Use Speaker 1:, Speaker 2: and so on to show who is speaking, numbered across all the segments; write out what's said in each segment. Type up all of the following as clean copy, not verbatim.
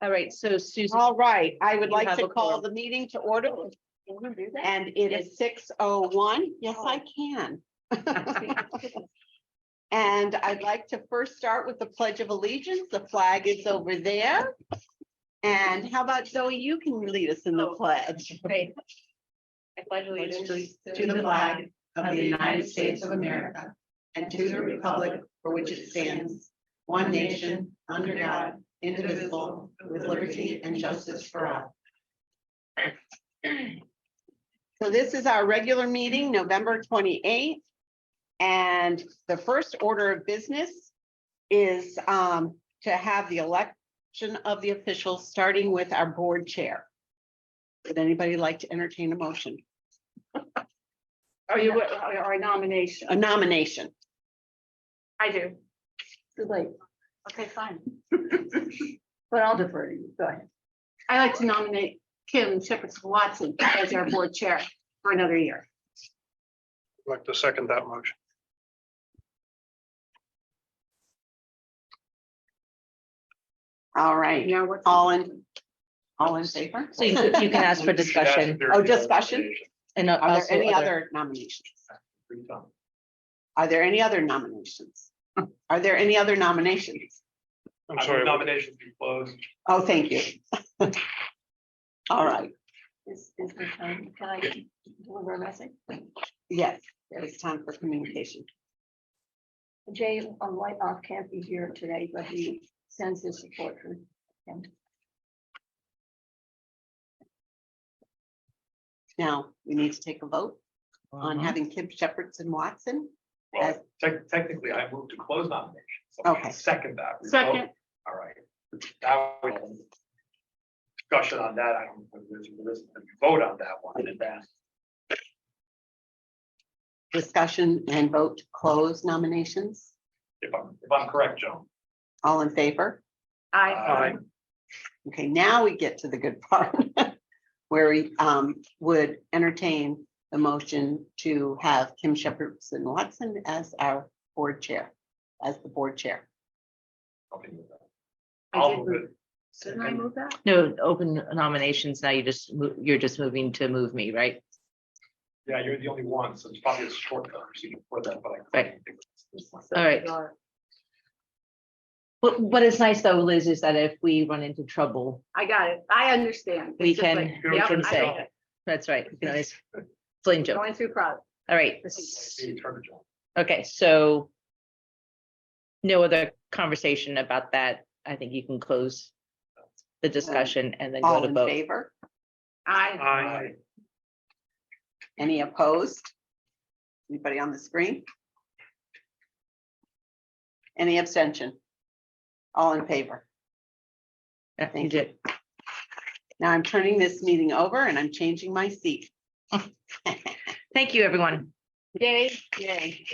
Speaker 1: All right, so Susan,
Speaker 2: All right, I would
Speaker 1: You
Speaker 2: like
Speaker 1: have
Speaker 2: to
Speaker 1: a
Speaker 2: call
Speaker 1: quorum.
Speaker 2: the meeting to order,
Speaker 1: can you do that?
Speaker 2: and it is 6:01. Yes, I can. And I'd like to first start with the Pledge of Allegiance. The flag is over there. And how about Zoe, you can lead us in the pledge.
Speaker 1: Great. I pledge allegiance
Speaker 2: To the flag of the United States of America and to the republic for which it stands, one nation, under God, indivisible, with liberty and justice for all. So this is our regular meeting, November 28th. And the first order of business is to have the election of the officials, starting with our board chair. Would anybody like to entertain a motion?
Speaker 3: Or a nomination?
Speaker 2: A nomination.
Speaker 3: I do.
Speaker 1: Too late.
Speaker 3: Okay, fine.
Speaker 1: But I'll defer to you. Go ahead.
Speaker 3: I like to nominate Kim Shepherdson-Watson as our board chair for another year.
Speaker 4: I'd like to second that motion.
Speaker 2: All right,
Speaker 3: Now what's?
Speaker 2: all in favor?
Speaker 1: So you can ask for discussion.
Speaker 2: Oh, discussion?
Speaker 1: And
Speaker 2: Are there
Speaker 1: also
Speaker 2: any other nominations? Are there any other nominations? Are there any other nominations?
Speaker 4: I'm sorry. Nominations be closed.
Speaker 2: Oh, thank you. All right,
Speaker 3: Is the time, can I deliver a message?
Speaker 2: yes, it's time for communication.
Speaker 3: Jay Whiteoff can't be here today, but he sends his support for him.
Speaker 2: Now, we need to take a vote on having Kim Shepherdson-Watson.
Speaker 4: Well, technically, I moved to close nominations. So
Speaker 2: Okay.
Speaker 4: Second that.
Speaker 3: Second.
Speaker 4: All right. Now, discussion on that, I don't know if there's a vote on that one and then.
Speaker 2: Discussion and vote to close nominations.
Speaker 4: If I'm correct, Joan.
Speaker 2: All in favor?
Speaker 4: Aye.
Speaker 2: Okay, now we get to the good part. Where we would entertain the motion to have Kim Shepherdson-Watson as our board chair, as the board chair.
Speaker 4: Okay with that.
Speaker 3: I
Speaker 4: I'll
Speaker 3: did
Speaker 4: move it.
Speaker 3: Didn't I move that?
Speaker 1: No, open nominations. Now you're just moving to move me, right?
Speaker 4: Yeah, you're the only one, so it's probably a short conversation for that, but I.
Speaker 1: Right. All right. What is nice though, Liz, is that if we run into trouble,
Speaker 3: I got it. I understand.
Speaker 1: We
Speaker 3: It's just
Speaker 1: can-
Speaker 3: like,
Speaker 4: we
Speaker 3: yep,
Speaker 4: can
Speaker 3: I
Speaker 1: say.
Speaker 3: get it.
Speaker 1: that's right. You can always explain Joe.
Speaker 3: Going through crowd.
Speaker 1: All right.
Speaker 4: Turn to Joan.
Speaker 1: Okay, so no other conversation about that. I think you can close the discussion and then go
Speaker 2: All
Speaker 1: to
Speaker 2: in
Speaker 1: vote.
Speaker 2: favor?
Speaker 4: Aye.
Speaker 2: Any opposed? Anybody on the screen? Any abstention? All in favor?
Speaker 1: Yeah, you
Speaker 2: Thank
Speaker 1: did.
Speaker 2: Now I'm turning this meeting over and I'm changing my seat.
Speaker 1: Thank you, everyone.
Speaker 3: Yay.
Speaker 2: Yay.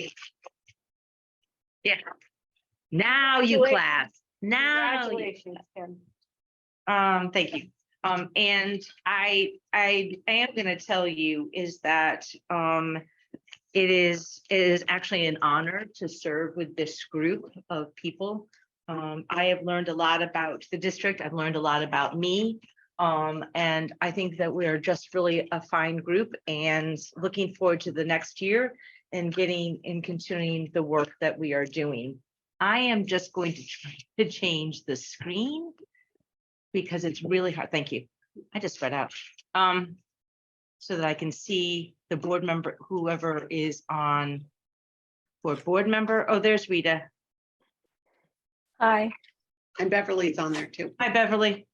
Speaker 1: Now you
Speaker 3: Congratulations.
Speaker 1: clap. Now. you-
Speaker 3: Congratulations, Kim.
Speaker 1: Thank you. And I am gonna tell you is that, it is actually an honor to serve with this group of people. I have learned a lot about the district. I've learned a lot about me. And I think that we are just really a fine group and looking forward to the next year and getting and continuing the work that we are doing. I am just going to try to change the screen because it's really hard. Thank you. I just spread out. So that I can see the board member, whoever is on for board member. Oh, there's Rita.
Speaker 3: Hi.
Speaker 2: And Beverly's on there too.
Speaker 1: Hi, Beverly.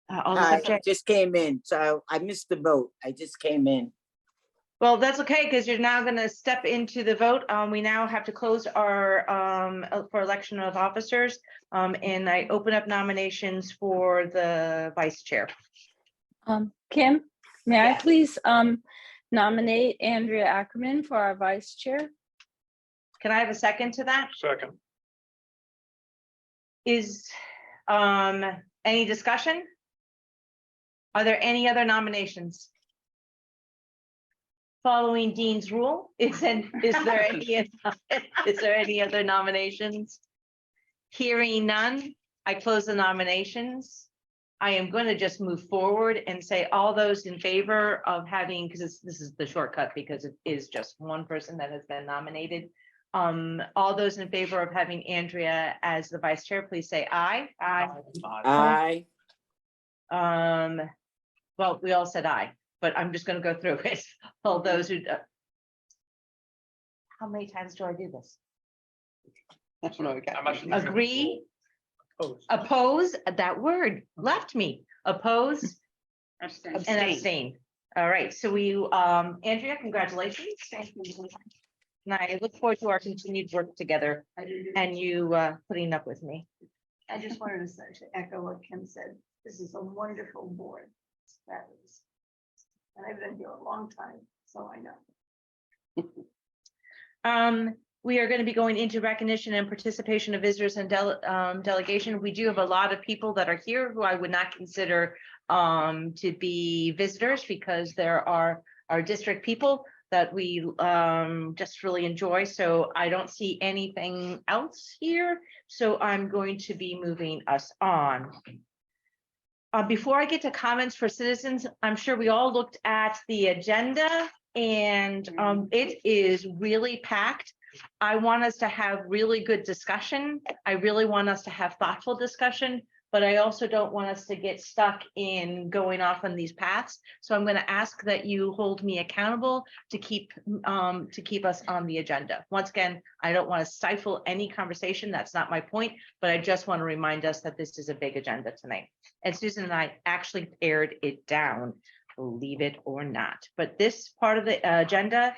Speaker 1: All the
Speaker 5: I
Speaker 1: subject.
Speaker 5: just came in, so I missed the vote. I just came in.
Speaker 1: Well, that's okay, because you're now gonna step into the vote. We now have to close our for election of officers. And I open up nominations for the vice chair.
Speaker 6: Kim, may I
Speaker 1: Yeah.
Speaker 6: please nominate Andrea Ackerman for our vice chair?
Speaker 1: Can I have a second to that?
Speaker 4: Second.
Speaker 1: Is any discussion? Are there any other nominations? Following Dean's rule, is there any other nominations? Hearing none, I close the nominations. I am going to just move forward and say all those in favor of having, because this is the shortcut because it is just one person that has been nominated. All those in favor of having Andrea as the vice chair, please say aye. Aye.
Speaker 5: Aye.
Speaker 1: Well, we all said aye, but I'm just going to go through it. All those who. How many times do I do this?
Speaker 2: That's what I got.
Speaker 4: I'm actually-
Speaker 1: Agree,
Speaker 4: Opposed.
Speaker 1: oppose, that word left me, oppose
Speaker 3: Abstain.
Speaker 1: and abstain. All right, so we, Andrea, congratulations.
Speaker 3: Thank you.
Speaker 1: And I look forward to our continued work together
Speaker 3: I do-
Speaker 1: and you putting up with me.
Speaker 3: I just wanted to say, to echo what Kim said, this is a wonderful board. That is. And I've been here a long time, so I know.
Speaker 1: We are going to be going into recognition and participation of visitors and delegation. We do have a lot of people that are here who I would not consider to be visitors because there are our district people that we just really enjoy. So I don't see anything else here. So I'm going to be moving us on. Before I get to comments for citizens, I'm sure we all looked at the agenda and it is really packed. I want us to have really good discussion. I really want us to have thoughtful discussion, but I also don't want us to get stuck in going off on these paths. So I'm going to ask that you hold me accountable to keep us on the agenda. Once again, I don't want to stifle any conversation. That's not my point, but I just want to remind us that this is a big agenda tonight. And Susan and I actually pared it down, believe it or not. But this part of the agenda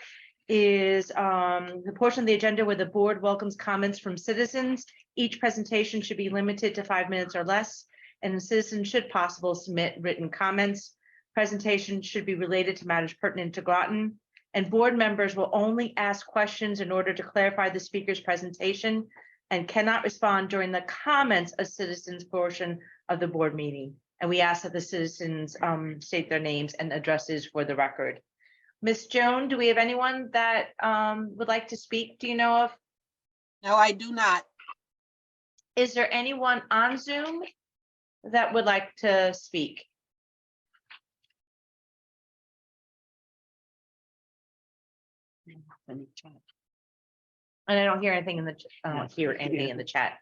Speaker 1: is the portion of the agenda where the board welcomes comments from citizens. Each presentation should be limited to 5 minutes or less, and the citizens should possible submit written comments. Presentation should be related to matters pertinent to Groton, and board members will only ask questions in order to clarify the speaker's presentation and cannot respond during the comments of citizens portion of the board meeting. And we ask that the citizens state their names and addresses for the record. Ms. Joan, do we have anyone that would like to speak? Do you know of?
Speaker 2: No, I do not.
Speaker 1: Is there anyone on Zoom that would like to speak? And I don't hear anything in the chat.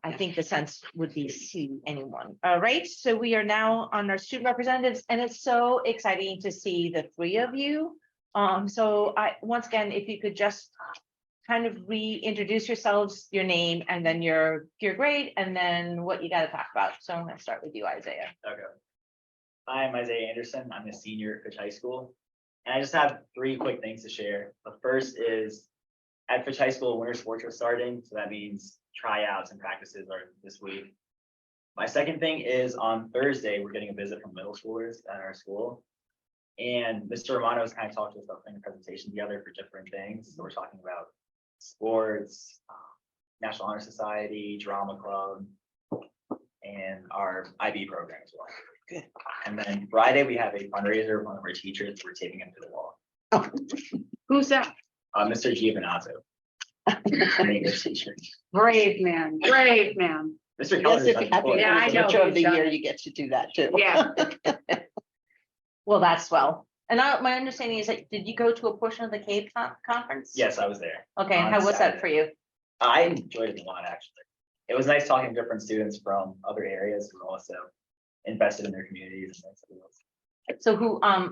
Speaker 1: I think the sense would be see anyone. All right, so we are now on our student representatives, and it's so exciting to see the three of you. So once again, if you could just kind of reintroduce yourselves, your name, and then your grade, and then what you got to talk about. So I'm going to start with you, Isaiah.
Speaker 7: Okay. I'm Isaiah Anderson. I'm a senior at Fitch High School. And I just have 3 quick things to share. The first is at Fitch High School, winter sports are starting. So that means tryouts and practices are this week. My second thing is on Thursday, we're getting a visit from middle schoolers at our school. And Mr. Romano's kind of talked to us about putting a presentation together for different things. So we're talking about sports, National Honor Society, drama club, and our IB program as well.
Speaker 2: Good.
Speaker 7: And then Friday, we have a fundraiser with one of our teachers. We're taping him to the wall.
Speaker 3: Who's that?
Speaker 7: Mr. Giovanazzo. Our English teacher.
Speaker 3: Brave man, brave man.
Speaker 7: Mr.
Speaker 2: Yes,
Speaker 7: Keller's
Speaker 2: if
Speaker 7: done
Speaker 2: you
Speaker 7: it
Speaker 2: have
Speaker 7: before.
Speaker 3: Yeah, I know.
Speaker 2: teacher of the
Speaker 3: He's done
Speaker 2: year,
Speaker 3: it.
Speaker 2: you get to do that too.
Speaker 3: Yeah.
Speaker 1: Well, that's swell. And my understanding is that, did you go to a portion of the CAPE conference?
Speaker 7: Yes, I was there.
Speaker 1: Okay, and
Speaker 7: on
Speaker 1: how was that for you?
Speaker 7: I enjoyed it a lot, actually. It was nice talking to different students from other areas who are also invested in their communities. And everything else.
Speaker 1: So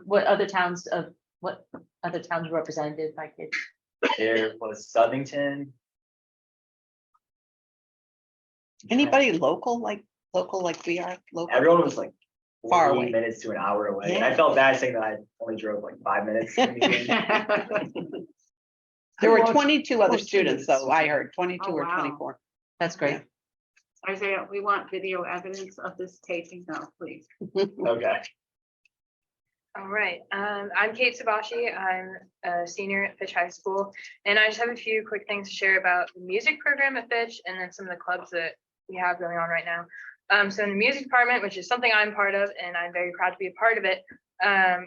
Speaker 1: what other towns were represented by kids?
Speaker 7: There was Southington.
Speaker 2: Anybody local like we are local?
Speaker 7: Everyone was like
Speaker 2: Far
Speaker 7: 40
Speaker 2: away.
Speaker 7: minutes to an hour away. And I
Speaker 2: Yeah.
Speaker 7: felt bad saying that I only drove like 5 minutes. to the meeting.
Speaker 2: There were
Speaker 3: Well,
Speaker 2: 22 other
Speaker 3: well,
Speaker 2: students, though, I heard 22
Speaker 3: Oh,
Speaker 2: or
Speaker 3: wow.
Speaker 2: 24.
Speaker 1: That's great.
Speaker 3: Isaiah, we want video evidence of this taping now, please.
Speaker 7: Okay.
Speaker 8: All right, I'm Kate Sabashi. I'm a senior at Fitch High School, and I just have a few quick things to share about the music program at Fitch and then some of the clubs that we have going on right now. So in the music department, which is something I'm part of, and I'm very proud to be a part of it,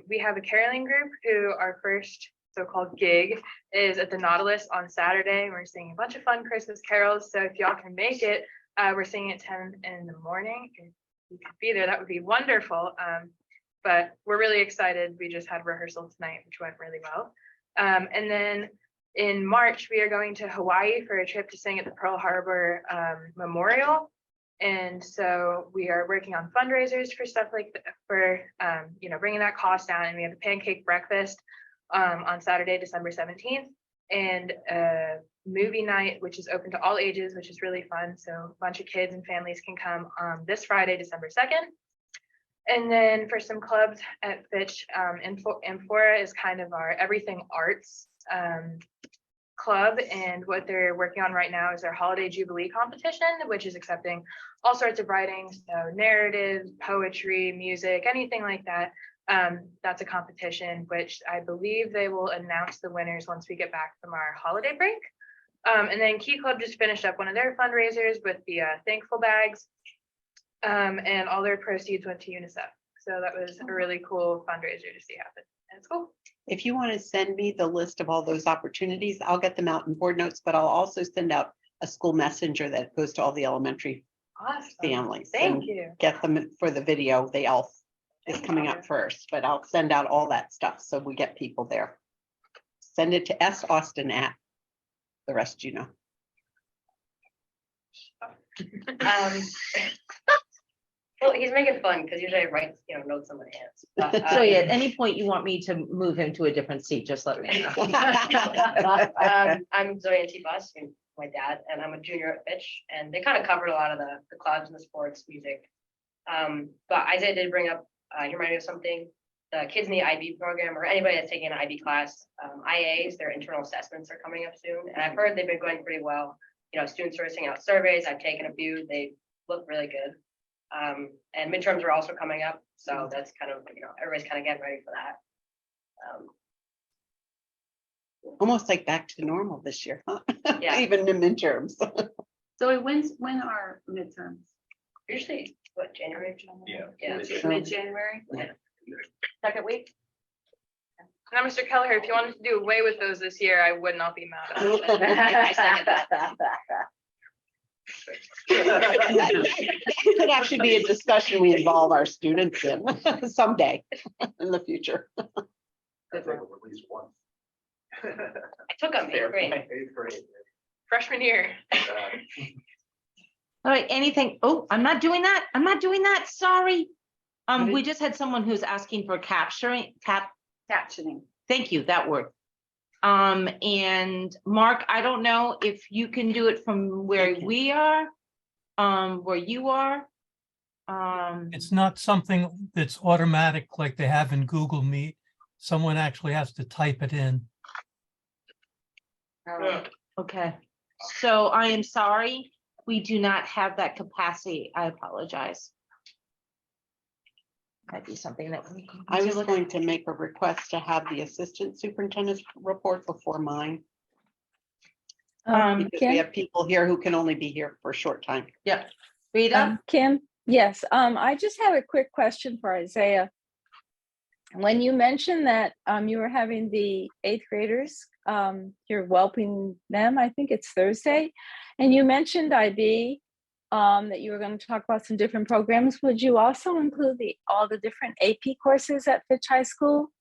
Speaker 8: we have a caroling group who our first so-called gig is at the Nautilus on Saturday. We're singing a bunch of fun Christmas carols. So if y'all can make it, we're singing at 10 in the morning. If you could be there, that would be wonderful. But we're really excited. We just had rehearsal tonight, which went really well. And then in March, we are going to Hawaii for a trip to sing at the Pearl Harbor Memorial. And so we are working on fundraisers for stuff like that, for bringing that cost down. And we have a pancake breakfast on Saturday, December 17th, and a movie night, which is open to all ages, which is really fun. So a bunch of kids and families can come this Friday, December 2nd. And then for some clubs at Fitch, Amphora is kind of our everything arts club, and what they're working on right now is their holiday jubilee competition, which is accepting all sorts of writing, so narrative, poetry, music, anything like that. That's a competition which I believe they will announce the winners once we get back from our holiday break. And then Key Club just finished up one of their fundraisers with the thankful bags, and all their proceeds went to UNICEF. So that was a really cool fundraiser to see happen. And it's cool.
Speaker 2: If you want to send me the list of all those opportunities, I'll get them out in board notes, but I'll also send out a school messenger that goes to all the elementary
Speaker 8: Awesome.
Speaker 2: families.
Speaker 8: Thank
Speaker 2: and
Speaker 8: you.
Speaker 2: Get them for the video. They all is coming up first, but I'll send out all that stuff so we get people there. Send it to saustin at the rest, you know.
Speaker 9: Well, he's making fun because usually I write, notes on my hands. But,
Speaker 1: So yeah, at any point you want me to move him to a different seat, just let me know.
Speaker 9: I'm Zoe Antibus, my dad, and I'm a junior at Fitch, and they kind of covered a lot of the clubs and the sports, music. But Isaiah did bring up, he reminded me of something, the kids in the IB program, or anybody that's taking an IB class, IAs, their internal assessments are coming up soon, and I've heard they've been going pretty well. Students are sending out surveys, I've taken a few, they look really good. And midterms are also coming up, so that's kind of, everybody's kind of getting ready for that.
Speaker 2: Almost like back to normal this year, huh?
Speaker 9: Yeah.
Speaker 2: Even in midterms.
Speaker 3: So when are midterms?
Speaker 9: Usually, what, January?
Speaker 4: Yeah.
Speaker 3: Mid-January?
Speaker 9: Second week?
Speaker 8: Now, Mr. Kelleher, if you wanted to do away with those this year, I would not be mad at it.
Speaker 9: I second that.
Speaker 2: That could actually be a discussion we involve our students in someday in the future.
Speaker 4: I think at least one.
Speaker 9: I took them eighth grade.
Speaker 4: Eighth grade.
Speaker 8: Freshman year.
Speaker 1: All right, anything? Oh, I'm not doing that. I'm not doing that. Sorry. We just had someone who's asking for capturing. Thank you, that word. And Mark, I don't know if you can do it from where we are, where you are.
Speaker 10: It's not something that's automatic like they have in Google Meet. Someone actually has to type it in.
Speaker 1: Okay, so I am sorry, we do not have that capacity. I apologize. Might be something that we can.
Speaker 2: I was going to make a request to have the assistant superintendent's report before mine, because we
Speaker 6: Kim,
Speaker 2: have people here who can only be here for a short time.
Speaker 1: Yeah, Rita,
Speaker 6: Kim, yes, I just have a quick question for Isaiah. When you mentioned that you were having the 8th graders, you're welcoming them, I think it's Thursday, and you mentioned IB, that you were going to talk about some different programs. Would you also include all the different AP courses at Fitch High School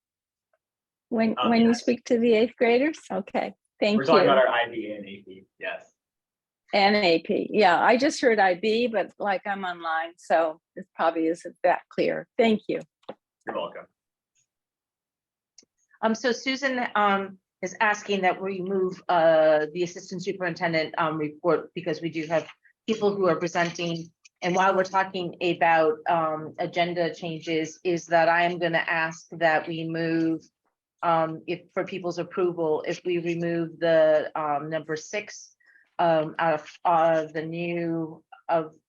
Speaker 6: when you
Speaker 7: Yes.
Speaker 6: speak to the 8th graders? Okay, thank
Speaker 7: We're talking
Speaker 6: you.
Speaker 7: about our IB and AP, yes.
Speaker 6: And AP, yeah, I just heard IB, but like I'm online, so it probably isn't that clear. Thank you.
Speaker 7: You're welcome.
Speaker 1: so Susan, is asking that we move, the assistant superintendent, report, because we do have people who are presenting. And while we're talking about, agenda changes, is that I am gonna ask that we move, if for people's approval, if we remove the, number 6, out of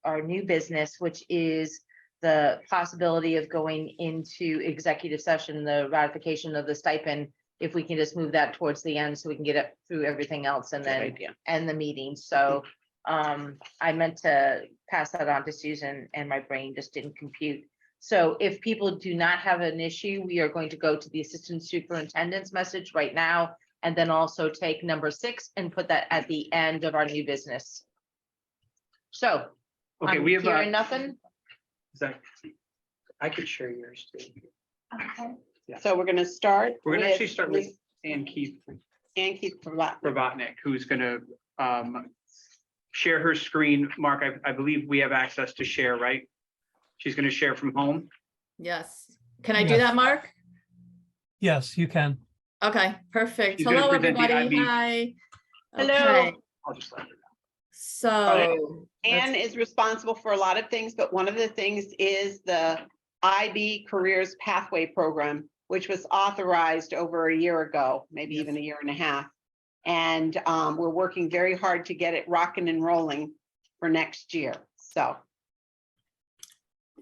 Speaker 1: our new business, which is the possibility of going into executive session, the ratification of the stipend, if we can just move that towards the end so we can get it through everything else and then end the meeting. So I meant to pass that on to Susan and my brain just didn't compute. So if people do not have an issue, we are going to go to the assistant superintendent's message right now. And then also take number 6 and put that at the end of our new business. So.
Speaker 11: Okay,
Speaker 1: I'm
Speaker 11: we have
Speaker 1: hearing nothing.
Speaker 11: I could share yours too.
Speaker 3: Okay.
Speaker 2: So we're gonna start.
Speaker 11: We're gonna actually start with
Speaker 2: Ms.
Speaker 11: Ann Keith
Speaker 2: Keith Pravat.
Speaker 11: Robotnik, who's gonna share her screen. Mark, I believe we have access to share, right? She's gonna share from home.
Speaker 12: Yes. Can I do
Speaker 10: Yes.
Speaker 12: that, Mark?
Speaker 10: Yes, you can.
Speaker 12: Okay, perfect.
Speaker 11: She's gonna
Speaker 12: Hello,
Speaker 11: present the
Speaker 12: everybody.
Speaker 11: IB.
Speaker 12: Hi.
Speaker 1: Hello.
Speaker 12: Okay,
Speaker 11: I'll just let her know.
Speaker 12: so.
Speaker 2: Anne is responsible for a lot of things, but one of the things is the IB Careers Pathway Program, which was authorized over a year ago, maybe even a year and a half. And we're working very hard to get it rocking and rolling for next year. So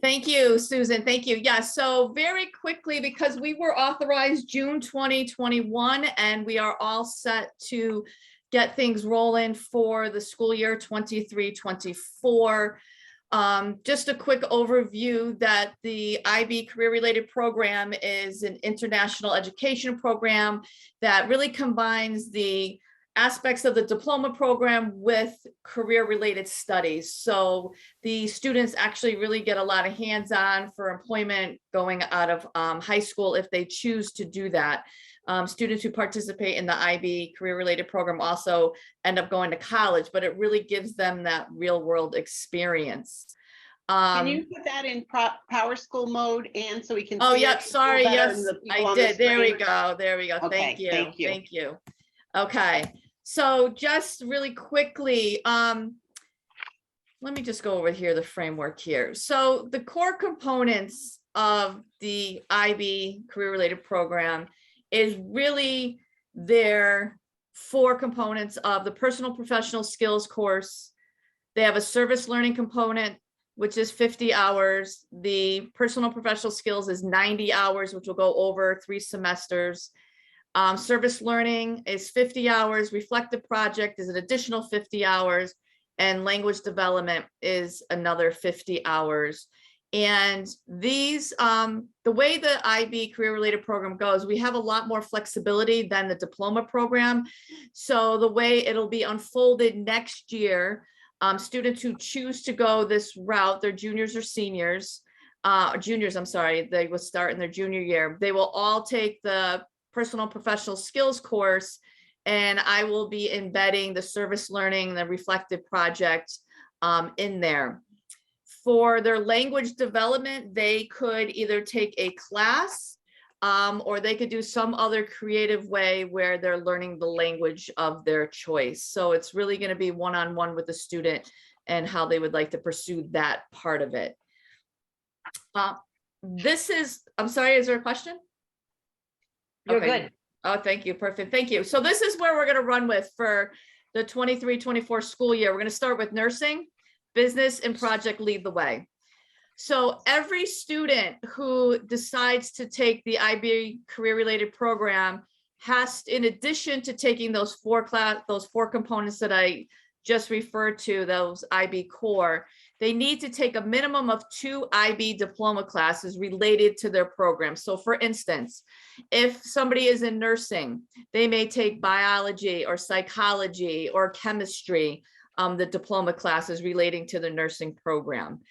Speaker 12: Thank you, Susan. Thank you. Yeah, so very quickly, because we were authorized June 2021, and we are all set to get things rolling for the school year 23-24. Just a quick overview that the IB career-related program is an international education program that really combines the aspects of the diploma program with career-related studies. So the students actually really get a lot of hands-on for employment going out of high school if they choose to do that. Students who participate in the IB career-related program also end up going to college, but it really gives them that real-world experience.
Speaker 2: can you put that in Power School mode, and so we can?
Speaker 12: Oh,
Speaker 2: see
Speaker 12: yeah,
Speaker 2: it
Speaker 12: sorry,
Speaker 2: better
Speaker 12: yes,
Speaker 2: and the people
Speaker 12: I
Speaker 2: on the
Speaker 12: did. There we
Speaker 2: screen?
Speaker 12: go, there we go.
Speaker 2: Okay,
Speaker 12: Thank you,
Speaker 2: thank you.
Speaker 12: thank you. Okay, so just really quickly, let me just go over here, the framework here. So the core components of the IB career-related program is really their 4 components of the personal professional skills course. They have a service learning component, which is 50 hours. The personal professional skills is 90 hours, which will go over 3 semesters. Service learning is 50 hours. Reflective project is an additional 50 hours. And language development is another 50 hours. And these, the way the IB career-related program goes, we have a lot more flexibility than the diploma program. So the way it'll be unfolded next year, students who choose to go this route, they're juniors or seniors, juniors, I'm sorry, they will start in their junior year. They will all take the personal professional skills course, and I will be embedding the service learning, the reflective project in there. For their language development, they could either take a class or they could do some other creative way where they're learning the language of their choice. So it's really going to be one-on-one with the student and how they would like to pursue that part of it. This is, I'm sorry, is there a question?
Speaker 1: You're
Speaker 12: Okay.
Speaker 1: good.
Speaker 12: Oh, thank you. Perfect. Thank you. So this is where we're going to run with for the 23-24 school year. We're going to start with nursing, business, and project lead the way. So every student who decides to take the IB career-related program has, in addition to taking those 4 components that I just referred to, those IB core, they need to take a minimum of 2 IB diploma classes related to their program. So for instance, if somebody is in nursing, they may take biology or psychology or chemistry, the diploma classes relating to the nursing program.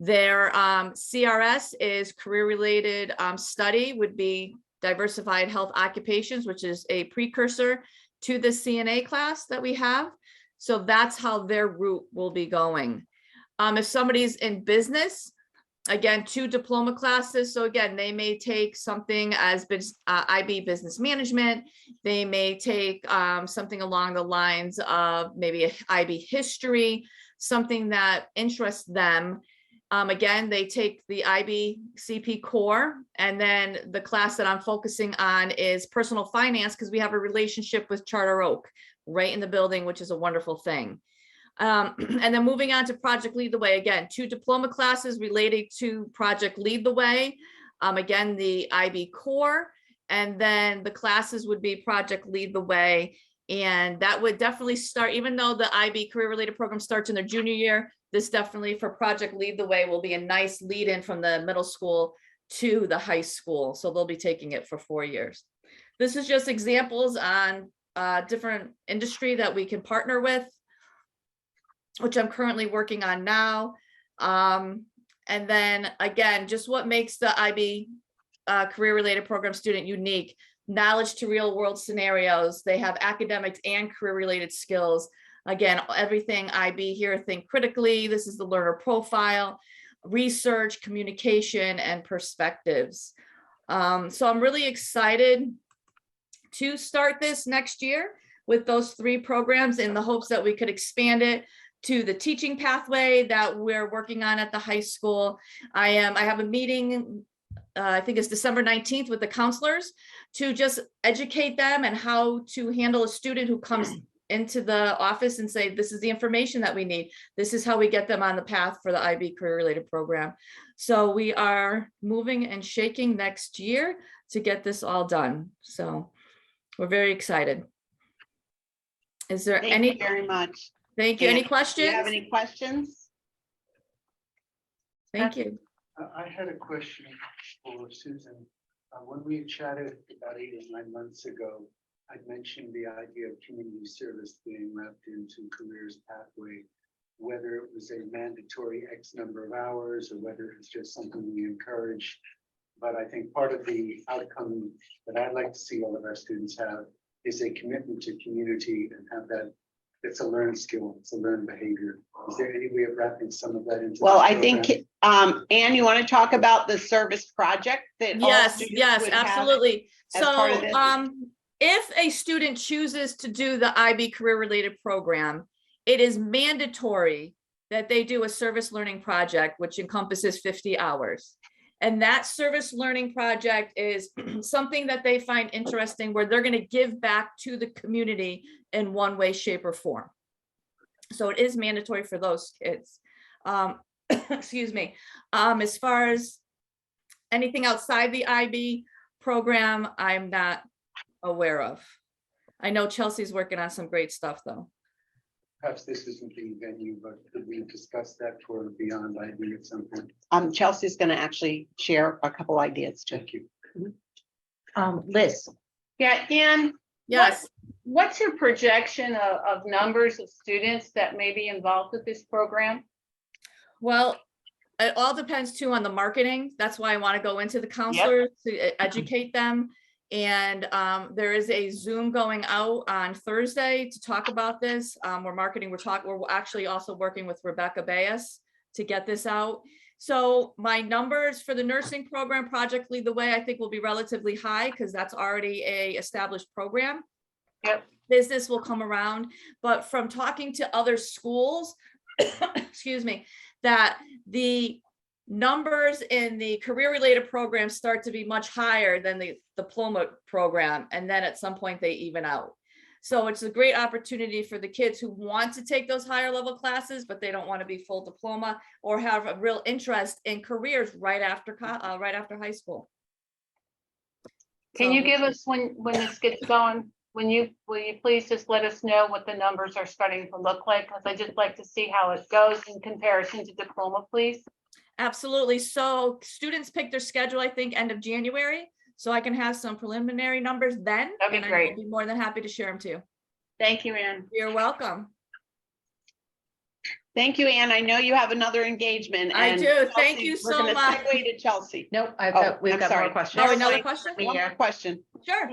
Speaker 12: Their CRS is career-related study, would be diversified health occupations, which is a precursor to the CNA class that we have. So that's how their route will be going. If somebody's in business, again, 2 diploma classes. So again, they may take something as IB business management. They may take something along the lines of maybe IB history, something that interests them. Again, they take the IB CP core, and then the class that I'm focusing on is personal finance, because we have a relationship with Charter Oak right in the building, which is a wonderful thing. And then moving on to Project Lead the Way, again, 2 diploma classes related to Project Lead the Way. Again, the IB core, and then the classes would be Project Lead the Way. And that would definitely start, even though the IB career related program starts in their junior year, this definitely for Project Lead the Way will be a nice lead in from the middle school to the high school. So they'll be taking it for 4 years. This is just examples on different industry that we can partner with, which I'm currently working on now. And then again, just what makes the IB career-related program student unique: knowledge to real-world scenarios. They have academics and career-related skills. Again, everything IB here, think critically. This is the learner profile, research, communication, and perspectives. So I'm really excited to start this next year with those 3 programs in the hopes that we could expand it to the teaching pathway that we're working on at the high school. I have a meeting, I think it's December 19th, with the counselors to just educate them and how to handle a student who comes into the office and say, this is the information that we need. This is how we get them on the path for the IB career-related program. So we are moving and shaking next year to get this all done. So we're very excited. Is there
Speaker 2: Thank
Speaker 12: any?
Speaker 2: you very much.
Speaker 12: Thank you. Any
Speaker 2: Do
Speaker 12: questions?
Speaker 2: you have any questions?
Speaker 12: Thank you.
Speaker 13: I had a question for Susan. When we chatted about 8 or 9 months ago, I'd mentioned the idea of community service being wrapped into careers pathway, whether it was a mandatory X number of hours or whether it's just something we encourage. But I think part of the outcome that I'd like to see all of our students have is a commitment to community and have that. It's a learned skill, it's a learned behavior. Is there any way of wrapping some of that into?
Speaker 2: Well,
Speaker 13: this
Speaker 2: I think,
Speaker 13: program?
Speaker 2: Anne, you want to talk about the service project that all
Speaker 12: Yes,
Speaker 2: students
Speaker 12: yes,
Speaker 2: would have
Speaker 12: absolutely.
Speaker 2: as part of
Speaker 12: So,
Speaker 2: this?
Speaker 12: if a student chooses to do the IB career-related program, it is mandatory that they do a service learning project, which encompasses 50 hours. And that service learning project is something that they find interesting, where they're going to give back to the community in one way, shape, or form. So it is mandatory for those kids. Excuse me. As far as anything outside the IB program, I'm not aware of. I know Chelsea's working on some great stuff, though.
Speaker 13: Perhaps this isn't the venue, but could we discuss that for beyond IB at some point?
Speaker 2: Chelsea's going to actually share a couple ideas too.
Speaker 13: Thank you.
Speaker 1: Liz,
Speaker 14: Yeah, Anne,
Speaker 12: Yes.
Speaker 14: what's your projection of numbers of students that may be involved with this program?
Speaker 12: Well, it all depends too on the marketing. That's why I want to go into the counselors to educate them. And there is a Zoom going out on Thursday to talk about this. We're marketing, we're actually also working with Rebecca Bayes to get this out. So my numbers for the nursing program, Project Lead the Way, I think will be relatively high because that's already a established program.
Speaker 14: Yep.
Speaker 12: Business will come around, but from talking to other schools, excuse me, that the numbers in the career-related programs start to be much higher than the diploma program. And then at some point they even out. So it's a great opportunity for the kids who want to take those higher level classes, but they don't want to be full diploma or have a real interest in careers right after high school.
Speaker 14: Can you give us when this gets going? Will you please just let us know what the numbers are starting to look like? Because I just like to see how it goes in comparison to diploma, please.
Speaker 12: Absolutely. So students pick their schedule, I think, end of January. So I can have some preliminary numbers then.
Speaker 14: That'd be
Speaker 12: and
Speaker 14: great.
Speaker 12: I'll be more than happy to share them too.
Speaker 14: Thank you, Anne.
Speaker 12: You're welcome.
Speaker 2: Thank you, Anne. I know you have another engagement.
Speaker 12: I
Speaker 2: and
Speaker 12: do. Thank
Speaker 2: Chelsea,
Speaker 12: you
Speaker 2: we're
Speaker 12: so
Speaker 2: gonna
Speaker 12: much.
Speaker 2: Segue to Chelsea.
Speaker 1: nope,
Speaker 2: I'm
Speaker 1: we've got
Speaker 2: sorry.
Speaker 1: more questions.
Speaker 12: Oh, another
Speaker 2: Never
Speaker 12: question?
Speaker 2: One more question.
Speaker 12: Sure.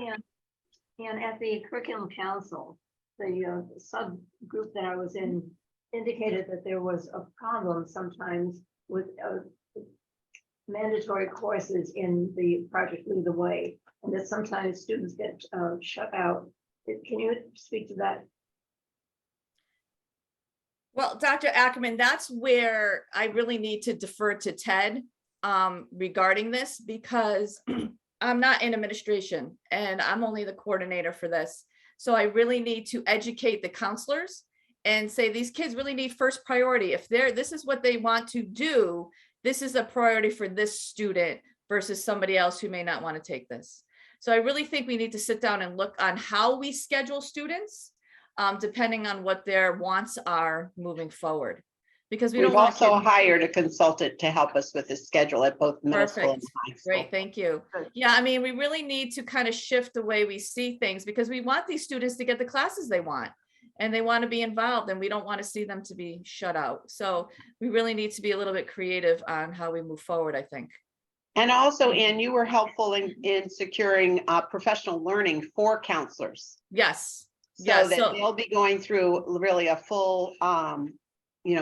Speaker 3: And at the curriculum council, the subgroup that I was in indicated that there was a problem sometimes with mandatory courses in the Project Lead the Way, and that sometimes students get shut out. Can you speak to that?
Speaker 12: Well, Dr. Ackerman, that's where I really need to defer to Ted regarding this, because I'm not in administration and I'm only the coordinator for this. So I really need to educate the counselors and say, these kids really need first priority. If this is what they want to do, this is a priority for this student versus somebody else who may not want to take this. So I really think we need to sit down and look on how we schedule students, depending on what their wants are moving forward. Because we
Speaker 2: We've
Speaker 12: don't want
Speaker 2: also
Speaker 12: kids.
Speaker 2: hired a consultant to help us with the schedule at both middle school and
Speaker 12: Perfect.
Speaker 2: high school.
Speaker 12: Great, thank you. Yeah, I mean, we really need to kind of shift the way we see things because we want these students to get the classes they want and they want to be involved and we don't want to see them to be shut out. So we really need to be a little bit creative on how we move forward, I think.
Speaker 2: And also, Ann, you were helpful in securing professional learning for counselors.
Speaker 12: Yes.
Speaker 2: So
Speaker 12: Yes.
Speaker 2: that
Speaker 12: So,
Speaker 2: they'll be going through really a full,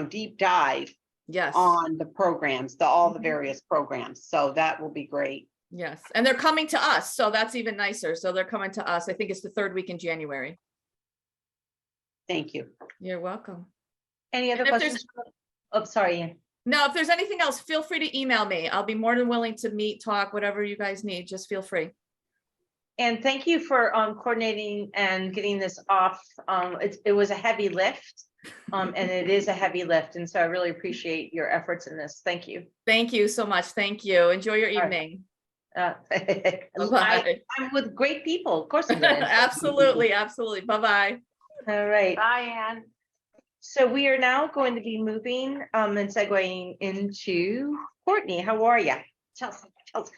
Speaker 2: deep dive
Speaker 12: yes.
Speaker 2: on the programs, all the
Speaker 12: Mhm.
Speaker 2: various programs. So that will be great.
Speaker 12: Yes. And they're coming to us. So that's even nicer. So they're coming to us. I think it's the 3rd week in January.
Speaker 2: Thank you.
Speaker 12: You're welcome.
Speaker 1: Any other
Speaker 12: And if there's-
Speaker 1: questions? Oh, sorry, Ann.
Speaker 12: No, if there's anything else, feel free to email me. I'll be more than willing to meet, talk, whatever you guys need. Just feel free.
Speaker 1: And thank you for coordinating and getting this off. It was a heavy lift. And it is a heavy lift. And so I really appreciate your efforts in this. Thank you.
Speaker 12: Thank you so much. Thank you. Enjoy your
Speaker 1: All right.
Speaker 12: evening.
Speaker 1: I'm with great people, of course. I'm gonna enjoy.
Speaker 12: Absolutely, absolutely. Bye-bye.
Speaker 1: All right.
Speaker 14: Bye, Ann.
Speaker 1: So we are now going to be moving and segueing into Courtney. How are you?
Speaker 3: Chelsea.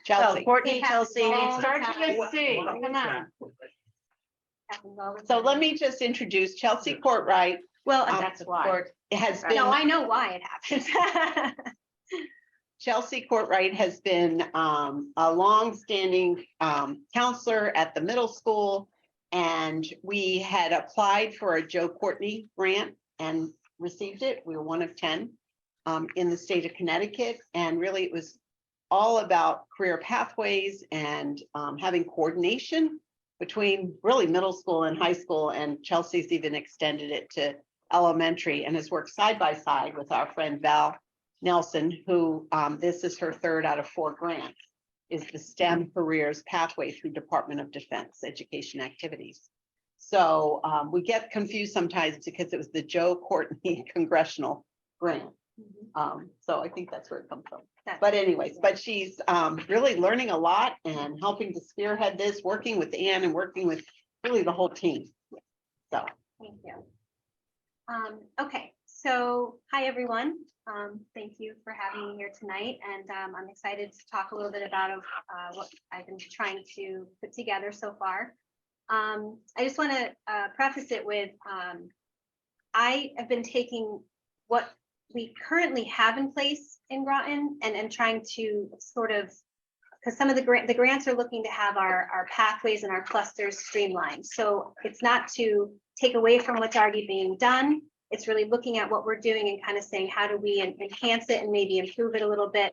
Speaker 2: Chelsea.
Speaker 1: Courtney,
Speaker 3: It
Speaker 1: Chelsea.
Speaker 14: Starts with a C, come on.
Speaker 2: So let me just introduce Chelsea Courtwright.
Speaker 1: Well,
Speaker 14: That's why.
Speaker 2: Has
Speaker 3: No,
Speaker 2: been,
Speaker 3: I know why it happens.
Speaker 2: Chelsea Courtwright has been a longstanding counselor at the middle school. And we had applied for a Joe Courtney grant and received it. We were one of 10 in the state of Connecticut. And really it was all about career pathways and having coordination between really middle school and high school. And Chelsea's even extended it to elementary and has worked side by side with our friend Val Nelson, who this is her 3rd out of 4 grants, is the STEM Careers Pathway through Department of Defense Education Activities. So we get confused sometimes because it was the Joe Courtney Congressional Grant. So I think that's where it comes from. But anyways, but she's really learning a lot and helping to spearhead this, working with Ann and working with really the whole team. So.
Speaker 3: Thank you. Okay, so hi, everyone. Thank you for having me here tonight. And I'm excited to talk a little bit about what I've been trying to put together so far. I just want to preface it with, I have been taking what we currently have in place in Groton and trying to sort of, because some of the grants are looking to have our pathways and our clusters streamlined. So it's not to take away from what's already being done. It's really looking at what we're doing and kind of saying, how do we enhance it and maybe improve it a little bit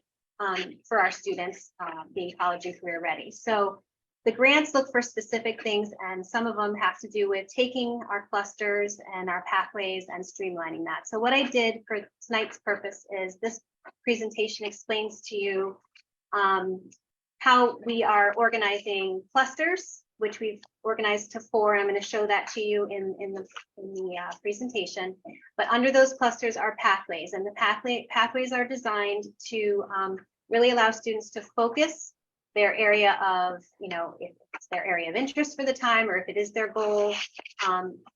Speaker 3: for our students being college and career ready. So the grants look for specific things, and some of them have to do with taking our clusters and our pathways and streamlining that. So what I did for tonight's purpose is this presentation explains to you how we are organizing clusters, which we've organized to 4. I'm going to show that to you in the presentation. But under those clusters are pathways, and the pathways are designed to really allow students to focus their area of, if it's their area of interest for the time, or if it is their goal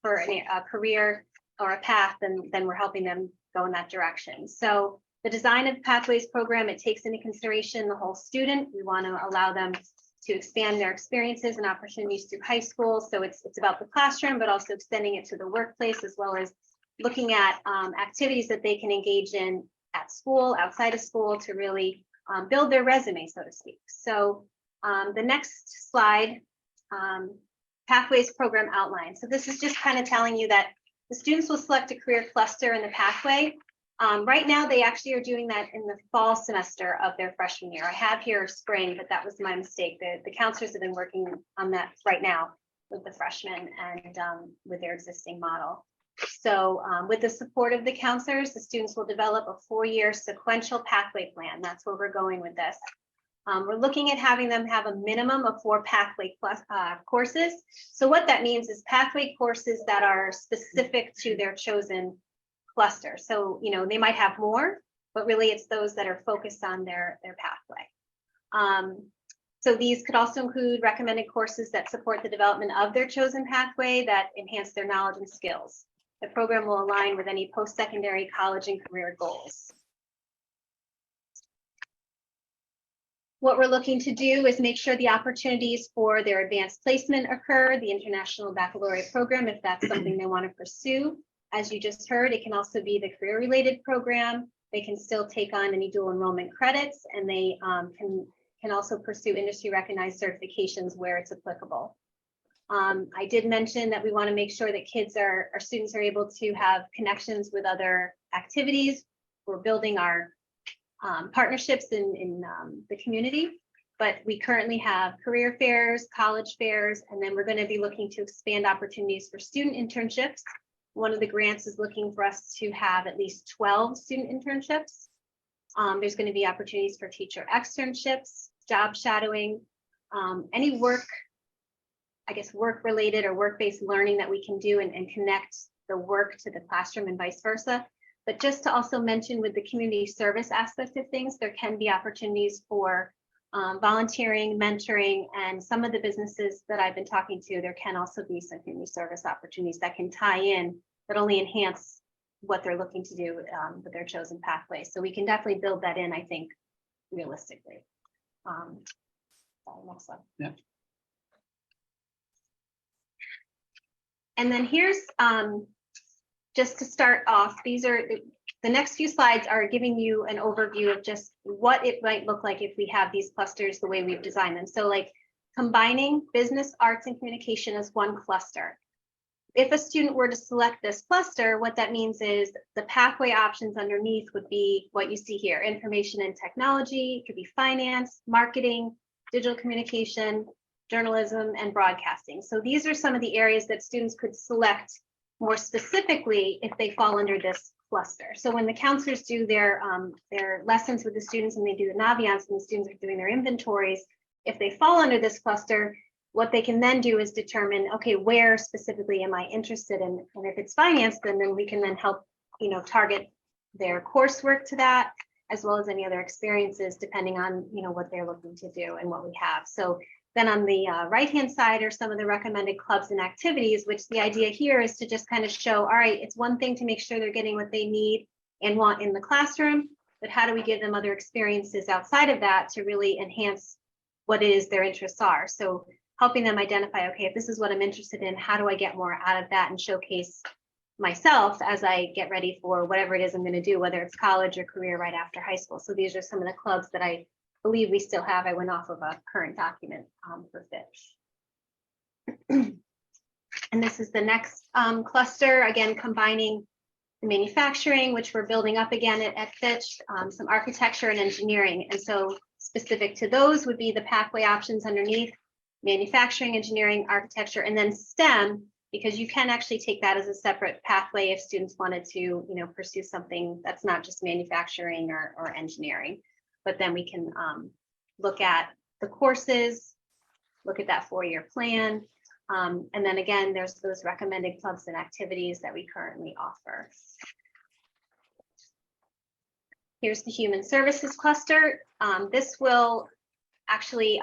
Speaker 3: for a career or a path, then we're helping them go in that direction. So the design of the Pathways program, it takes into consideration the whole student. We want to allow them to expand their experiences and opportunities through high school. So it's about the classroom, but also extending it to the workplace, as well as looking at activities that they can engage in at school, outside of school, to really build their resume, so to speak. So the next slide, Pathways program outline. So this is just kind of telling you that the students will select a career cluster in the pathway. Right now, they actually are doing that in the fall semester of their freshman year. I have here spring, but that was my mistake. The counselors have been working on that right now with the freshmen and with their existing model. So with the support of the counselors, the students will develop a 4-year sequential pathway plan. That's where we're going with this. We're looking at having them have a minimum of 4 pathway courses. So what that means is pathway courses that are specific to their chosen cluster. So, they might have more, but really it's those that are focused on their pathway. So these could also include recommended courses that support the development of their chosen pathway that enhance their knowledge and skills. The program will align with any post-secondary college and career goals. What we're looking to do is make sure the opportunities for their advanced placement occur, the International Baccalaureate program, if that's something they want to pursue. As you just heard, it can also be the career-related program. They can still take on any dual enrollment credits, and they can also pursue industry-recognized certifications where it's applicable. I did mention that we want to make sure that our students are able to have connections with other activities. We're building our partnerships in the community, but we currently have career fairs, college fairs, and then we're going to be looking to expand opportunities for student internships. One of the grants is looking for us to have at least 12 student internships. There's going to be opportunities for teacher externships, job shadowing, any work related or work-based learning that we can do and connect the work to the classroom and vice versa. But just to also mention with the community service aspect of things, there can be opportunities for volunteering, mentoring, and some of the businesses that I've been talking to, there can also be some community service opportunities that can tie in, that only enhance what they're looking to do with their chosen pathway. So we can definitely build that in, I think, realistically. Next slide.
Speaker 11: Yeah.
Speaker 3: And then here's, just to start off, these are the next few slides are giving you an overview of just what it might look like if we have these clusters the way we've designed them. So like combining business, arts, and communication as one cluster. If a student were to select this cluster, what that means is the pathway options underneath would be what you see here: information and technology, it could be finance, marketing, digital communication, journalism, and broadcasting. So these are some of the areas that students could select more specifically if they fall under this cluster. So when the counselors do their lessons with the students and they do the naviance and the students are doing their inventories, if they fall under this cluster, what they can then do is determine, okay, where specifically am I interested in? And if it's finance, then we can then help, target their coursework to that, as well as any other experiences, depending on, what they're looking to do and what we have. So then on the right-hand side are some of the recommended clubs and activities, which the idea here is to just kind of show, all right, it's one thing to make sure they're getting what they need and want in the classroom, but how do we give them other experiences outside of that to really enhance what it is their interests are? So helping them identify, okay, if this is what I'm interested in, how do I get more out of that and showcase myself as I get ready for whatever it is I'm going to do, whether it's college or career right after high school. So these are some of the clubs that I believe we still have. I went off of a current document for Fitch. And this is the next cluster, again, combining the manufacturing, which we're building up again at Fitch, some architecture and engineering. And so specific to those would be the pathway options underneath: manufacturing, engineering, architecture, and then STEM, because you can actually take that as a separate pathway if students wanted to, pursue something that's not just manufacturing or engineering. But then we can look at the courses, look at that 4-year plan. And then again, there's those recommended clubs and activities that we currently offer. Here's the human services cluster. This will actually,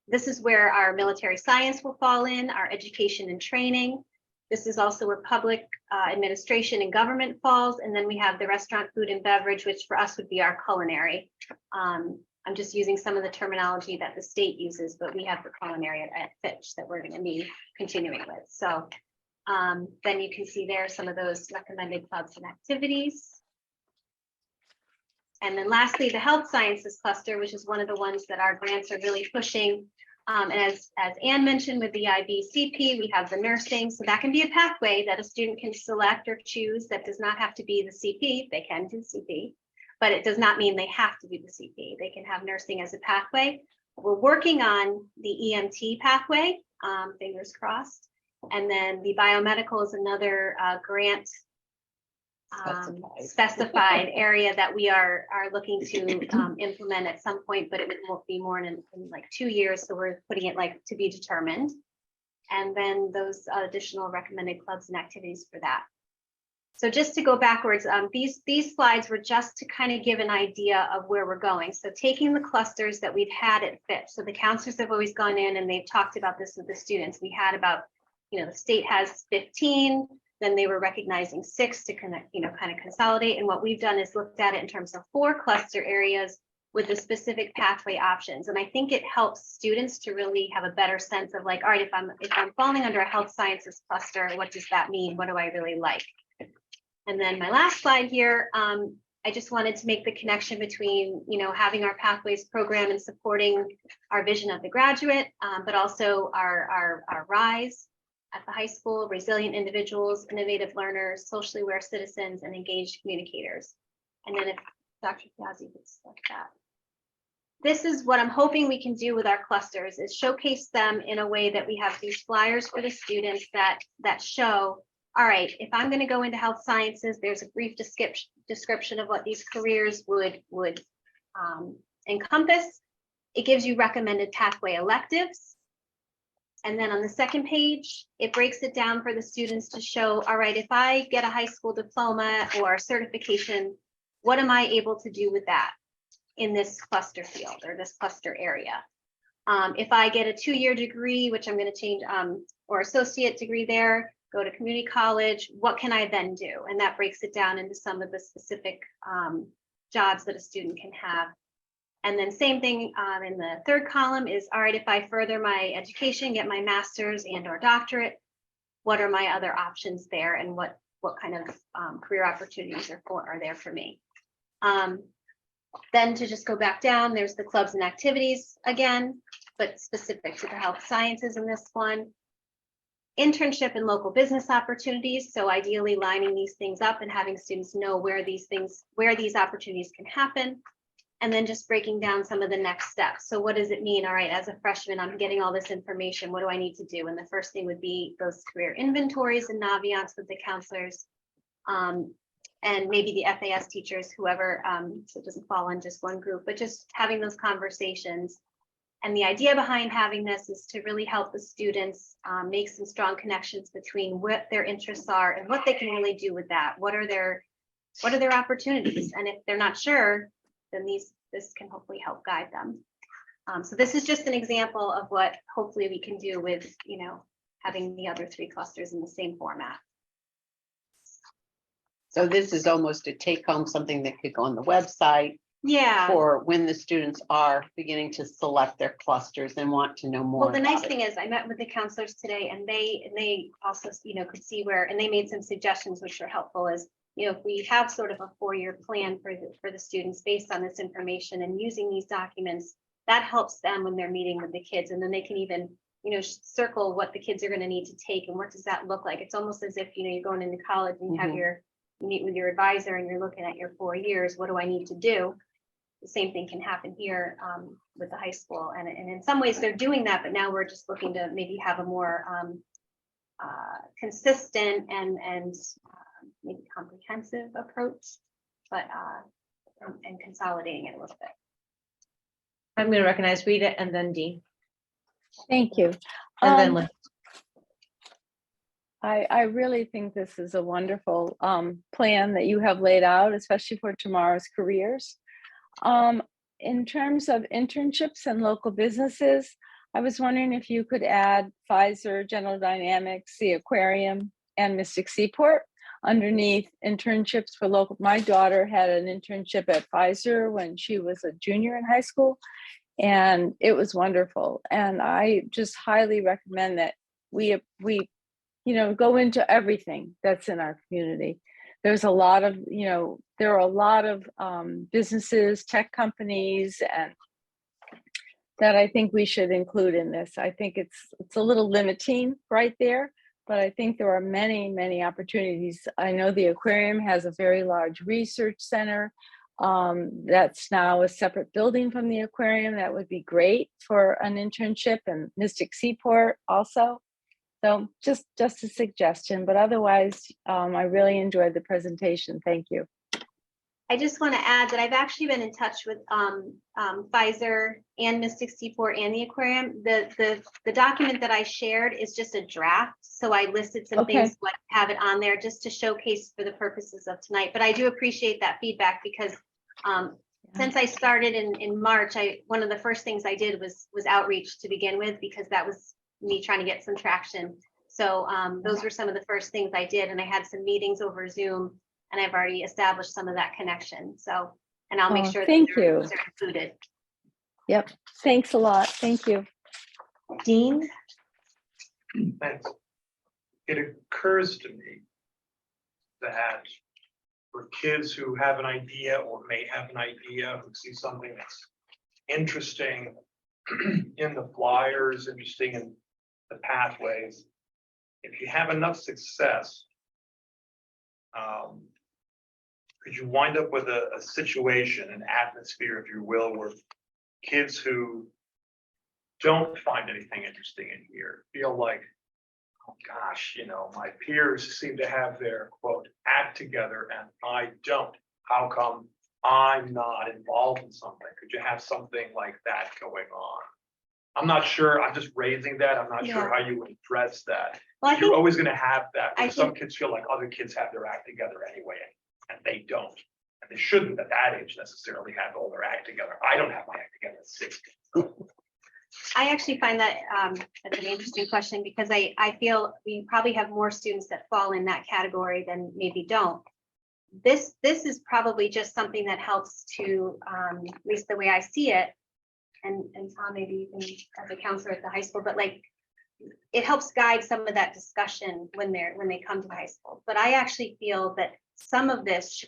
Speaker 3: this is where our military science will fall in, our education and training. This is also where public administration and government falls. And then we have the restaurant, food and beverage, which for us would be our culinary. I'm just using some of the terminology that the state uses, but we have the culinary at Fitch that we're going to be continuing with. So then you can see there some of those recommended clubs and activities. And then lastly, the health sciences cluster, which is one of the ones that our grants are really pushing. And as Anne mentioned with the IBCP, we have the nursing. So that can be a pathway that a student can select or choose. That does not have to be the CP. They can do CP, but it does not mean they have to do the CP. They can have nursing as a pathway. We're working on the EMT pathway, fingers crossed. And then the biomedical is another grant specified area that we are looking to implement at some point, but it won't be more in like 2 years. So we're putting it like to be determined. And then those additional recommended clubs and activities for that. So just to go backwards, these slides were just to kind of give an idea of where we're going. So taking the clusters that we've had at Fitch. So the counselors have always gone in and they've talked about this with the students. We had about, the state has 15, then they were recognizing 6 to connect, kind of consolidate. And what we've done is looked at it in terms of 4 cluster areas with the specific pathway options. And I think it helps students to really have a better sense of like, all right, if I'm falling under a health sciences cluster, what does that mean? What do I really like? And then my last slide here, I just wanted to make the connection between, having our pathways program and supporting our vision of the graduate, but also our RISE at the high school, resilient individuals, innovative learners, socially aware citizens, and engaged communicators. And then if Dr. Piazzi would select that. This is what I'm hoping we can do with our clusters, is showcase them in a way that we have these flyers for the students that show, all right, if I'm going to go into health sciences, there's a brief description of what these careers would encompass. It gives you recommended pathway electives. And then on the second page, it breaks it down for the students to show, all right, if I get a high school diploma or certification, what am I able to do with that in this cluster field or this cluster area? If I get a 2-year degree, which I'm going to change, or associate degree there, go to community college, what can I then do? And that breaks it down into some of the specific jobs that a student can have. And then same thing in the third column is, all right, if I further my education, get my master's and or doctorate, what are my other options there, and what kind of career opportunities are there for me? Then to just go back down, there's the clubs and activities again, but specific to the health sciences in this one. Internship and local business opportunities. So ideally lining these things up and having students know where these opportunities can happen. And then just breaking down some of the next steps. So what does it mean? All right, as a freshman, I'm getting all this information. What do I need to do? And the first thing would be those career inventories and Naviance with the counselors. And maybe the FAS teachers, whoever, so it doesn't fall on just one group, but just having those conversations. And the idea behind having this is to really help the students make some strong connections between what their interests are and what they can really do with that. What are their opportunities? And if they're not sure, then this can hopefully help guide them. So this is just an example of what hopefully we can do with, having the other 3 clusters in the same format.
Speaker 2: So this is almost a take home, something that could go on the website.
Speaker 3: Yeah.
Speaker 2: For when the students are beginning to select their clusters and want to know more.
Speaker 3: Well, the nice
Speaker 2: about it.
Speaker 3: thing is I met with the counselors today and they also, could see where, and they made some suggestions which are helpful is, if we have sort of a 4-year plan for the students based on this information and using these documents, that helps them when they're meeting with the kids. And then they can even, circle what the kids are going to need to take and what does that look like. It's almost as if, you're going into college and you have you meet with your advisor and you're looking at your 4 years. What do I need to do? The same thing can happen here with the high school. And in some ways they're doing that, but now we're just looking to maybe have a more consistent and maybe comprehensive approach, but and consolidating it a little bit.
Speaker 1: I'm going to recognize Rita and then Dean.
Speaker 6: Thank you.
Speaker 1: And then Lynn.
Speaker 6: I really think this is a wonderful plan that you have laid out, especially for tomorrow's careers. In terms of internships and local businesses, I was wondering if you could add Pfizer, General Dynamics, the aquarium, and Mystic Seaport underneath internships for local. My daughter had an internship at Pfizer when she was a junior in high school, and it was wonderful. And I just highly recommend that we go into everything that's in our community. There's a lot of, there are a lot of businesses, tech companies, and that I think we should include in this. I think it's a little limiting right there, but I think there are many, many opportunities. I know the aquarium has a very large research center that's now a separate building from the aquarium. That would be great for an internship, and Mystic Seaport also. So just a suggestion, but otherwise, I really enjoyed the presentation. Thank you.
Speaker 3: I just want to add that I've actually been in touch with Pfizer and Mystic Seaport and the aquarium. The document that I shared is just a draft. So I listed some things, like have it on there just to showcase for the purposes of tonight. But I do appreciate that feedback because since I started in March, one of the first things I did was outreach to begin with, because that was me trying to get some traction. So those were some of the first things I did, and I had some meetings over Zoom, and I've already established some of that connection. So, and I'll make
Speaker 6: Oh,
Speaker 3: sure that
Speaker 6: thank
Speaker 3: they're
Speaker 6: you.
Speaker 3: included.
Speaker 6: Yep, thanks a lot. Thank you.
Speaker 1: Dean?
Speaker 4: Thanks. It occurs to me that for kids who have an idea or may have an idea, who see something that's interesting in the flyers, interesting in the pathways, if you have enough success, could you wind up with a situation, an atmosphere, if you will, where kids who don't find anything interesting in here feel like, oh gosh, you know, my peers seem to have their quote act together and I don't. How come I'm not involved in something? Could you have something like that going on? I'm not sure. I'm just raising that. I'm not sure how you would address that.
Speaker 3: Well, I
Speaker 4: You're
Speaker 3: think,
Speaker 4: always going to have that.
Speaker 3: I
Speaker 4: Where some
Speaker 3: think-
Speaker 4: kids feel like other kids have their act together anyway, and they don't. And they shouldn't at that age necessarily have all their act together. I don't have my act together at 16.
Speaker 3: I actually find that that's an interesting question, because I feel we probably have more students that fall in that category than maybe don't. This is probably just something that helps to, at least the way I see it, and Tom, maybe you can, as a counselor at the high school, but like, it helps guide some of that discussion when they come to the high school. But I actually feel that some of this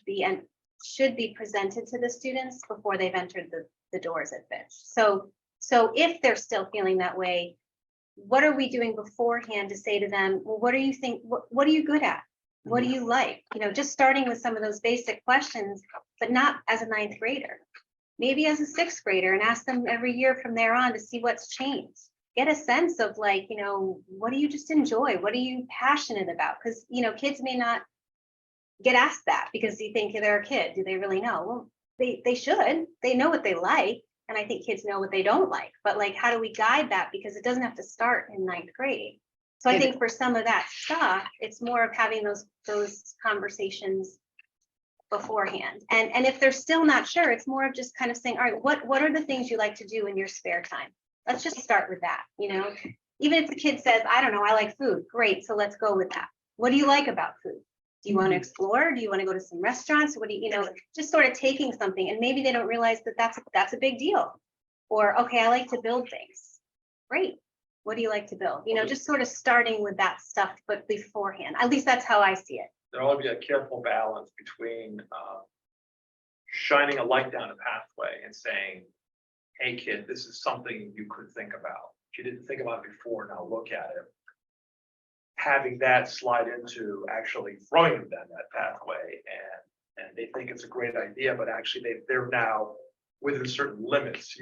Speaker 3: should be presented to the students before they've entered the doors at Fitch. So if they're still feeling that way, what are we doing beforehand to say to them, well, what do you think, what are you good at? What do you like? You know, just starting with some of those basic questions, but not as a ninth grader. Maybe as a sixth grader, and ask them every year from there on to see what's changed. Get a sense of like, you know, what do you just enjoy? What are you passionate about? Because, you know, kids may not get asked that because you think they're a kid. Do they really know? Well, they should. They know what they like. And I think kids know what they don't like. But like, how do we guide that? Because it doesn't have to start in ninth grade. So I think for some of that stuff, it's more of having those conversations beforehand. And if they're still not sure, it's more of just kind of saying, all right, what are the things you like to do in your spare time? Let's just start with that, you know? Even if the kid says, I don't know, I like food, great, so let's go with that. What do you like about food? Do you want to explore? Do you want to go to some restaurants? What do you know, just sort of taking something, and maybe they don't realize that that's a big deal. Or, okay, I like to build things. Great. What do you like to build? You know, just sort of starting with that stuff, but beforehand. At least that's how I see it.
Speaker 4: There'll always be a careful balance between shining a light down a pathway and saying, hey kid, this is something you could think about. If you didn't think about it before, now look at it. Having that slide into actually throwing them down that pathway, and they think it's a great idea, but actually they're now within certain limits.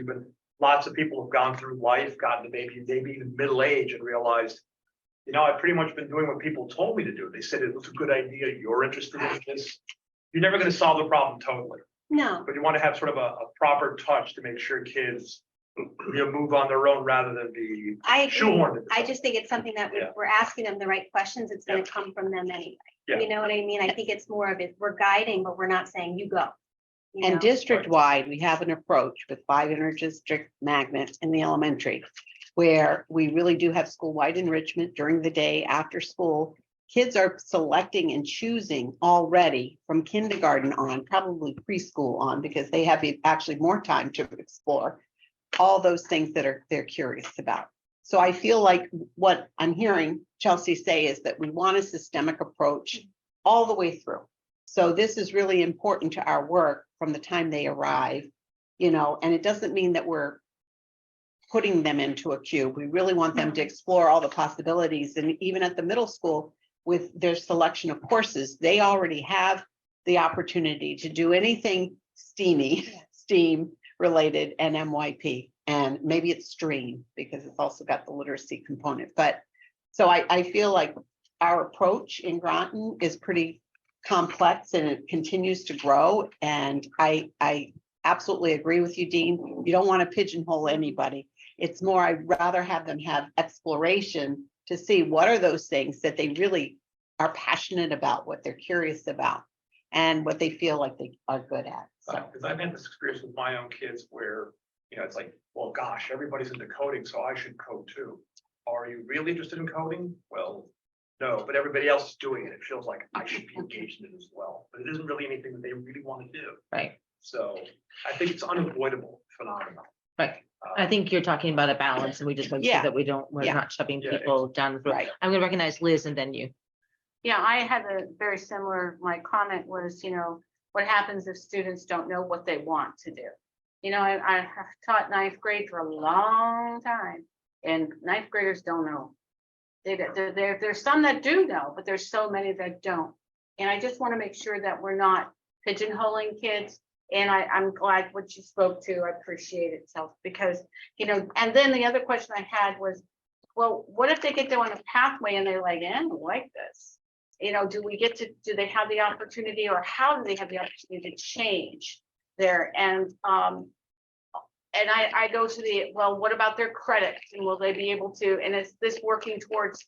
Speaker 4: Lots of people have gone through life, gotten to maybe even middle age, and realized, you know, I've pretty much been doing what people told me to do. They said it was a good idea. You're interested in this. You're never going to solve the problem totally.
Speaker 3: No.
Speaker 4: But you want to have sort of a proper touch to make sure kids, you know, move on their own rather than be
Speaker 3: I agree.
Speaker 4: shoehorned into
Speaker 3: I
Speaker 4: something.
Speaker 3: just think it's something that
Speaker 4: Yeah.
Speaker 3: we're asking them the right questions. It's going to come from them anyway.
Speaker 4: Yeah.
Speaker 3: You know what I mean? I think it's more of it. We're guiding, but we're not saying you go. You
Speaker 2: And
Speaker 3: know?
Speaker 2: district-wide, we have an approach with 5 inter-district magnets in the elementary, where we really do have school-wide enrichment during the day after school. Kids are selecting and choosing already from kindergarten on, probably preschool on, because they have actually more time to explore all those things that they're curious about. So I feel like what I'm hearing Chelsea say is that we want a systemic approach all the way through. So this is really important to our work from the time they arrive, you know, and it doesn't mean that we're putting them into a queue. We really want them to explore all the possibilities. And even at the middle school, with their selection of courses, they already have the opportunity to do anything STEAM related, and MYP, and maybe it's STREAM because it's also got the literacy component. But so I feel like our approach in Groton is pretty complex and it continues to grow. And I absolutely agree with you, Dean. You don't want to pigeonhole anybody. It's more, I'd rather have them have exploration to see what are those things that they really are passionate about, what they're curious about, and what they feel like they are good at. So,
Speaker 4: Because I've had this experience with my own kids where, you know, it's like, well, gosh, everybody's into coding, so I should code too. Are you really interested in coding? Well, no, but everybody else is doing it. It feels like I should be engaged in it as well, but it isn't really anything that they really want to do.
Speaker 1: Right,
Speaker 4: So I think it's unavoidable phenomenon.
Speaker 1: right. I think you're talking about a balance and we just make sure
Speaker 2: Yeah.
Speaker 1: that we're
Speaker 2: Yeah.
Speaker 1: not shoving
Speaker 4: Yeah,
Speaker 1: people down the road.
Speaker 2: Right.
Speaker 1: I'm gonna recognize Liz and then you.
Speaker 14: Yeah, I had a very similar, my comment was, what happens if students don't know what they want to do? I have taught ninth grade for a long time, and ninth graders don't know. There's some that do know, but there's so many that don't. And I just want to make sure that we're not pigeonholing kids. And I'm glad what you spoke to, I appreciate it, so, because, and then the other question I had was, well, what if they get down a pathway and they're like, I don't like this? Do they have the opportunity, or how do they have the opportunity to change there? And I go to well, what about their credits, and will they be able to, and is this working towards,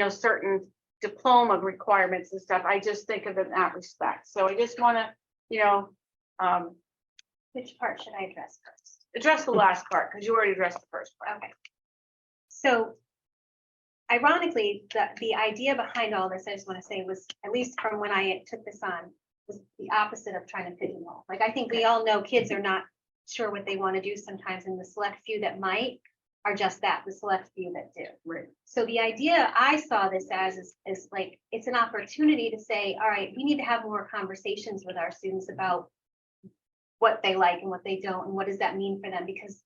Speaker 14: certain diploma requirements and stuff? I just think of it in that respect. So I just want to,
Speaker 3: Which part should I address first?
Speaker 14: address the last part, because you already addressed the first part.
Speaker 3: Okay. So ironically, the idea behind all this, I just want to say, was, at least from when I took this on, was the opposite of trying to pigeonhole. Like, I think we all know kids are not sure what they want to do sometimes, and the select few that might are just that, the select few that do.
Speaker 2: Right.
Speaker 3: So the idea I saw this as is like, it's an opportunity to say, all right, we need to have more conversations with our students about what they like and what they don't, and what does that mean for them, because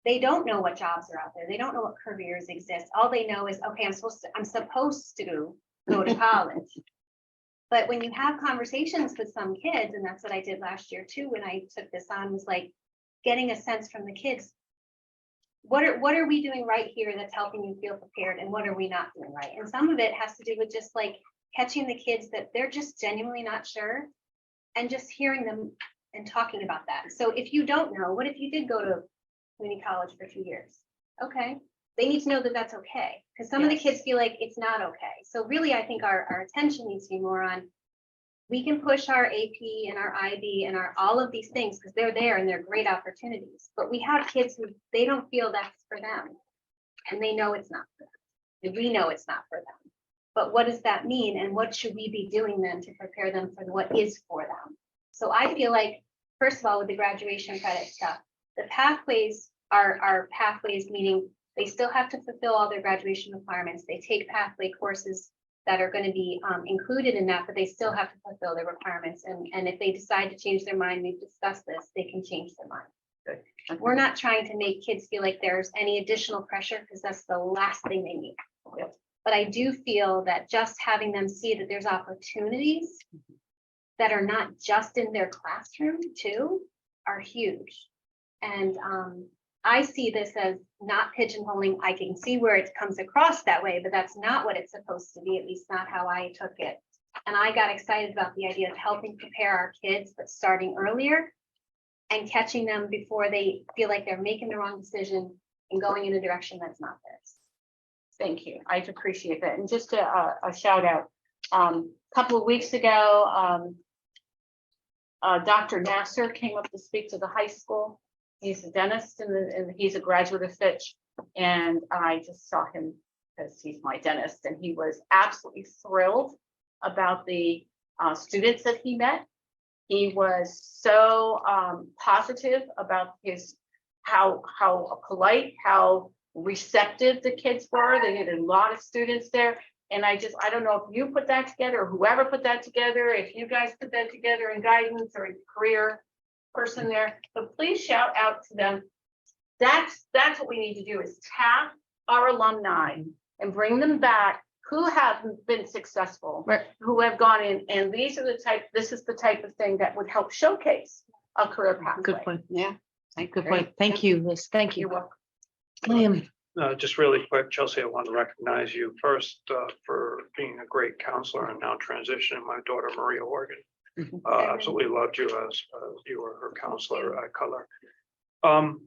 Speaker 3: they don't know what jobs are out there. They don't know what careers exist. All they know is, okay, I'm supposed to go to college. But when you have conversations with some kids, and that's what I did last year too, when I took this on, was like getting a sense from the kids. What are we doing right here that's helping you feel prepared, and what are we not doing right? And some of it has to do with just like catching the kids that they're just genuinely not sure, and just hearing them and talking about that. So if you don't know, what if you did go to community college for 2 years? Okay, they need to know that that's okay, because some of the kids feel like it's not okay. So really, I think our attention needs to be more on, we can push our AP and our IB and all of these things, because they're there and they're great opportunities. But we have kids who they don't feel that's for them, and they know it's not for them. And we know it's not for them. But what does that mean? And what should we be doing then to prepare them for what is for them? So I feel like, first of all, with the graduation credit stuff, the pathways are pathways, meaning they still have to fulfill all their graduation requirements. They take pathway courses that are going to be included in that, but they still have to fulfill their requirements. And if they decide to change their mind, we've discussed this, they can change their mind.
Speaker 2: Good.
Speaker 3: We're not trying to make kids feel like there's any additional pressure, because that's the last thing they need. But I do feel that just having them see that there's opportunities that are not just in their classroom too are huge. And I see this as not pigeonholing. I can see where it comes across that way, but that's not what it's supposed to be, at least not how I took it. And I got excited about the idea of helping prepare our kids, but starting earlier and catching them before they feel like they're making the wrong decision and going in a direction that's not theirs.
Speaker 14: Thank you. I appreciate that. And just a shout out. A couple of weeks ago, Dr. Nasser came up to speak to the high school. He's a dentist and he's a graduate of Fitch. And I just saw him because he's my dentist, and he was absolutely thrilled about the students that he met. He was so positive about how polite, how receptive the kids were. They had a lot of students there. And I don't know if you put that together or whoever put that together, if you guys put that together in guidance or a career person there, but please shout out to them. That's what we need to do, is tap our alumni and bring them back who have been successful,
Speaker 1: Right.
Speaker 14: who have gone in, and this is the type of thing that would help showcase a career pathway.
Speaker 1: Good point.
Speaker 2: Yeah.
Speaker 1: Good point. Thank you, Liz. Thank you.
Speaker 14: You're welcome.
Speaker 1: Liam.
Speaker 4: Just really quick, Chelsea, I want to recognize you first for being a great counselor and now transitioning my daughter Maria Horgan. Absolutely loved you as you were her counselor at Cutler.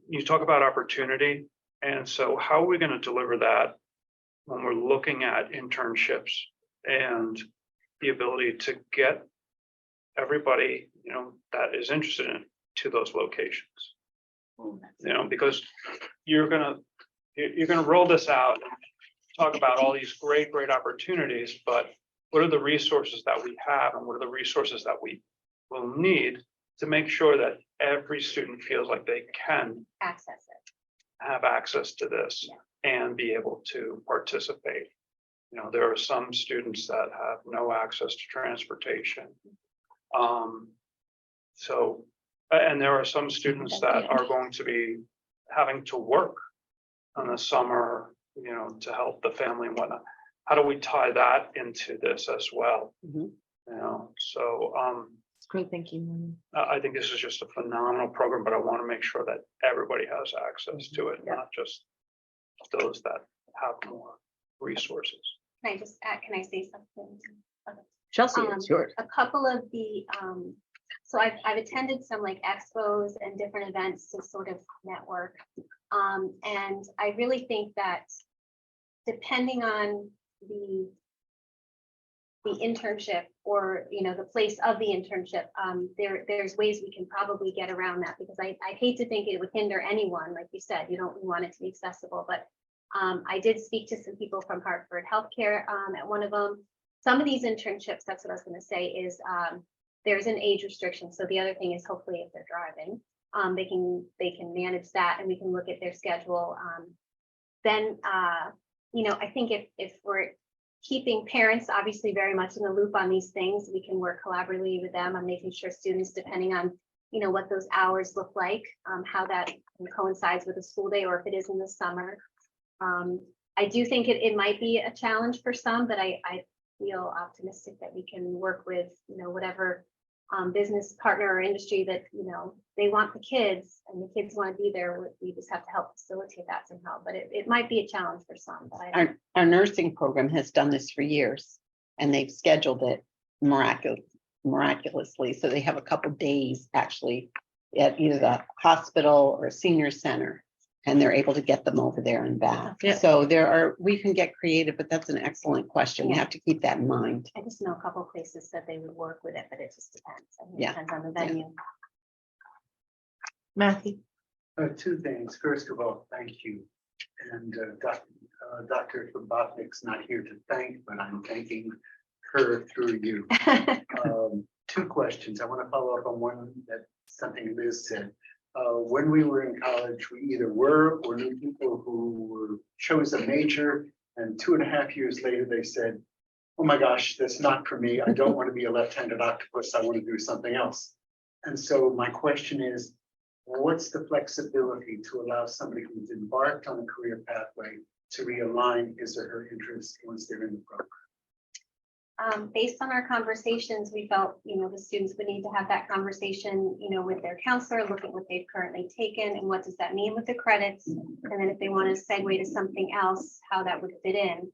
Speaker 4: You talk about opportunity, and so how are we going to deliver that when we're looking at internships and the ability to get everybody, that is interested in to those locations? Because you're gonna roll this out. talk about all these great opportunities, but what are the resources that we have and what are the resources that we will need to make sure that every student feels like they can
Speaker 3: Access it.
Speaker 4: have access to this and be able to participate. You know, there are some students that have no access to transportation. So, and there are some students that are going to be having to work in the summer, you know, to help the family and whatnot. How do we tie that into this as well?
Speaker 2: Mhm.
Speaker 4: You know, so,
Speaker 1: It's great, thank you.
Speaker 4: I think this is just a phenomenal program, but I want to make sure that everybody has access to it,
Speaker 1: Yeah.
Speaker 4: not just those that have more resources.
Speaker 3: Can I just add, can I say something? Okay.
Speaker 1: Chelsea, it's yours.
Speaker 3: A couple of the, so I've attended some like expos and different events to sort of network. And I really think that depending on the internship or, you know, the place of the internship, there's ways we can probably get around that, because I hate to think it would hinder anyone. Like you said, you don't want it to be accessible, but I did speak to some people from Hartford Healthcare at one of them. Some of these internships, that's what I was going to say, is there's an age restriction. So the other thing is, hopefully if they're driving, they can manage that, and we can look at their schedule. Then you know, I think if we're keeping parents obviously very much in the loop on these things, we can work collaboratively with them on making sure students, depending on, you know, what those hours look like, how that coincides with a school day, or if it is in the summer. I do think it might be a challenge for some, but I feel optimistic that we can work with, you know, whatever business partner or industry that, you know, they want the kids and the kids want to be there. We just have to help facilitate that somehow, but it might be a challenge for some. But
Speaker 2: Our nursing program has done this for years, and they've scheduled it miraculously. So they have a couple days actually at either the hospital or a senior center, and they're able to get them over there and back.
Speaker 1: Yeah.
Speaker 2: So we can get creative, but that's an excellent question. We have to keep that in mind.
Speaker 3: I just know a couple of places that they would work with it, but it just depends. I mean, it
Speaker 2: Yeah.
Speaker 3: depends on the venue.
Speaker 1: Matthew.
Speaker 13: Two things. First of all, thank you. And Dr. Kabotnik's not here to thank, but I'm thanking her through you. Two questions. I want to follow up on one that something Liz said. When we were in college, we either were or knew people who chose a major, and 2.5 years later, they said, oh my gosh, that's not for me. I don't want to be a left-handed octopus. I want to do something else. And so my question is, what's the flexibility to allow somebody who's embarked on a career pathway to realign his or her interests once they're in the program?
Speaker 3: Based on our conversations, we felt, you know, the students would need to have that conversation, you know, with their counselor, look at what they've currently taken and what does that mean with the credits. And then if they want to segue to something else, how that would fit in.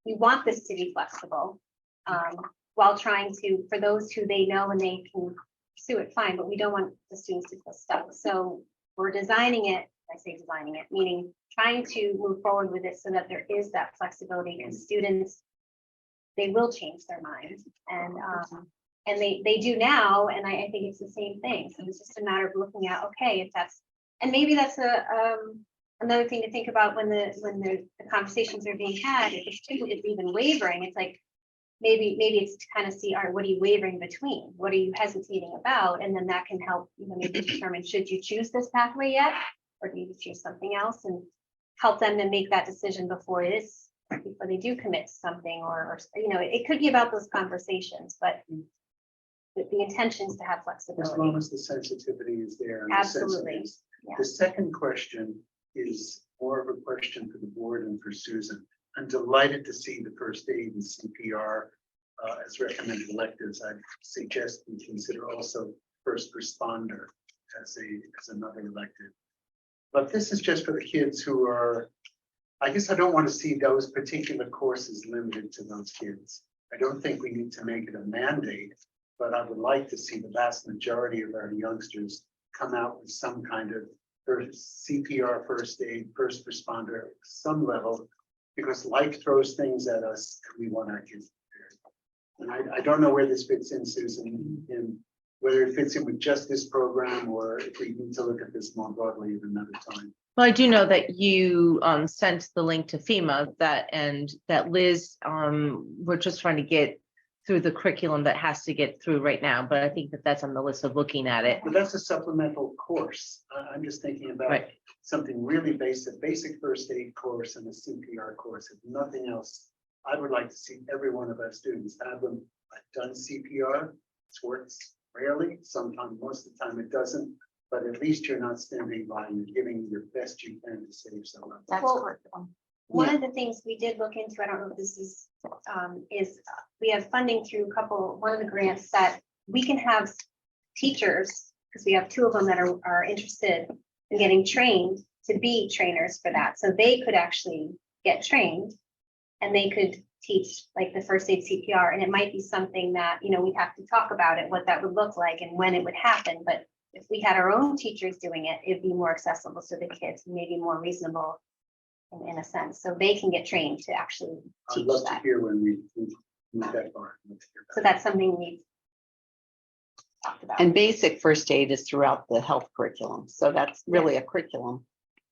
Speaker 3: We want this to be flexible, while trying to, for those who they know and they can pursue it, fine, but we don't want the students to feel stuck. So we're designing it, I say designing it, meaning trying to move forward with it so that there is that flexibility, because students, they will change their minds, and they do now, and I think it's the same thing. So it's just a matter of looking at, okay, if that's, and maybe that's another thing to think about when the conversations are being had. If a student is even wavering, it's like maybe it's to kind of see, all right, what are you wavering between? What are you hesitating about? And then that can help, you know, maybe determine, should you choose this pathway yet, or do you choose something else, and help them to make that decision before they do commit to something, or you know, it could be about those conversations, but the intention is to have flexibility.
Speaker 13: As long as the sensitivity is there. And
Speaker 3: Absolutely. Yeah.
Speaker 13: The second question is more of a question for the board and for Susan. I'm delighted to see the first aid and CPR as recommended electives. I suggest we consider also first responder as another elective. But this is just for the kids who are, I guess I don't want to see those particular courses limited to those kids. I don't think we need to make it a mandate, but I would like to see the vast majority of our youngsters come out with some kind of CPR, first aid, first responder, some level, because life throws things at us and we want our kids prepared. And I don't know where this fits in, Susan, in whether it fits in with just this program or if we need to look at this more broadly at another time.
Speaker 1: Well, I do know that you sent the link to FEMA that Liz, we're just trying to get through the curriculum that has to get through right now, but I think that that's on the list of looking at it.
Speaker 13: But that's a supplemental course. I'm just thinking about
Speaker 1: Right.
Speaker 13: something really basic first aid course and a CPR course, if nothing else. I would like to see every one of our students have them done CPR. It works rarely, sometimes, most of the time it doesn't, but at least you're not standing by and you're giving your best you can to save someone.
Speaker 3: That's correct. One of the things we did look into, I don't know if this is we have funding through one of the grants that we can have teachers, because we have 2 of them that are interested in getting trained to be trainers for that. So they could actually get trained and they could teach like the first aid CPR. And it might be something that, we'd have to talk about it, what that would look like and when it would happen. But if we had our own teachers doing it, it'd be more accessible to the kids, maybe more reasonable in a sense, so they can get trained to actually
Speaker 13: I'd
Speaker 3: teach
Speaker 13: love to
Speaker 3: that.
Speaker 13: hear when we move that far.
Speaker 3: So that's something we've talked about.
Speaker 2: And basic first aid is throughout the health curriculum. So that's really a curriculum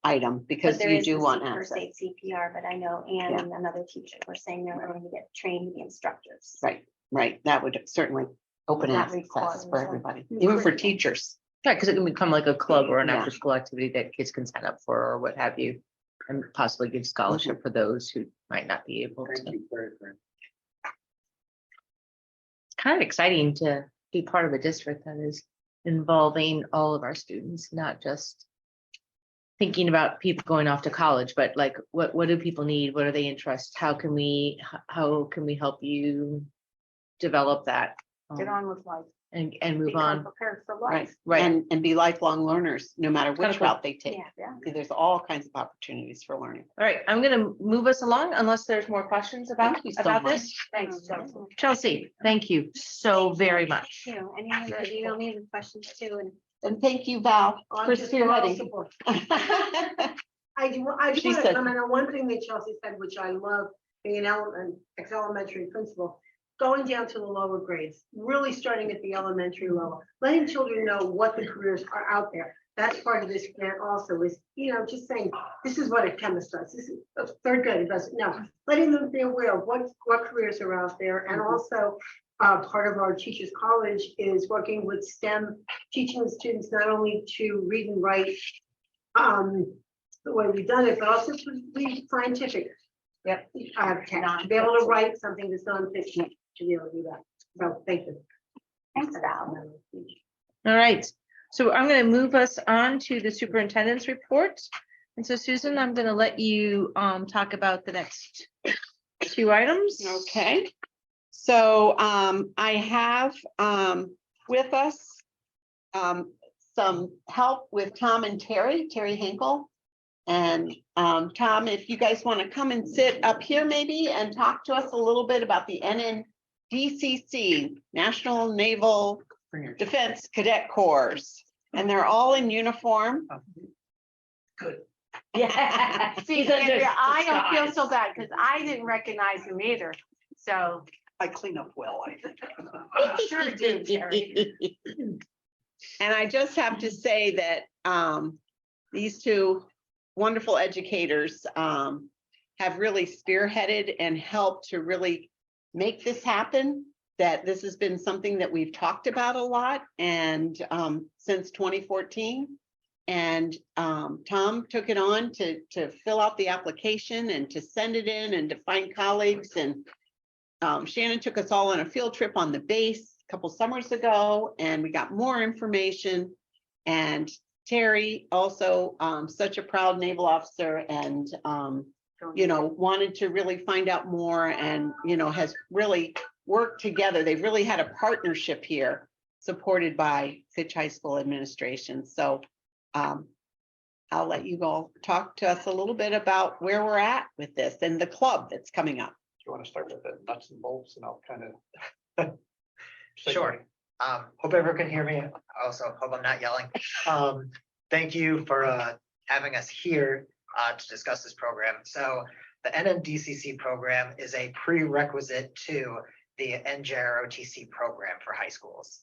Speaker 2: item because
Speaker 3: But there
Speaker 2: you
Speaker 3: is
Speaker 2: do
Speaker 3: the
Speaker 2: want
Speaker 3: first
Speaker 2: access.
Speaker 3: aid CPR, but I know Anne
Speaker 2: Yeah.
Speaker 3: and another teacher were saying they're going to get trained to be instructors.
Speaker 2: Right. That would certainly open
Speaker 3: Not
Speaker 2: access
Speaker 3: required,
Speaker 2: for
Speaker 3: so-
Speaker 2: everybody, even for teachers.
Speaker 1: Right, because it can become like a club or an
Speaker 2: Yeah.
Speaker 1: after school activity that kids can sign up for or what have you. And possibly give scholarship for those who might not be able
Speaker 13: Thank
Speaker 1: to.
Speaker 13: you very much.
Speaker 1: Kind of exciting to be part of a district that is involving all of our students, not just thinking about people going off to college, but like, what do people need? What are they interested? How can we help you develop that?
Speaker 14: Get on with life.
Speaker 1: And move
Speaker 14: Become
Speaker 1: on.
Speaker 14: prepared for
Speaker 2: Right,
Speaker 14: life.
Speaker 1: Right.
Speaker 2: and be lifelong learners, no matter
Speaker 1: Kinda
Speaker 2: which
Speaker 1: cool.
Speaker 2: route they take.
Speaker 3: Yeah.
Speaker 2: There's all kinds of opportunities for learning.
Speaker 1: All right, I'm gonna move us along unless there's more questions about
Speaker 2: Thank you so
Speaker 1: about
Speaker 2: much.
Speaker 1: this.
Speaker 14: Thanks, Chelsea.
Speaker 1: Chelsea, thank you so very much.
Speaker 3: Too. Anyone could email me with questions too, and
Speaker 2: And thank you, Val, for spearheading.
Speaker 15: I just
Speaker 2: She
Speaker 15: want to
Speaker 2: said-
Speaker 15: comment on one thing that Chelsea said, which I love, being an ex-elementary principal, going down to the lower grades, really starting at the elementary level, letting children know what the careers are out there. That's part of this grant also is, just saying, this is what a chemist does. This is a third grade, it doesn't know. Letting them be aware of what careers are out there. And also, part of our teachers college is working with STEM, teaching the students not only to read and write, the way we've done it, but also to be scientific. Yep, to be able to write something that's nonfiction, to be able to do that. So, thank you.
Speaker 3: thanks, Val.
Speaker 1: All right, so I'm gonna move us on to the superintendent's report. And so Susan, I'm gonna let you talk about the next 2 items.
Speaker 2: Okay, so I have with us some help with Tom and Terry Hinkle. And Tom, if you guys want to come and sit up here maybe and talk to us a little bit about the NNDCC, National Naval Defense Cadet Corps. And they're all in uniform.
Speaker 13: Good.
Speaker 2: Yeah.
Speaker 14: See, Andrea, I don't feel so bad because I didn't recognize him either. So
Speaker 13: I clean up well, I think.
Speaker 14: sure do, Terry.
Speaker 2: And I just have to say that these 2 wonderful educators have really spearheaded and helped to really make this happen. That this has been something that we've talked about a lot and since 2014. And Tom took it on to fill out the application and to send it in and to find colleagues. And Shannon took us all on a field trip on the base a couple summers ago, and we got more information. And Terry also such a proud naval officer and wanted to really find out more and has really worked together. They've really had a partnership here supported by Fitch High School administration. So I'll let you all talk to us a little bit about where we're at with this and the club that's coming up.
Speaker 4: Do you want to start with the nuts and bolts and I'll kind of.
Speaker 16: Sure. Hope everyone can hear me. Also, hope I'm not yelling. Thank you for having us here to discuss this program. So the NNDCC program is a prerequisite to the NJROTC program for high schools.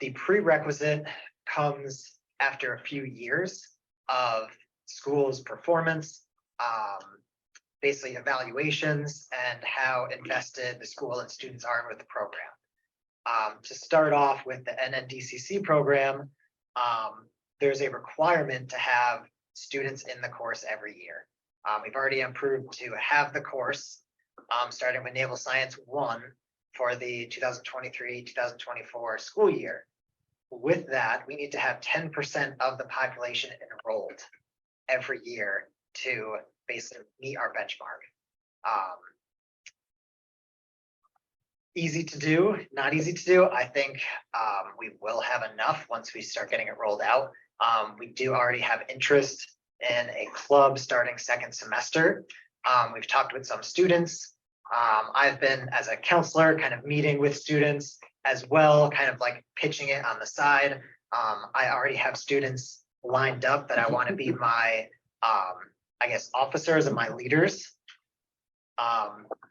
Speaker 16: The prerequisite comes after a few years of schools' performance, basically evaluations and how invested the school and students are with the program. To start off with the NNDCC program, there's a requirement to have students in the course every year. We've already approved to have the course, starting with Naval Science 1 for the 2023-2024 school year. With that, we need to have 10% of the population enrolled every year to basically meet our benchmark. Easy to do, not easy to do. I think we will have enough once we start getting it rolled out. We do already have interest in a club starting second semester. We've talked with some students. I've been, as a counselor, kind of meeting with students as well, kind of like pitching it on the side. I already have students lined up that I want to be my, I guess, officers and my leaders.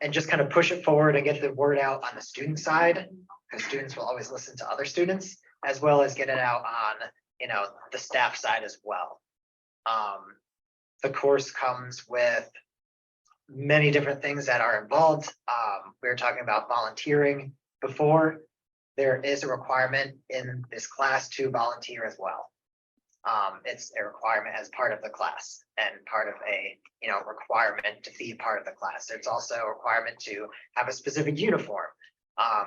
Speaker 16: And just kind of push it forward and get the word out on the student side, because students will always listen to other students, as well as get it out on, the staff side as well. The course comes with many different things that are involved. We were talking about volunteering before. There is a requirement in this class to volunteer as well. It's a requirement as part of the class and part of a requirement to be part of the class. There's also a requirement to have a specific uniform.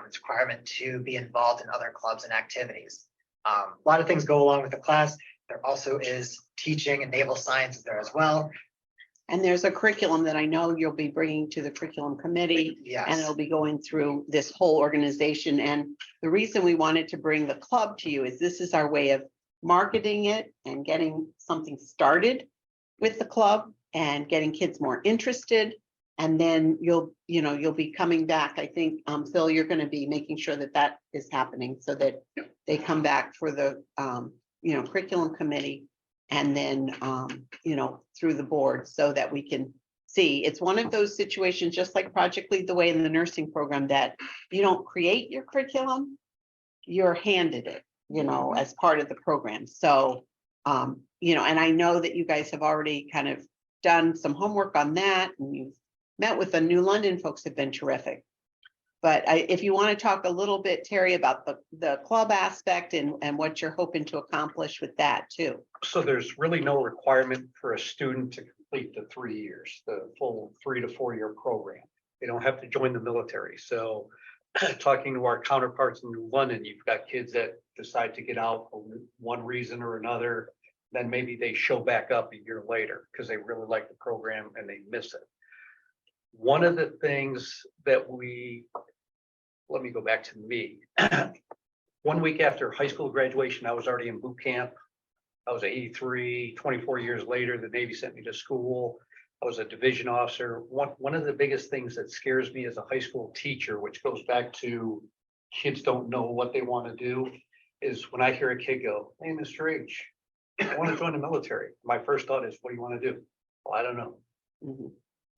Speaker 16: It's a requirement to be involved in other clubs and activities. A lot of things go along with the class. There also is teaching and naval sciences there as well.
Speaker 2: And there's a curriculum that I know you'll be bringing to the curriculum committee.
Speaker 16: Yes.
Speaker 2: And it'll be going through this whole organization. And the reason we wanted to bring the club to you is this is our way of marketing it and getting something started with the club and getting kids more interested. And then you'll be coming back. I think, Phil, you're going to be making sure that that is happening so that they come back for the, curriculum committee and then, through the board so that we can see. It's one of those situations, just like Project Lead the Way in the nursing program, that you don't create your curriculum, you're handed it, as part of the program. So, and I know that you guys have already kind of done some homework on that, and you've met with the New London folks have been terrific. But if you want to talk a little bit, Terry, about the club aspect and what you're hoping to accomplish with that too.
Speaker 17: So there's really no requirement for a student to complete the 3 years, the full 3 to 4 year program. They don't have to join the military. So talking to our counterparts in New London, you've got kids that decide to get out for one reason or another. Then maybe they show back up a year later because they really like the program and they miss it. One of the things that let me go back to me. 1 week after high school graduation, I was already in boot camp. I was 83, 24 years later, the Navy sent me to school. I was a division officer. One of the biggest things that scares me as a high school teacher, which goes back to kids don't know what they want to do, is when I hear a kid go, "Hey, Mr. H, I want to join the military." My first thought is, what do you want to do? Well, I don't know.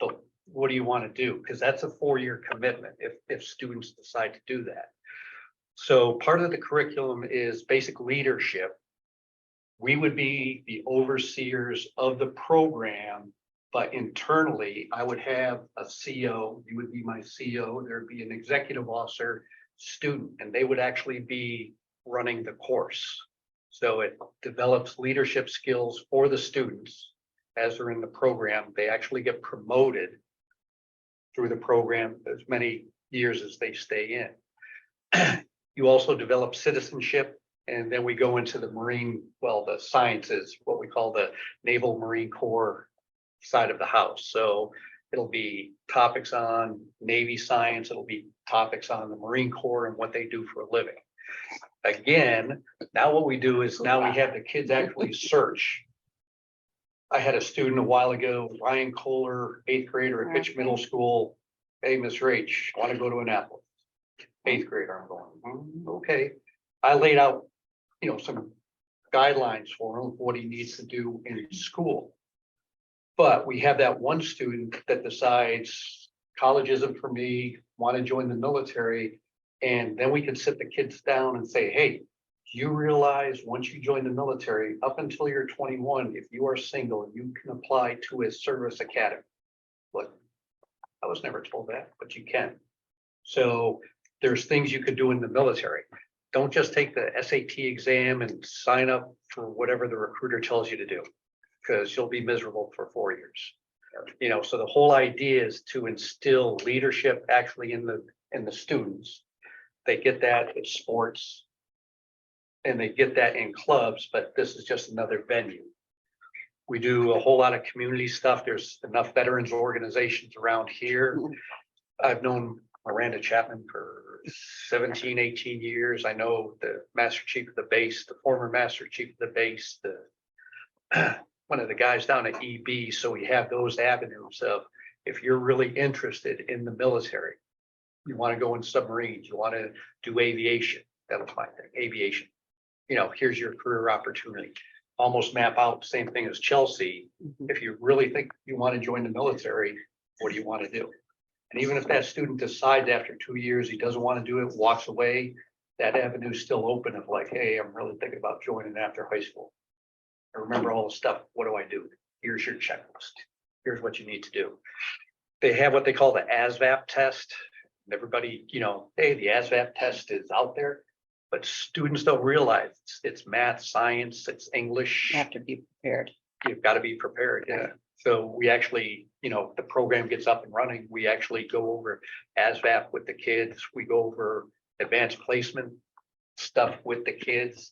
Speaker 17: So what do you want to do? Because that's a 4-year commitment if students decide to do that. So part of the curriculum is basic leadership. We would be the overseers of the program, but internally I would have a CO, you would be my CO, there'd be an executive officer, student, and they would actually be running the course. So it develops leadership skills for the students as they're in the program. They actually get promoted through the program as many years as they stay in. You also develop citizenship, and then we go into the the sciences, what we call the Naval Marine Corps side of the house. So it'll be topics on Navy science, it'll be topics on the Marine Corps and what they do for a living. Again, now what we do is now we have the kids actually search. I had a student a while ago, Ryan Kohler, 8th grader at Fitch Middle School. "Hey, Mr. H, I want to go to Annapolis." 8th grader, I'm going, okay. I laid out, some guidelines for him, what he needs to do in school. But we have that one student that decides college isn't for me, want to join the military. And then we can sit the kids down and say, "Hey, Do you realize once you join the military, up until you're 21, if you are single, you can apply to a service academy? But I was never told that, but you can. So there's things you could do in the military. Don't just take the SAT exam and sign up for whatever the recruiter tells you to do, because you'll be miserable for 4 years. You know, so the whole idea is to instill leadership actually in the students. They get that in sports and they get that in clubs, but this is just another venue. We do a whole lot of community stuff. There's enough veterans organizations around here. I've known Miranda Chapman for 17, 18 years. I know the Master Chief of the base, the former Master Chief of the base, one of the guys down at EB. So we have those avenues of, if you're really interested in the military, you want to go in submarines, you want to do aviation, that was my thing, aviation. You know, here's your career opportunity. Almost map out the same thing as Chelsea. If you really think you want to join the military, what do you want to do? And even if that student decides after 2 years, he doesn't want to do it, walks away, that avenue is still open of like, hey, I'm really thinking about joining after high school. I remember all the stuff. What do I do? Here's your checklist. Here's what you need to do. They have what they call the ASVAB test. Everybody, you know, hey, the ASVAB test is out there, but students don't realize it's math, science, it's English.
Speaker 2: You have to be prepared.
Speaker 17: You've got to be prepared, yeah. So we actually, you know, the program gets up and running. We actually go over ASVAB with the kids. We go over advanced placement stuff with the kids.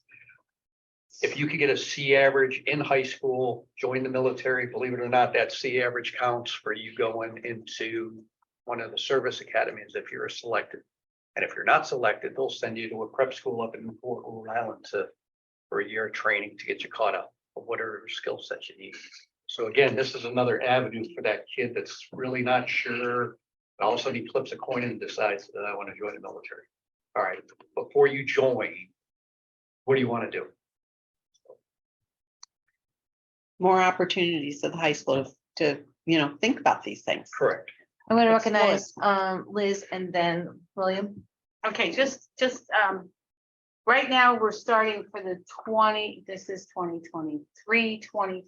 Speaker 17: If you could get a C average in high school, join the military, believe it or not, that C average counts for you going into one of the service academies if you're selected. And if you're not selected, they'll send you to a prep school up in Fort Rhode Island for a year of training to get you caught up of whatever skill sets you need. So again, this is another avenue for that kid that's really not sure. All of a sudden he flips a coin and decides that I want to join the military. All right, before you join, what do you want to do?
Speaker 2: More opportunities at the high school to, you know, think about these things.
Speaker 17: Correct.
Speaker 1: I'm going to
Speaker 2: Explore.
Speaker 1: recognize Liz and then William.
Speaker 14: Okay, just, right now, we're starting for the 20, this is 2023, 20,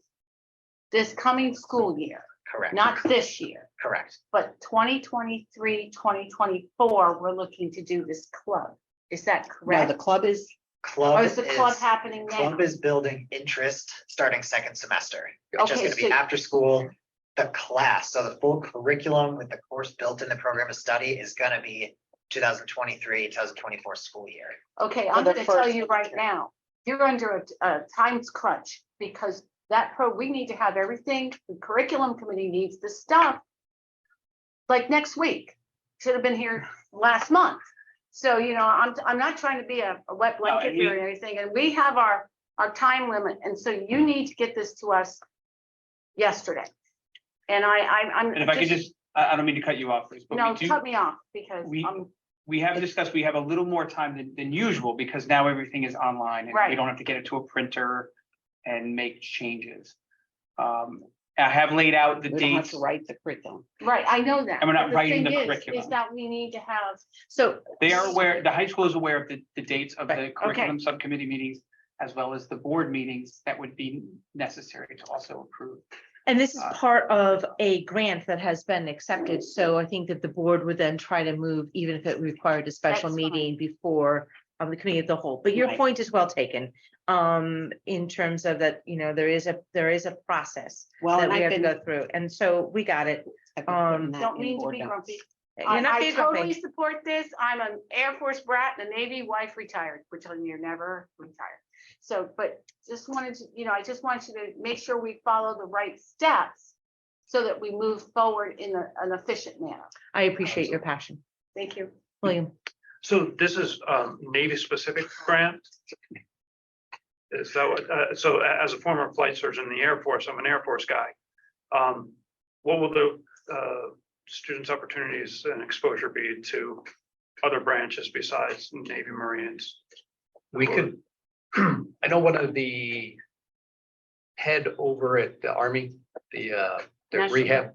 Speaker 14: this coming school year,
Speaker 16: Correct.
Speaker 14: not this year,
Speaker 16: Correct.
Speaker 14: but 2023, 2024, we're looking to do this club. Is that
Speaker 2: No,
Speaker 14: correct?
Speaker 2: the club is,
Speaker 16: Club
Speaker 14: Or is the club happening now?
Speaker 16: Club is building interest starting second semester. It's just
Speaker 14: Okay,
Speaker 16: gonna be
Speaker 14: so-
Speaker 16: after school, the class, so the full curriculum with the course built in the program of study is gonna be 2023, 2024 school year.
Speaker 14: Okay,
Speaker 2: For
Speaker 14: I'm
Speaker 2: the
Speaker 14: gonna tell
Speaker 2: first
Speaker 14: you right now, you're under a times crunch because we need to have everything, the curriculum committee needs the stuff. Like next week, should have been here last month. So, you know, I'm not trying to be a wet blanket
Speaker 11: and
Speaker 14: here or anything, and we have our time limit, and so you need to get this to us yesterday. And I'm.
Speaker 11: And if I could just, I don't mean to cut you off, Liz, but
Speaker 14: No,
Speaker 11: we do.
Speaker 14: cut me off because
Speaker 11: we-
Speaker 14: I'm,
Speaker 11: We have discussed, we have a little more time than usual because now everything is online and we
Speaker 14: Right.
Speaker 11: don't have to get it to a printer and make changes. I have laid out the
Speaker 2: we don't have
Speaker 11: dates.
Speaker 2: to write the curriculum.
Speaker 14: right, I know that.
Speaker 11: And we're not
Speaker 14: but
Speaker 11: writing
Speaker 14: thing
Speaker 11: the
Speaker 14: is
Speaker 11: curriculum.
Speaker 14: that we need to have,
Speaker 1: So
Speaker 11: They are aware, the high school is aware of the dates of the
Speaker 14: Okay.
Speaker 11: curriculum subcommittee meetings as well as the board meetings that would be necessary to also approve.
Speaker 1: And this is part of a grant that has been accepted, so I think that the board would then try to move, even if it required a special
Speaker 14: That's fine.
Speaker 1: meeting before the committee of the whole, but your
Speaker 2: Right.
Speaker 1: point is well taken. In terms of that, you know, there is a process
Speaker 2: Well,
Speaker 1: that
Speaker 2: and
Speaker 1: we
Speaker 2: I've
Speaker 1: have to
Speaker 2: been.
Speaker 1: go through, and so we got it.
Speaker 2: I've been putting that
Speaker 14: don't
Speaker 2: in
Speaker 14: mean to
Speaker 2: board
Speaker 14: be
Speaker 2: docs.
Speaker 14: grumpy.
Speaker 1: You're not
Speaker 14: I
Speaker 1: being
Speaker 14: totally
Speaker 1: grumpy.
Speaker 14: support this. I'm an Air Force brat and a Navy wife retired, which you're never retired. So, but just wanted to, you know, I just want you to make sure we follow the right steps so that we move forward in an efficient manner.
Speaker 1: I appreciate your passion,
Speaker 14: Thank you.
Speaker 1: William.
Speaker 4: So this is Navy specific grant? Is that what, so as a former flight surgeon in the Air Force, I'm an Air Force guy. What will the students' opportunities and exposure be to other branches besides Navy Marines?
Speaker 17: We could, I know one of the head over at the Army, the
Speaker 14: National
Speaker 17: rehab,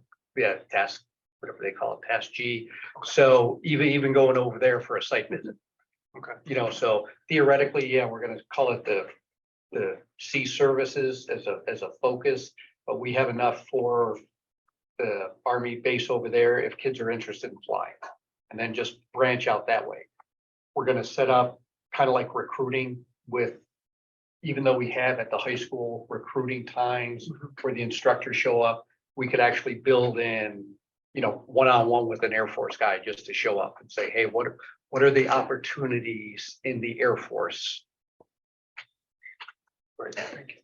Speaker 17: task, whatever they call it, task G. So even going over there for a site visit,
Speaker 4: Okay.
Speaker 17: You know, so theoretically, yeah, we're gonna call it the sea services as a focus, but we have enough for the Army base over there if kids are interested in flying, and then just branch out that way. We're gonna set up kind of like recruiting with, even though we have at the high school recruiting times where the instructors show up, we could actually build in, you know, one-on-one with an Air Force guy just to show up and say, hey, what are the opportunities in the Air Force?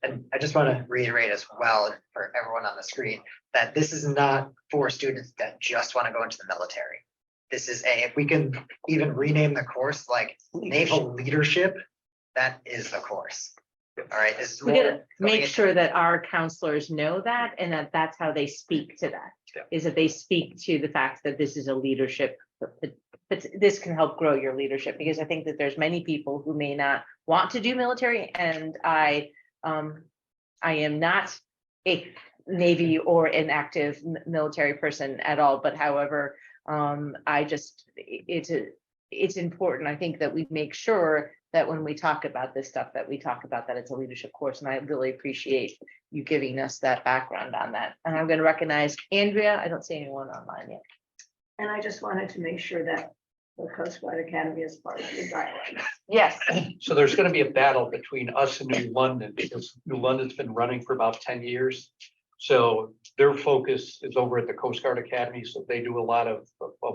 Speaker 16: And I just want to reiterate as well for everyone on the screen that this is not for students that just want to go into the military. This is if we can even rename the course like Naval Leadership, that is the course. All right. This is
Speaker 1: We
Speaker 16: more
Speaker 1: gotta
Speaker 16: going
Speaker 1: make
Speaker 16: into-
Speaker 1: sure that our counselors know that and that that's how they speak to that.
Speaker 17: Yeah.
Speaker 1: Is that they speak to the fact that this is a leadership, but this can help grow your leadership, because I think that there's many people who may not want to do military, and I am not a Navy or an active military person at all, but however, I just, it's important, I think, that we make sure that when we talk about this stuff, that we talk about that it's a leadership course, and I really appreciate you giving us that background on that. And I'm going to recognize Andrea. I don't see anyone online yet.
Speaker 15: And I just wanted to make sure that the Coast Guard Academy is part of the dialogue.
Speaker 1: Yes.
Speaker 17: So there's gonna be a battle between us and New London, because New London's been running for about 10 years. So their focus is over at the Coast Guard Academy, so they do a lot of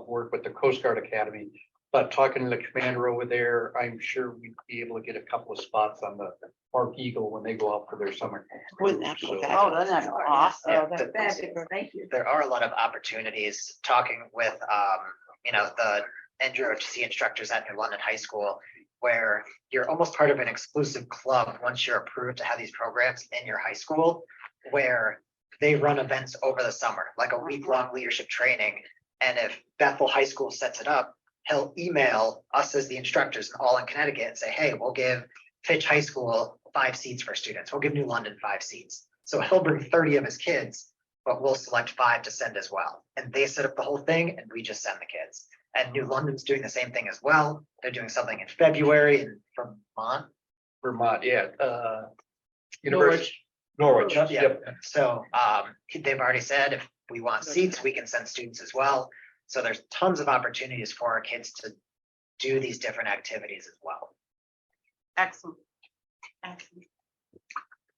Speaker 17: work with the Coast Guard Academy. But talking to the commander over there, I'm sure we'd be able to get a couple of spots on the Park Eagle when they go out for their summer.
Speaker 2: Wouldn't that be
Speaker 17: So-
Speaker 2: fabulous?
Speaker 6: Oh, that's awesome.
Speaker 16: Yeah,
Speaker 1: that's
Speaker 15: Fabulous, thank you.
Speaker 16: there are a lot of opportunities talking with, you know, the NGOTC instructors at New London High School, where you're almost part of an exclusive club once you're approved to have these programs in your high school, where they run events over the summer, like a week-long leadership training. And if Bethel High School sets it up, he'll email us as the instructors and all in Connecticut and say, hey, we'll give Fitch High School 5 seats for students. We'll give New London 5 seats. So he'll bring 30 of his kids, but we'll select 5 to send as well. And they set up the whole thing and we just send the kids. And New London's doing the same thing as well. They're doing something in February in
Speaker 17: Vermont, yeah, University, Norwich,
Speaker 16: Yeah.
Speaker 17: yep.
Speaker 16: So they've already said if we want seats, we can send students as well. So there's tons of opportunities for our kids to do these different activities as well.
Speaker 2: Excellent. Excellent.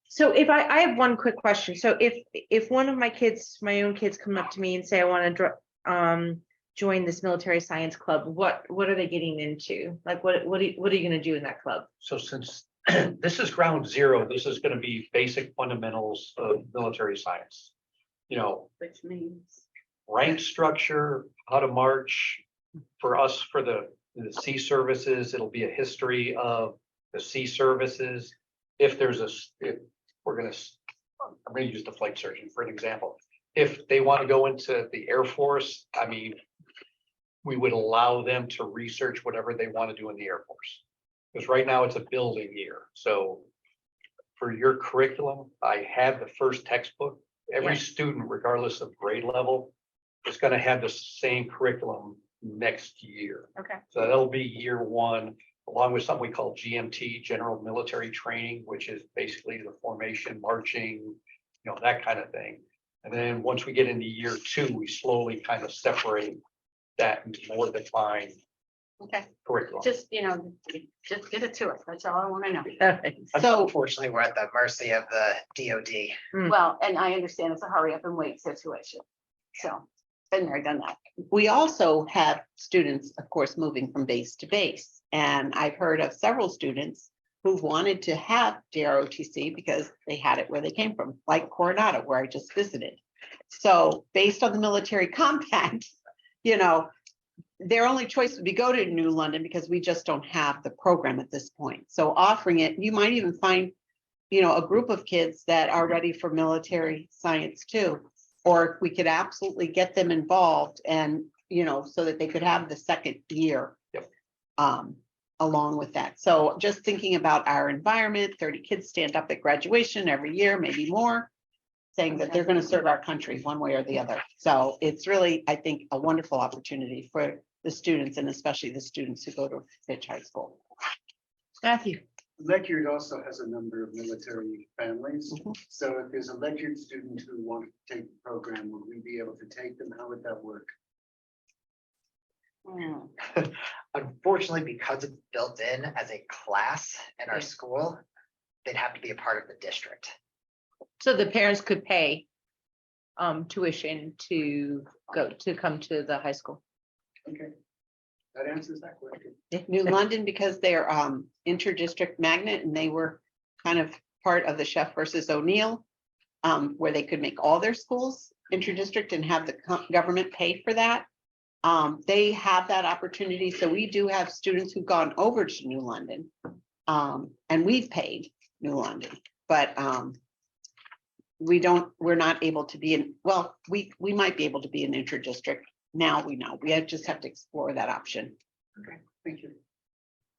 Speaker 1: So if I have one quick question. So if one of my kids, my own kids, come up to me and say, I want to join this military science club, what are they getting into? Like, what are you going to do in that club?
Speaker 17: So since this is ground zero, this is gonna be basic fundamentals of military science. You know,
Speaker 2: Which means.
Speaker 17: rank structure, how to march. For us, for the sea services, it'll be a history of the sea services. If I'm gonna use the flight surgeon for an example. If they want to go into the Air Force, I mean, we would allow them to research whatever they want to do in the Air Force. Because right now it's a building year. So for your curriculum, I have the first textbook. Every
Speaker 1: Yeah.
Speaker 17: student, regardless of grade level, is going to have the same curriculum next year.
Speaker 1: Okay.
Speaker 17: So that'll be year one, along with something we call GMT, General Military Training, which is basically the formation, marching, you know, that kind of thing. And then once we get into year two, we slowly kind of separate that into more defined
Speaker 2: Okay,
Speaker 17: curriculum.
Speaker 2: just, just get it to us. That's all I want to know.
Speaker 16: So unfortunately, we're at the mercy of the DoD.
Speaker 2: Well, and I understand it's a hurry up and wait situation. So, been there, done that. We also have students, of course, moving from base to base. And I've heard of several students who've wanted to have DROTC because they had it where they came from, like Coronado, where I just visited. So based on the military compact, their only choice would be go to New London because we just don't have the program at this point. So offering it, you might even find, a group of kids that are ready for military science too. Or we could absolutely get them involved and, so that they could have the second year.
Speaker 17: Yep.
Speaker 2: Along with that. So just thinking about our environment, 30 kids stand up at graduation every year, maybe more. saying that they're going to serve our country one way or the other. So it's really, I think, a wonderful opportunity for the students and especially the students who go to Fitch High School.
Speaker 1: Matthew.
Speaker 13: Ledyard also has a number of military families.
Speaker 2: Mhm.
Speaker 13: So if there's a Ledyard student who wanted to take the program, would we be able to take them? How would that work?
Speaker 16: Unfortunately, because it's built in as a class in our
Speaker 1: Yeah.
Speaker 16: school, they'd have to be a part of the district.
Speaker 1: So the parents could pay tuition to come to the high school.
Speaker 13: Okay. That answers that question.
Speaker 2: New London, because they're inter-district magnet and they were kind of part of the Chef versus O'Neill, where they could make all their schools inter-district and have the government pay for that. They have that opportunity. So we do have students who've gone over to New London. And we've paid New London, but we're not able to be in, well, we might be able to be an inter-district. Now we know, just have to explore that option.
Speaker 13: Okay, thank you.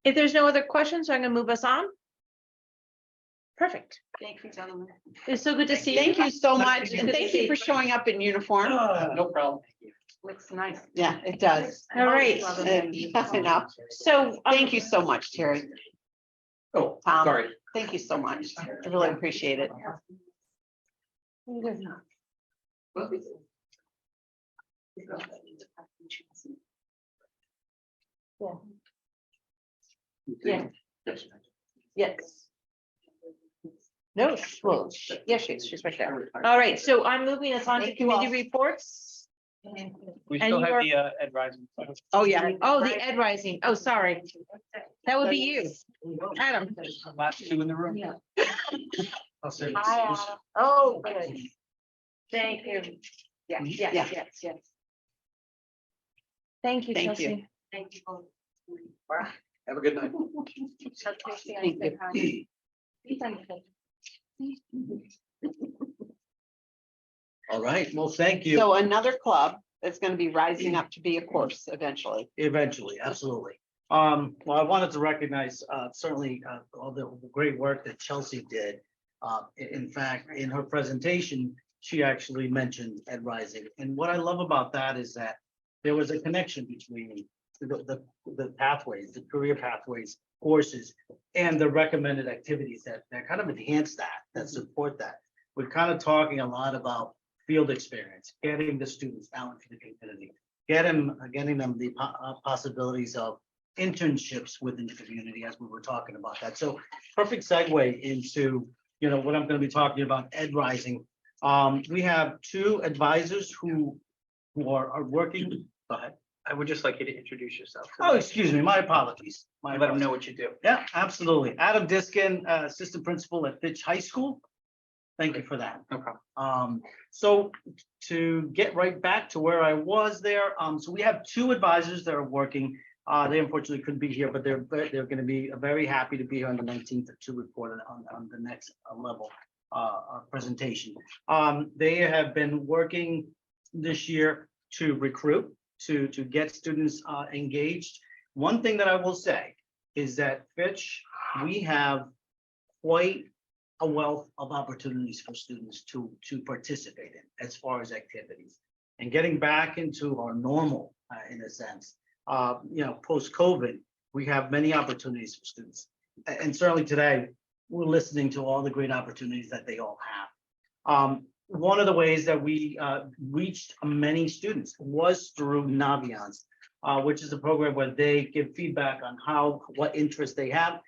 Speaker 1: If there's no other questions, I'm gonna move us on. Perfect.
Speaker 15: Thank you, gentlemen.
Speaker 1: It's so good to see you.
Speaker 2: Thank you so much.
Speaker 1: Good to
Speaker 2: And thank
Speaker 1: see
Speaker 2: you for showing up in uniform.
Speaker 11: No problem.
Speaker 15: Looks nice.
Speaker 2: Yeah, it does.
Speaker 1: All right.
Speaker 2: I know.
Speaker 1: So
Speaker 2: Thank you so much, Terry.
Speaker 11: Oh,
Speaker 2: Tom,
Speaker 11: sorry.
Speaker 2: Thank you so much. I really appreciate it.
Speaker 1: Yeah. Yes. No, well, yeah, she's right there. All right, so I'm moving us on to
Speaker 2: Thank you all.
Speaker 1: committee reports.
Speaker 11: We
Speaker 1: And
Speaker 11: still
Speaker 1: you
Speaker 11: have
Speaker 1: are-
Speaker 11: the Ed Rising.
Speaker 2: Oh, yeah.
Speaker 1: Oh, the Ed Rising. Oh, sorry. That would be you, Adam.
Speaker 11: Last two in the room. I'll say.
Speaker 15: Hi, Adam.
Speaker 1: Oh, good. Thank you.
Speaker 15: Yeah,
Speaker 2: Yeah.
Speaker 15: yes.
Speaker 1: Thank you,
Speaker 2: Thank
Speaker 1: Chelsea.
Speaker 2: you.
Speaker 15: Thank you both.
Speaker 11: Have a good night.
Speaker 2: Thank you.
Speaker 18: All right, well, thank you.
Speaker 2: So another club that's going to be rising up to be a course eventually.
Speaker 18: Eventually, absolutely. Well, I wanted to recognize certainly all the great work that Chelsea did. In fact, in her presentation, she actually mentioned Ed Rising. And what I love about that is that there was a connection between the pathways, the career pathways, courses, and the recommended activities that kind of enhance that support that. We're kind of talking a lot about field experience, getting the students out into the community, getting them the possibilities of internships within the community, as we were talking about that. So perfect segue into, what I'm going to be talking about, Ed Rising. We have two advisors who are working. Go ahead.
Speaker 11: I would just like you to introduce yourself.
Speaker 18: Oh, excuse me, my apologies.
Speaker 11: Let them know what you do.
Speaker 18: Yeah, absolutely. Adam Diskin, assistant principal at Fitch High School. Thank you for that.
Speaker 11: No problem.
Speaker 18: So to get right back to where I was there, so we have two advisors that are working. They unfortunately couldn't be here, but they're going to be very happy to be here on the 19th to report on the next level presentation. They have been working this year to recruit, to get students engaged. One thing that I will say is that Fitch, we have quite a wealth of opportunities for students to participate in as far as activities and getting back into our normal in a sense. Post-COVID, we have many opportunities for students. And certainly today, we're listening to all the great opportunities that they all have. One of the ways that we reached many students was through Naviance, which is a program where they give feedback on what interests they have,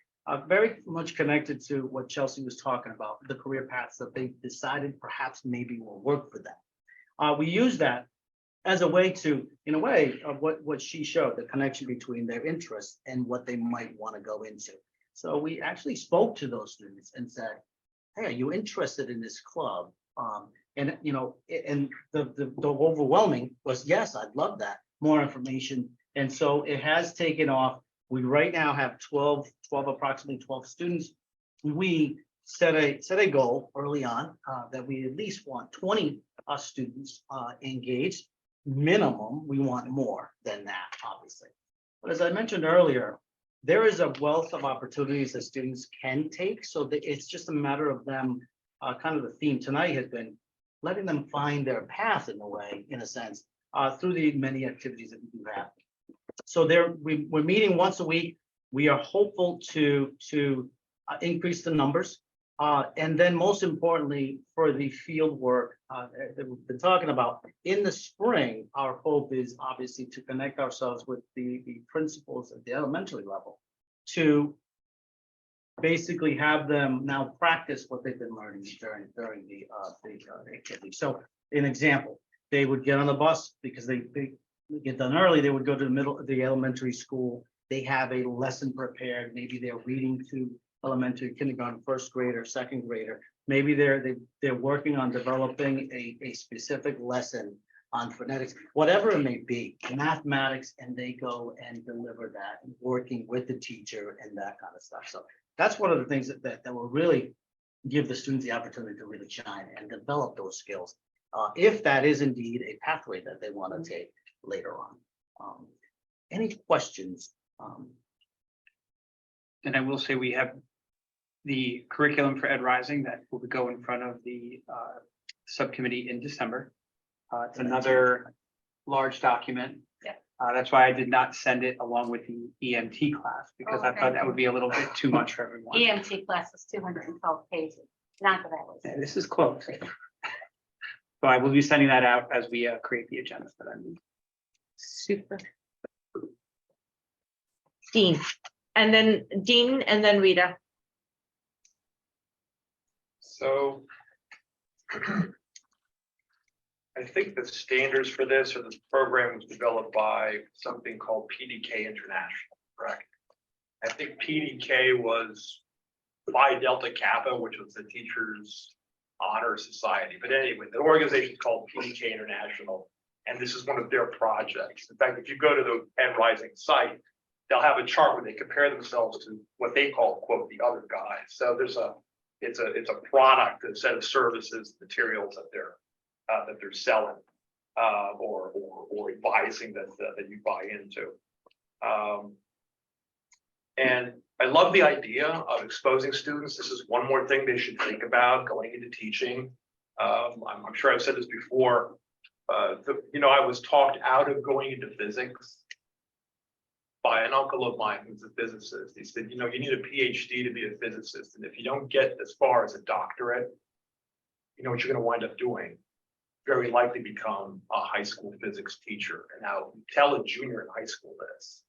Speaker 18: very much connected to what Chelsea was talking about, the career paths that they decided perhaps maybe will work for them. We use that as a way to, in a way, of what she showed, the connection between their interests and what they might want to go into. So we actually spoke to those students and said, hey, are you interested in this club? And the overwhelming was, yes, I'd love that, more information. And so it has taken off. We right now have approximately 12 students. We set a goal early on that we at least want 20 students engaged. Minimum, we want more than that, obviously. But as I mentioned earlier, there is a wealth of opportunities that students can take. So it's just a matter of them, kind of the theme tonight has been letting them find their path in a way, in a sense, through the many activities that we do have. So we're meeting once a week. We are hopeful to increase the numbers. And then most importantly, for the field work that we've been talking about, in the spring, our hope is obviously to connect ourselves with the principals at the elementary level to basically have them now practice what they've been learning during the activity. So an example, they would get on the bus because they get done early, they would go to the elementary school. They have a lesson prepared. Maybe they're reading to elementary, kindergarten, first grader, second grader. Maybe they're working on developing a specific lesson on phonetics, whatever it may be, mathematics, and they go and deliver that, working with the teacher and that kind of stuff. So that's one of the things that will really give the students the opportunity to really shine and develop those skills. If that is indeed a pathway that they want to take later on. Any questions?
Speaker 11: And I will say we have the curriculum for Ed Rising that will go in front of the subcommittee in December. It's another large document.
Speaker 9: Yeah.
Speaker 11: That's why I did not send it along with the EMT class, because I thought that would be a little bit too much for everyone.
Speaker 14: EMT class is 212 pages, not that I was.
Speaker 11: Yeah, this is close. So I will be sending that out as we create the agenda for that meeting.
Speaker 1: Super. Dean, and then Rita.
Speaker 4: So I think the standards for this or the program was developed by something called PDK International, correct? I think PDK was Phi Delta Kappa, which was the Teachers Honor Society. But anyway, the organization is called PDK International, and this is one of their projects. In fact, if you go to the Ed Rising site, they'll have a chart where they compare themselves to what they call, quote, the other guys. So it's a product, a set of services, materials that they're selling or advising that you buy into. And I love the idea of exposing students. This is one more thing they should think about going into teaching. I'm sure I've said this before. I was talked out of going into physics by an uncle of mine who's a physicist. He said, you need a PhD to be a physicist. And if you don't get as far as a doctorate, you know what you're going to wind up doing? Very likely become a high school physics teacher. And now tell a junior in high school this.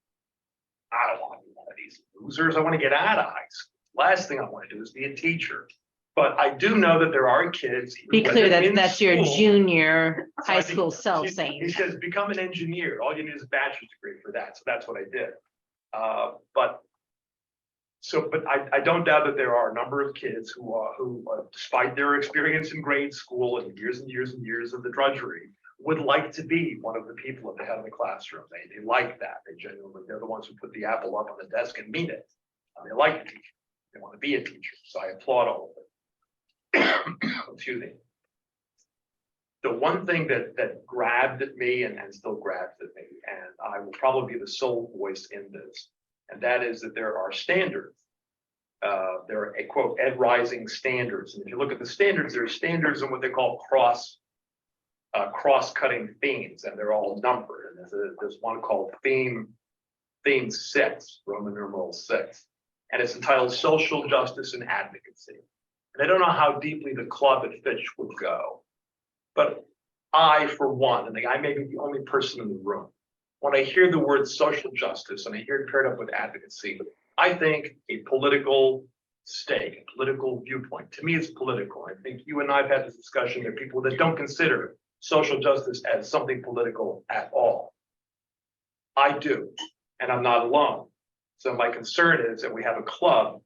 Speaker 4: I don't want to be one of these losers. I want to get out of high school. Last thing I want to do is be a teacher. But I do know that there are kids.
Speaker 1: Be clear that that's your
Speaker 4: school,
Speaker 1: junior
Speaker 4: so I
Speaker 1: high
Speaker 4: think
Speaker 1: school self saying.
Speaker 4: He says, become an engineer. All you need is a bachelor's degree for that. So that's what I did. But I don't doubt that there are a number of kids who despite their experience in grade school and years and years and years of the drudgery, would like to be one of the people at the head of the classroom. They like that. They're the ones who put the apple up on the desk and mean it. They like teaching. They want to be a teacher. So I applaud all of it. Excuse me. The one thing that grabbed at me and still grabs at me, and I will probably be the sole voice in this, and that is that there are standards. There are a quote Ed Rising standards. And if you look at the standards, there are standards in what they call cross-cutting themes, and they're all numbered. And there's one called theme 6, Roman numeral 6, and it's entitled Social Justice and Advocacy. And I don't know how deeply the club at Fitch would go, but I, for one, and I may be the only person in the room, when I hear the word social justice and I hear it paired up with advocacy, I think a political stake, a political viewpoint. To me, it's political. I think you and I have had this discussion. There are people that don't consider social justice as something political at all. I do, and I'm not alone. So my concern is that we have a club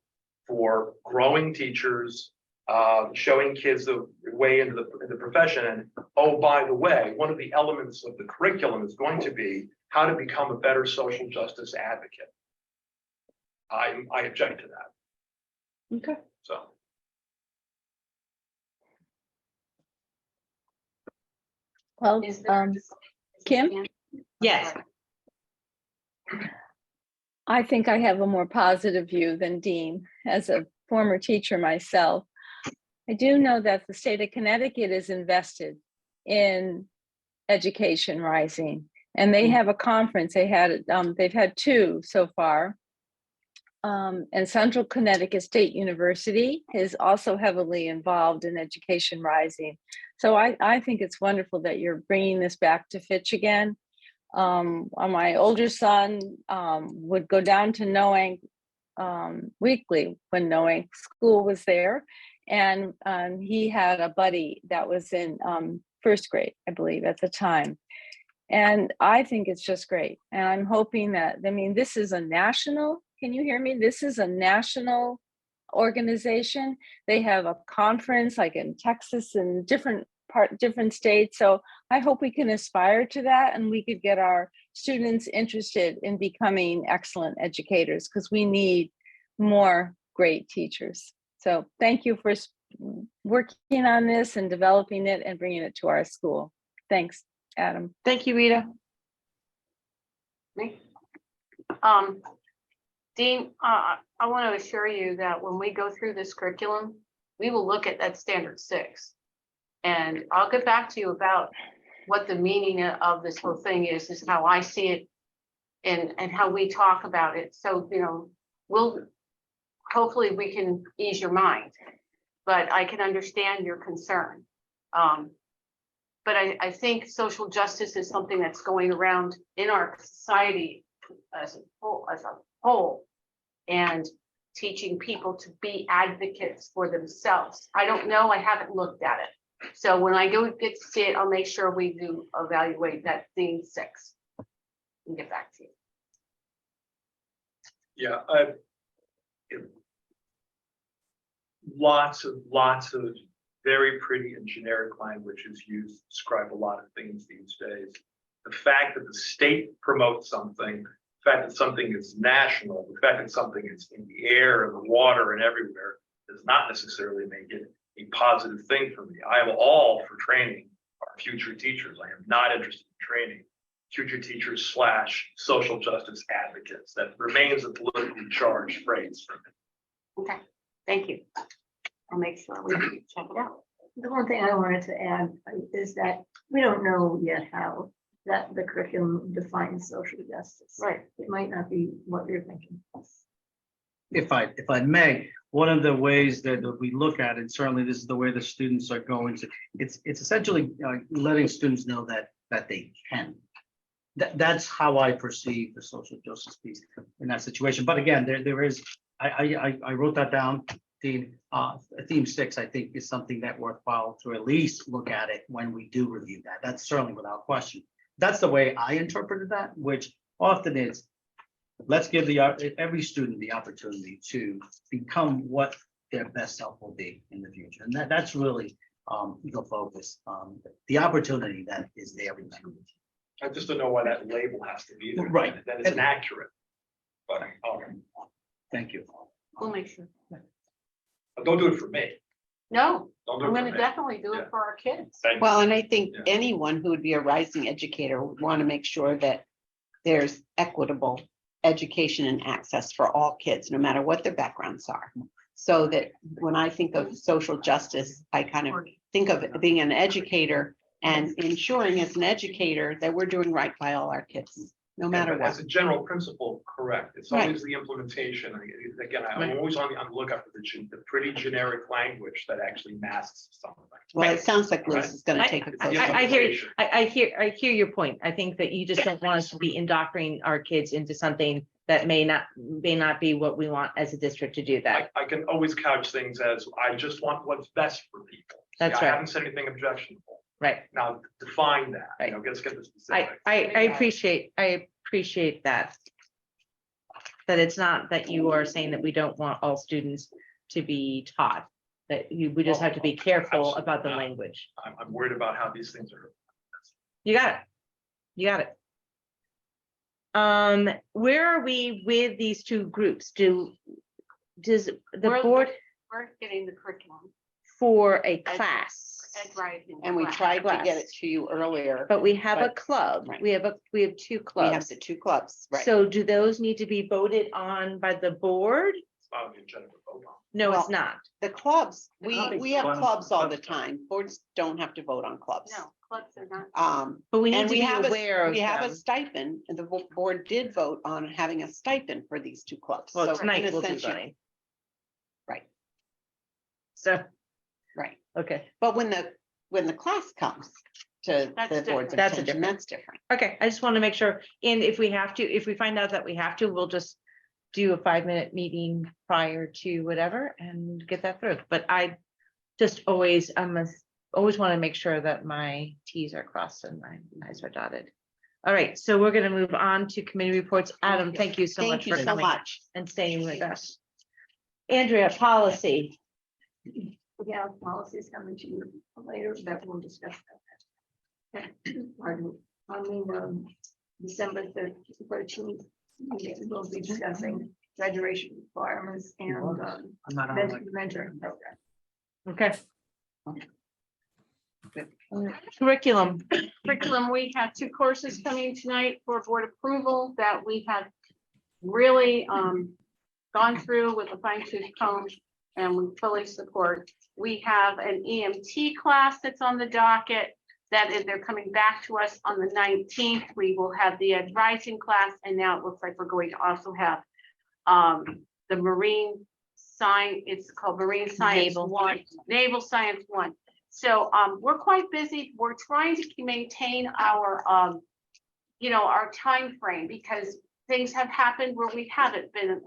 Speaker 4: for growing teachers, showing kids the way into the profession. And oh, by the way, one of the elements of the curriculum is going to be how to become a better social justice advocate. I object to that.
Speaker 1: Okay.
Speaker 4: So.
Speaker 6: Well, Kim?
Speaker 1: Yes.
Speaker 6: I think I have a more positive view than Dean as a former teacher myself. I do know that the state of Connecticut is invested in Education Rising, and they have a conference. They've had two so far. And Central Connecticut State University is also heavily involved in Education Rising. So I think it's wonderful that you're bringing this back to Fitch again. My older son would go down to Noank weekly when Noank school was there. And he had a buddy that was in first grade, I believe, at the time. And I think it's just great. And I'm hoping that, I mean, this is a national, can you hear me? This is a national organization. They have a conference like in Texas and different states. So I hope we can aspire to that and we could get our students interested in becoming excellent educators, because we need more great teachers. So thank you for working on this and developing it and bringing it to our school. Thanks, Adam.
Speaker 1: Thank you, Rita.
Speaker 14: Me? Dean, I want to assure you that when we go through this curriculum, we will look at that standard 6. And I'll get back to you about what the meaning of this whole thing is how I see it and how we talk about it. So, you know, hopefully we can ease your mind, but I can understand your concern. But I think social justice is something that's going around in our society as a whole, and teaching people to be advocates for themselves. I don't know, I haven't looked at it. So when I go get to see it, I'll make sure we do evaluate that theme 6 and get back to you.
Speaker 4: Yeah, lots of very pretty and generic language is used to describe a lot of things these days. The fact that the state promotes something, the fact that something is national, the fact that something is in the air and the water and everywhere does not necessarily make it a positive thing for me. I am all for training our future teachers. I am not interested in training future teachers / social justice advocates. That remains a politically charged phrase for me.
Speaker 14: Okay, thank you. I'll make sure we check it out.
Speaker 15: The one thing I wanted to add is that we don't know yet how that the curriculum defines social justice.
Speaker 14: Right.
Speaker 15: It might not be what you're thinking.
Speaker 18: If I may, one of the ways that we look at it, certainly this is the way the students are going to, it's essentially letting students know that they can. That's how I perceive the social justice piece in that situation. But again, there is, I wrote that down. Theme 6, I think, is something that worthwhile to at least look at it when we do review that. That's certainly without question. That's the way I interpreted that, which often is, let's give every student the opportunity to become what their best self will be in the future. And that's really the focus, the opportunity that is there.
Speaker 4: I just don't know why that label has to be there.
Speaker 18: Right.
Speaker 4: That is inaccurate. But
Speaker 18: Thank you.
Speaker 14: We'll make sure.
Speaker 4: But don't do it for me.
Speaker 14: No,
Speaker 4: Don't do
Speaker 14: I'm
Speaker 4: it for
Speaker 14: going to
Speaker 4: me.
Speaker 14: definitely do
Speaker 4: Yeah.
Speaker 14: it for our kids.
Speaker 4: Thank you.
Speaker 2: Well, and I think
Speaker 4: Yeah.
Speaker 2: anyone who would be a rising educator would want to make sure that there's equitable education and access for all kids, no matter what their backgrounds are. So that when I think of social justice, I kind of think of it being an educator and ensuring as an educator that we're doing right by all our kids, no matter
Speaker 4: Yeah, but
Speaker 2: what.
Speaker 4: as a general principle, correct. It's
Speaker 2: Right.
Speaker 4: always the implementation. Again, I'm
Speaker 2: Right.
Speaker 4: always on the lookout for the pretty generic language that actually masks something.
Speaker 2: Well, it sounds like Liz
Speaker 4: Right.
Speaker 2: is going to take a
Speaker 4: It's
Speaker 2: closer.
Speaker 4: the
Speaker 1: I hear,
Speaker 4: implementation.
Speaker 1: I hear your point. I think that you just don't want us to be indoctrinating our kids into something that may not be what we want as a district to do that.
Speaker 4: I can always couch things as, I just want what's best for people.
Speaker 1: That's
Speaker 4: I
Speaker 1: right.
Speaker 4: haven't said anything objectionable.
Speaker 1: Right.
Speaker 4: Now, define that,
Speaker 1: Right.
Speaker 4: let's get the
Speaker 1: I
Speaker 4: specifics.
Speaker 1: appreciate that. That it's not that you are saying that we don't want all students to be taught, that we just have to be careful about the language.
Speaker 4: I'm worried about how these things are.
Speaker 1: You got it. You got it. Where are we with these two groups? Does the board
Speaker 14: We're getting the curriculum.
Speaker 1: for a class?
Speaker 14: Ed Rising.
Speaker 2: And we tried to get it to you earlier.
Speaker 1: But we have a
Speaker 2: but-
Speaker 1: club.
Speaker 2: right.
Speaker 1: We have two
Speaker 2: We have
Speaker 1: clubs.
Speaker 2: the 2 clubs, right?
Speaker 1: So do those need to be voted on by the board?
Speaker 4: on the agenda to vote on.
Speaker 1: No, it's
Speaker 2: Well,
Speaker 1: not.
Speaker 2: The clubs,
Speaker 18: I don't think
Speaker 2: we have
Speaker 18: clubs-
Speaker 2: clubs all the
Speaker 18: clubs-
Speaker 2: time. Boards don't have to vote on clubs.
Speaker 3: No, clubs are not.
Speaker 1: But we need
Speaker 2: And
Speaker 1: to
Speaker 2: we
Speaker 1: be
Speaker 2: have
Speaker 1: aware of
Speaker 2: we have a
Speaker 1: them.
Speaker 2: stipend, and the board did vote on having a stipend for these two clubs.
Speaker 1: Well,
Speaker 2: So in
Speaker 1: tonight
Speaker 2: a
Speaker 1: we'll be
Speaker 2: sense, you-
Speaker 1: voting.
Speaker 2: Right,
Speaker 1: So,
Speaker 2: right.
Speaker 1: okay.
Speaker 2: But when the class comes to
Speaker 3: That's
Speaker 2: the board's
Speaker 3: different.
Speaker 1: That's a
Speaker 2: attention,
Speaker 1: different-
Speaker 2: that's different.
Speaker 1: Okay, I just want to make sure, and if we have to, if we find out that we have to, we'll just do a 5-minute meeting prior to whatever and get that through. But I just always, always want to make sure that my Ts are crossed and my Is are dotted. All right, so we're gonna move on to committee reports. Adam, thank you so much
Speaker 2: Thank you
Speaker 1: for
Speaker 2: so
Speaker 1: coming
Speaker 2: much.
Speaker 1: and staying with us. Andrea, policy.
Speaker 15: Yeah, policies coming to you later that we'll discuss that. Pardon me. I mean, December 13th, we'll be discussing graduation requirements and
Speaker 11: I'm not on like.
Speaker 15: mentoring program.
Speaker 1: Okay. Curriculum.
Speaker 14: Curriculum, we have 2 courses coming tonight for board approval that we have really gone through with a fine tooth comb and we fully support. We have an EMT class that's on the docket that is, they're coming back to us on the 19th. We will have the advising class, and now it looks like we're going to also have the marine science, it's called Marine Science
Speaker 1: Naval.
Speaker 14: 1, Naval Science 1. So we're quite busy. We're trying to maintain our our time frame because things have happened where we haven't been,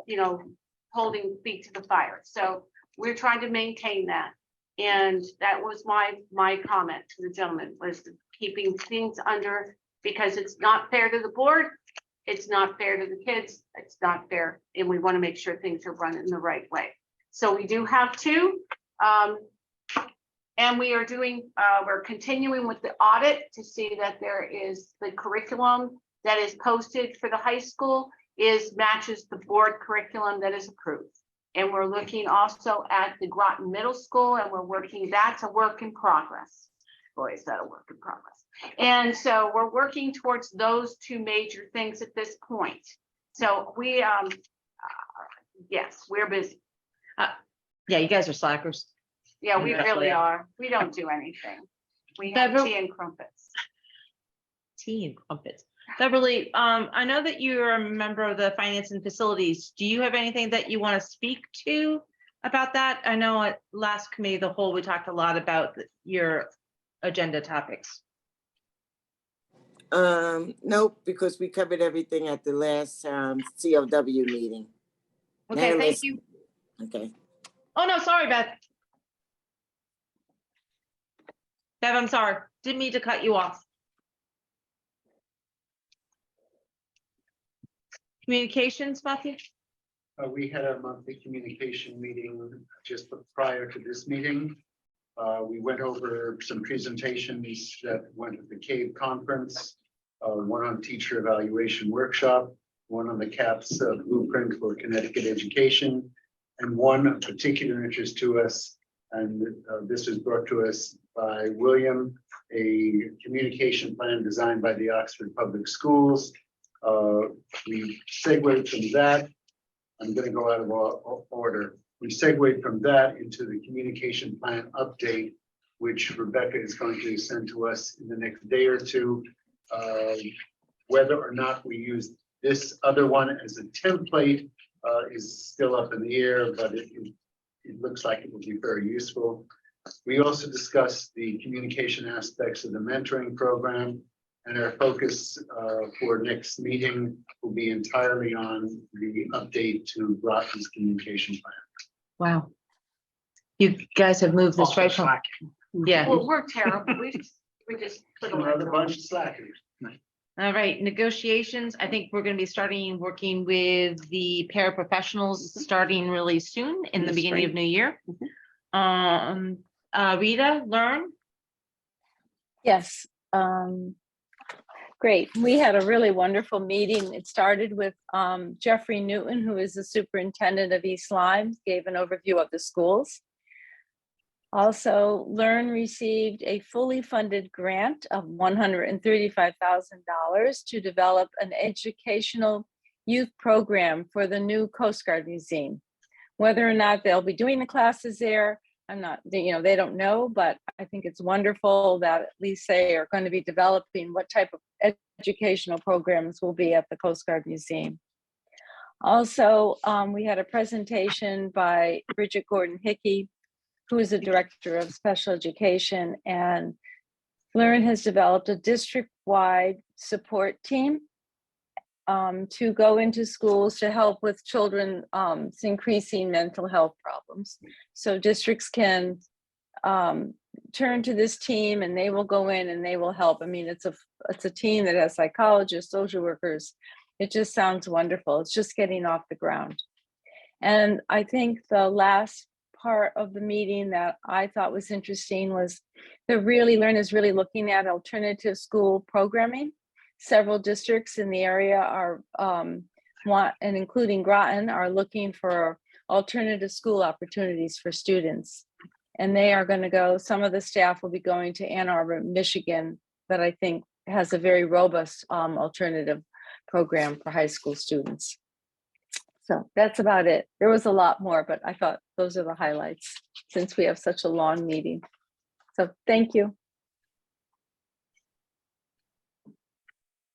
Speaker 14: holding feet to the fire. So we're trying to maintain that. And that was my comment to the gentleman, was keeping things under, because it's not fair to the board. It's not fair to the kids. It's not fair. And we want to make sure things are run in the right way. So we do have 2. And we are doing, we're continuing with the audit to see that there is the curriculum that is posted for the high school matches the board curriculum that is approved. And we're looking also at the Groton Middle School, and we're working, that's a work in progress. Boy, is that a work in progress. And so we're working towards those 2 major things at this point. So we, yes, we're busy.
Speaker 1: Yeah, you guys are slackers.
Speaker 14: Yeah, we
Speaker 1: Yeah.
Speaker 14: really are. We don't do anything. We have
Speaker 1: Beverly-
Speaker 14: tea and crumpets.
Speaker 1: Tea and crumpets. Beverly, I know that you're a member of the Finance and Facilities. Do you have anything that you want to speak to about that? I know at last committee of the whole, we talked a lot about your agenda topics.
Speaker 5: Nope, because we covered everything at the last COW meeting.
Speaker 1: Okay, thank
Speaker 5: Unanimous.
Speaker 1: you.
Speaker 5: Okay.
Speaker 1: Oh, no, sorry, Beth. Bev, I'm sorry. Didn't mean to cut you off. Communications, Matthew?
Speaker 13: We had a monthly communication meeting just prior to this meeting. We went over some presentations that went at the CAVE conference, one on teacher evaluation workshop, one on the CAPS blueprint for Connecticut education, and one of particular interest to us. And this was brought to us by William, a communication plan designed by the Oxford Public Schools. We segued from that. I'm going to go out of order. We segued from that into the communication plan update, which Rebecca is going to send to us in the next day or 2. Whether or not we use this other one as a template is still up in the air, but it looks like it will be very useful. We also discussed the communication aspects of the mentoring program, and our focus for next meeting will be entirely on the update to Groton's communication plan.
Speaker 1: Wow. You guys have moved this right from, yeah.
Speaker 14: Well, we're terrible. We just put a
Speaker 13: Another bunch of slackers.
Speaker 1: All right, negotiations. I think we're gonna be starting working with the paraprofessionals starting really soon in the
Speaker 2: the
Speaker 1: beginning of
Speaker 2: spring.
Speaker 1: new year. Rita, learn.
Speaker 6: Yes, great. We had a really wonderful meeting. It started with Jeffrey Newton, who is the superintendent of East Lyme, gave an overview of the schools. Also, Learn received a fully funded grant of $135,000 to develop an educational youth program for the new Coast Guard Museum. Whether or not they'll be doing the classes there, I'm not, they don't know, but I think it's wonderful that at least they are going to be developing what type of educational programs will be at the Coast Guard Museum. Also, we had a presentation by Bridget Gordon Hickey, who is the director of special education, and Learn has developed a district-wide support team to go into schools to help with children increasing mental health problems. So districts can turn to this team and they will go in and they will help. I mean, it's a team that has psychologists, social workers. It just sounds wonderful. It's just getting off the ground. And I think the last part of the meeting that I thought was interesting was Learn is really looking at alternative school programming. Several districts in the area are and including Groton are looking for alternative school opportunities for students. And they are going to go, some of the staff will be going to Ann Arbor, Michigan, that I think has a very robust alternative program for high school students. So that's about it. There was a lot more, but I thought those are the highlights since we have such a long meeting. So thank you.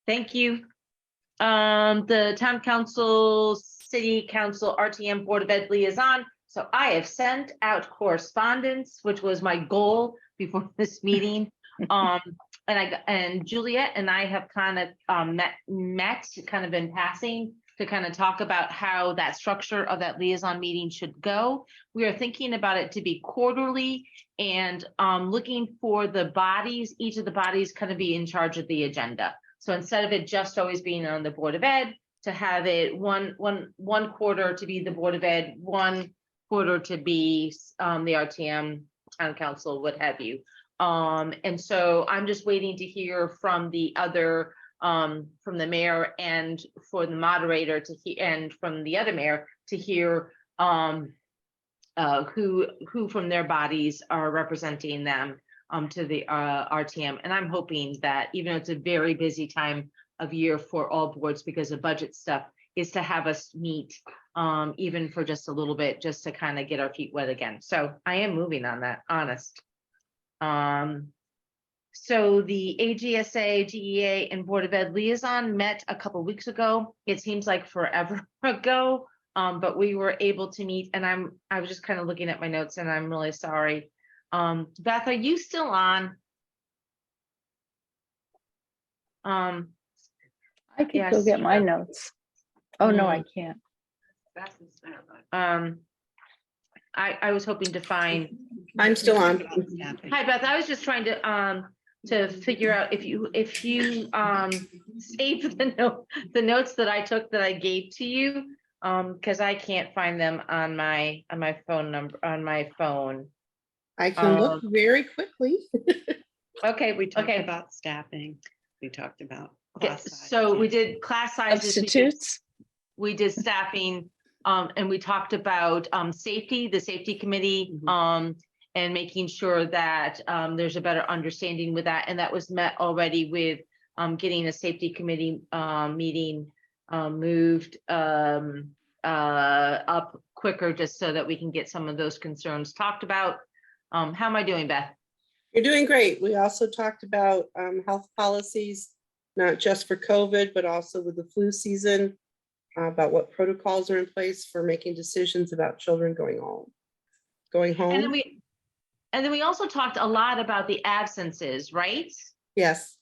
Speaker 1: Thank you. The town council, city council, RTM Board of Ed liaison. So I have sent out correspondence, which was my goal before this meeting. And Juliet and I have kind of met kind of in passing to kind of talk about how that structure of that liaison meeting should go. We are thinking about it to be quarterly and looking for the bodies, each of the bodies kind of be in charge of the agenda. So instead of it just always being on the Board of Ed, to have it one quarter to be the Board of Ed, 1 quarter to be the RTM, town council, what have you. And so I'm just waiting to hear from the other, from the mayor and for the moderator to hear, and from the other mayor to hear who from their bodies are representing them to the RTM. And I'm hoping that even though it's a very busy time of year for all boards because of budget stuff, is to have us meet even for just a little bit, just to kind of get our feet wet again. So I am moving on that, honest. So the AGSA, GEA, and Board of Ed liaison met a couple weeks ago. It seems like forever ago, but we were able to meet, and I was just kind of looking at my notes, and I'm really sorry. Beth, are you still on?
Speaker 6: I can
Speaker 1: yes,
Speaker 6: go get my notes. Oh, no, I can't.
Speaker 1: I was hoping to find.
Speaker 2: I'm still on.
Speaker 1: Hi, Beth. I was just trying to figure out if you saved the notes that I took that I gave to you, because I can't find them on my phone.
Speaker 2: I can look very quickly.
Speaker 1: Okay,
Speaker 2: We talked
Speaker 1: okay.
Speaker 2: about staffing. We talked about
Speaker 1: Okay,
Speaker 2: class size.
Speaker 1: so we did class sizes.
Speaker 6: Substitutes.
Speaker 1: We did staffing, and we talked about safety, the safety committee, and making sure that there's a better understanding with that. And that was met already with getting a safety committee meeting moved up quicker, just so that we can get some of those concerns talked about. How am I doing, Beth?
Speaker 2: You're doing great. We also talked about health policies, not just for COVID, but also with the flu season, about what protocols are in place for making decisions about children going home.
Speaker 1: And then we also talked a lot about the absences, right?
Speaker 2: Yes.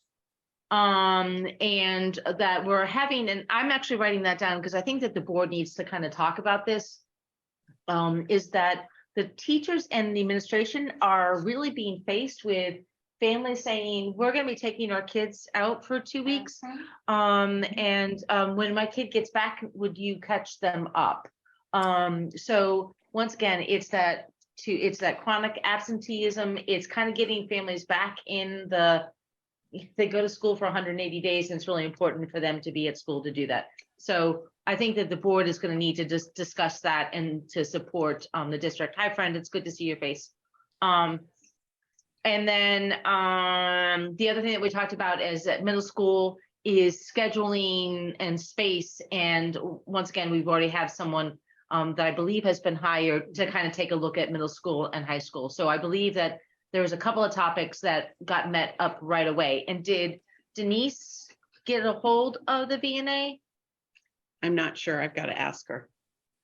Speaker 1: And that we're having, and I'm actually writing that down because I think that the board needs to kind of talk about this, is that the teachers and the administration are really being faced with families saying, we're going to be taking our kids out for 2 weeks. And when my kid gets back, would you catch them up? So once again, it's that chronic absenteeism. It's kind of getting families back in they go to school for 180 days, and it's really important for them to be at school to do that. So I think that the board is going to need to just discuss that and to support the district. Hi, friend. It's good to see your face. And then the other thing that we talked about is that middle school is scheduling and space. And once again, we've already have someone that I believe has been hired to kind of take a look at middle school and high school. So I believe that there was a couple of topics that got met up right away. And did Denise get a hold of the VNA?
Speaker 2: I'm not sure. I've got to ask her.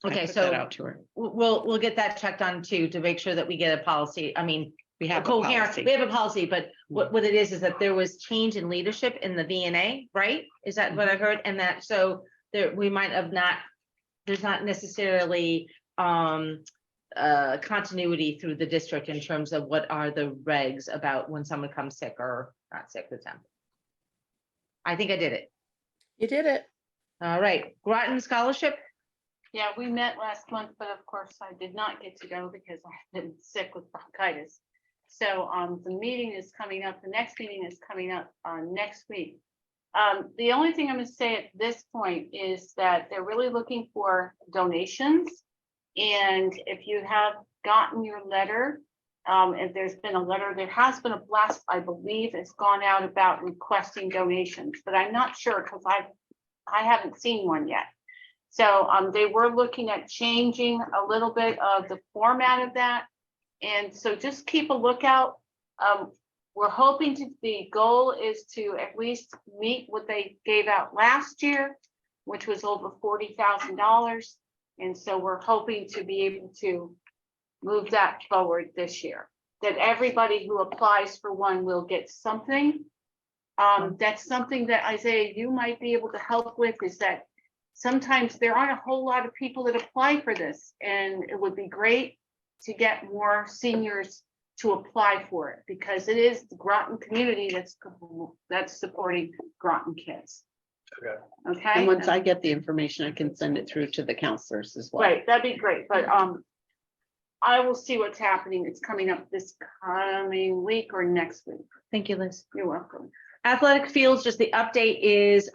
Speaker 2: I
Speaker 1: Okay,
Speaker 2: put
Speaker 1: so
Speaker 2: that out to her.
Speaker 1: we'll get that checked on too, to make sure that we get a policy. I mean,
Speaker 2: We have a
Speaker 1: coherent,
Speaker 2: policy.
Speaker 1: we have a policy, but what it is that there was change in leadership in the VNA, right? Is that what I heard? And that, so there, we might have not, there's not necessarily continuity through the district in terms of what are the regs about when someone comes sick or not sick with them. I think I did it.
Speaker 6: You did it.
Speaker 1: All right, Groton Scholarship.
Speaker 14: Yeah, we met last month, but of course I did not get to go because I've been sick with bronchitis. So the meeting is coming up, the next meeting is coming up next week. The only thing I'm gonna say at this point is that they're really looking for donations. And if you have gotten your letter, if there's been a letter, there has been a blast, I believe, has gone out about requesting donations, but I'm not sure because I haven't seen one yet. So they were looking at changing a little bit of the format of that. And so just keep a lookout. We're hoping to, the goal is to at least meet what they gave out last year, which was over $40,000. And so we're hoping to be able to move that forward this year, that everybody who applies for one will get something. That's something that Isaiah, you might be able to help with, is that sometimes there aren't a whole lot of people that apply for this, and it would be great to get more seniors to apply for it, because it is the Groton community that's supporting Groton kids. Okay.
Speaker 2: And once I get the information, I can send it through to the counselors as well.
Speaker 14: Right, that'd be great, but I will see what's happening. It's coming up this coming week or next week.
Speaker 1: Thank you, Liz.
Speaker 14: You're welcome.
Speaker 1: Athletic fields, just the update is,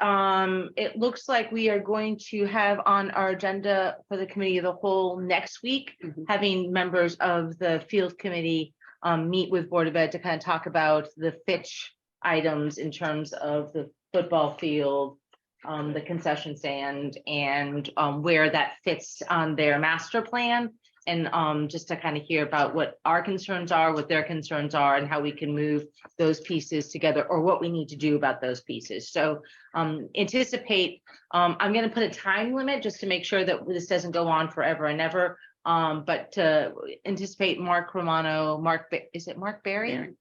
Speaker 1: it looks like we are going to have on our agenda for the committee of the whole next week, having members of the field committee meet with Board of Ed to kind of talk about the Fitch items in terms of the football field, the concession stand, and where that fits on their master plan. And just to kind of hear about what our concerns are, what their concerns are, and how we can move those pieces together, or what we need to do about those pieces. So anticipate, I'm going to put a time limit just to make sure that this doesn't go on forever and ever. But to anticipate Mark Romano, is it Mark Berry?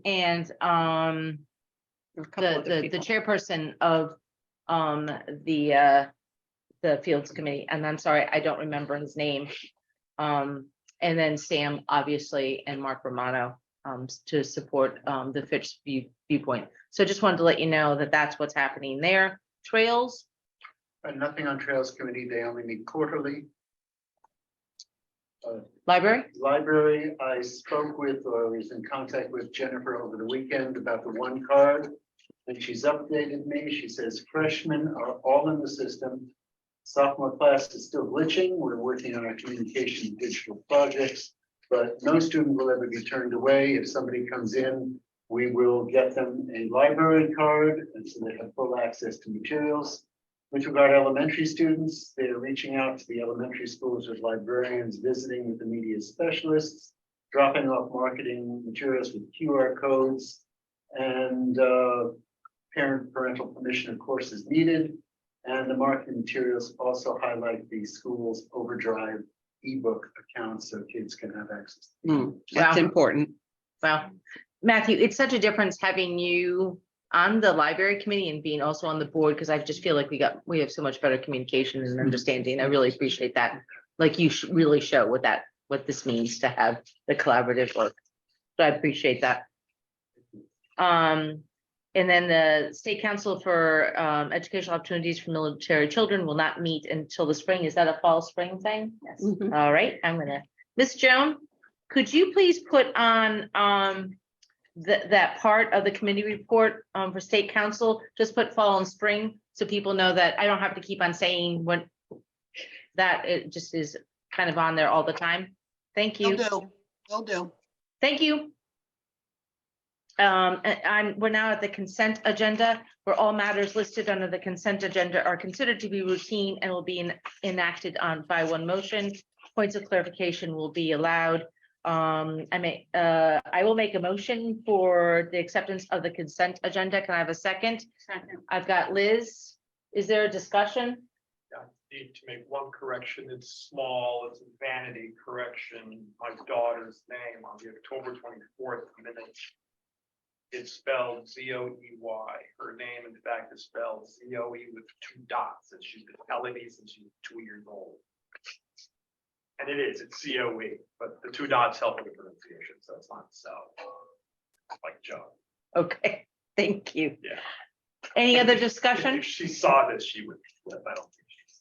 Speaker 1: And the chairperson of the Fields Committee, and I'm sorry, I don't remember his name. And then Sam, obviously, and Mark Romano to support the Fitch viewpoint. So just wanted to let you know that that's what's happening there. Trails.
Speaker 13: Nothing on Trails Committee. They only meet quarterly.
Speaker 1: Library?
Speaker 13: Library, I spoke with or was in contact with Jennifer over the weekend about the one card. And she's updated me. She says freshmen are all in the system. Sophomore class is still glitching. We're working on our communication digital projects, but no student will ever be turned away. If somebody comes in, we will get them a library card, and so they have full access to materials. With regard to elementary students, they're reaching out to the elementary schools with librarians, visiting with the media specialists, dropping off marketing materials with QR codes, and parental permission, of course, is needed. And the marketing materials also highlight the school's Overdrive ebook account so kids can have access.
Speaker 2: That's important.
Speaker 1: Well, Matthew, it's such a difference having you on the library committee and being also on the board, because I just feel like we have so much better communication and understanding. I really appreciate that. Like you really show what this means to have the collaborative work. So I appreciate that. And then the State Council for Educational Opportunities for Military Children will not meet until the spring. Is that a fall spring thing?
Speaker 14: Yes.
Speaker 1: All right, Ms. Joan, could you please put on that part of the committee report for State Council, just put fall and spring so people know that I don't have to keep on saying what that it just is kind of on there all the time. Thank you.
Speaker 2: Will do.
Speaker 1: Thank you. we're now at the consent agenda, where all matters listed under the consent agenda are considered to be routine and will be enacted on by one motion. Points of clarification will be allowed. I will make a motion for the acceptance of the consent agenda. Can I have a second?
Speaker 14: Second.
Speaker 1: I've got Liz. Is there a discussion?
Speaker 4: Yeah, need to make one correction. It's small, it's a vanity correction. My daughter's name on the October 24th minute. It's spelled Zoey. Her name, in fact, is spelled Zoe with 2 dots, and she's been telling me since she's 2 years old. And it's COE, but the 2 dots help with the pronunciation, so it's not so. Like Joe.
Speaker 1: Okay, thank you.
Speaker 4: Yeah.
Speaker 1: Any other discussion?
Speaker 4: If she saw this, she would flip. I don't think she's.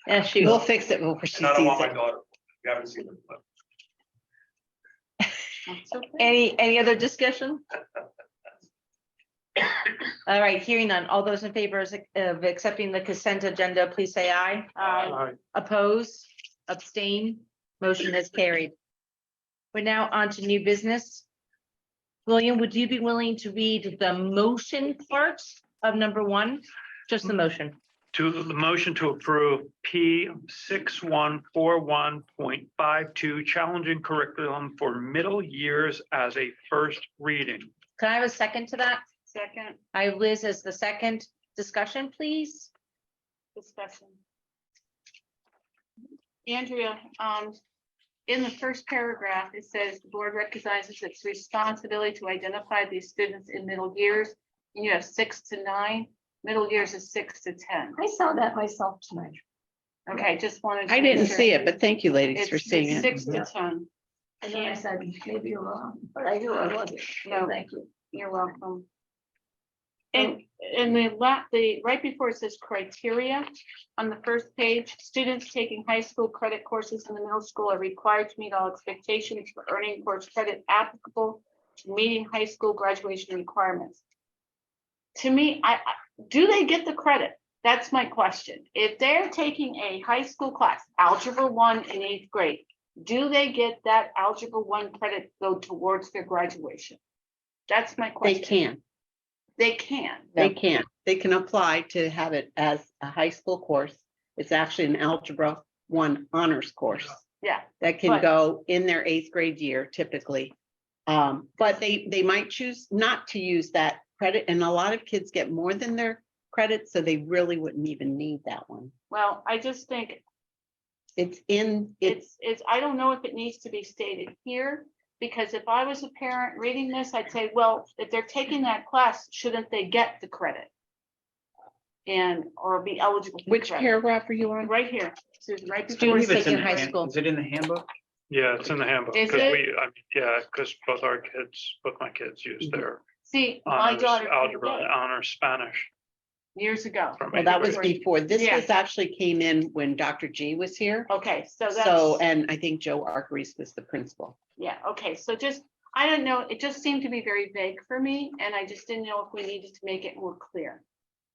Speaker 1: Yeah, she
Speaker 2: We'll
Speaker 1: will.
Speaker 2: fix it before she
Speaker 4: And I don't
Speaker 2: sees
Speaker 4: want my
Speaker 2: it.
Speaker 4: daughter, we haven't seen them, but
Speaker 1: Any other discussion? All right, hearing none. All those in favor of accepting the consent agenda, please say aye.
Speaker 4: Aye.
Speaker 1: Oppose, abstain, motion is carried. We're now on to new business. William, would you be willing to read the motion part of number 1? Just the motion.
Speaker 17: To the motion to approve P 6141.52 challenging curriculum for middle years as a first reading.
Speaker 1: Can I have a second to that?
Speaker 14: Second.
Speaker 1: I have Liz as the second. Discussion, please.
Speaker 14: Discussion. Andrea, in the first paragraph, it says the board recognizes its responsibility to identify these students in middle years. And you have 6 to 9, middle years is 6 to 10.
Speaker 15: I saw that myself tonight.
Speaker 14: Okay, just wanted. to
Speaker 2: I
Speaker 14: make
Speaker 2: didn't
Speaker 14: sure.
Speaker 2: see it, but thank you, ladies, for
Speaker 14: It's
Speaker 2: seeing it.
Speaker 14: 6 to 10.
Speaker 15: And then I said, maybe you're wrong, but I knew I wasn't.
Speaker 14: No.
Speaker 15: Thank you.
Speaker 14: You're welcome. And the right before it says criteria, on the first page, students taking high school credit courses in the middle school are required to meet all expectations for earning course credit applicable to meeting high school graduation requirements. To me, do they get the credit? That's my question. If they're taking a high school class, Algebra 1 in 8th grade, do they get that Algebra 1 credit go towards their graduation? That's my
Speaker 2: They
Speaker 14: question.
Speaker 2: can,
Speaker 14: They can.
Speaker 2: they can. They can apply to have it as a high school course. It's actually an Algebra 1 honors course
Speaker 14: Yeah.
Speaker 2: that can
Speaker 14: But-
Speaker 2: go in their 8th grade year typically. But they might choose not to use that credit, and a lot of kids get more than their credit, so they really wouldn't even need that one.
Speaker 14: Well, I just think
Speaker 2: It's
Speaker 14: I don't know if it needs to be stated here, because if I was a parent reading this, I'd say, well, if they're taking that class, shouldn't they get the credit? Or be eligible. for
Speaker 2: Which
Speaker 14: credit?
Speaker 2: paragraph are you on?
Speaker 14: Right here. So right
Speaker 18: I
Speaker 14: before
Speaker 18: believe
Speaker 14: it
Speaker 18: it's in
Speaker 14: says
Speaker 18: the
Speaker 1: high
Speaker 18: hand-
Speaker 1: school.
Speaker 18: Is it in the handbook?
Speaker 17: Yeah, it's in the handbook.
Speaker 14: Is
Speaker 17: 'Cause
Speaker 14: it?
Speaker 17: because both my kids use their
Speaker 14: See, my
Speaker 17: honors
Speaker 14: daughter.
Speaker 17: algebra and honors Spanish.
Speaker 14: Years ago.
Speaker 17: from
Speaker 2: Well,
Speaker 17: eighth
Speaker 2: that was
Speaker 17: grade.
Speaker 2: before. This
Speaker 14: Yeah.
Speaker 2: was actually came in when Dr. G was here.
Speaker 14: Okay, so
Speaker 2: So,
Speaker 14: that's,
Speaker 2: and I think Joe Arcaris was the principal.
Speaker 14: yeah, okay, so just, I don't know, it just seemed to be very vague for me, and I just didn't know if we needed to make it more clear.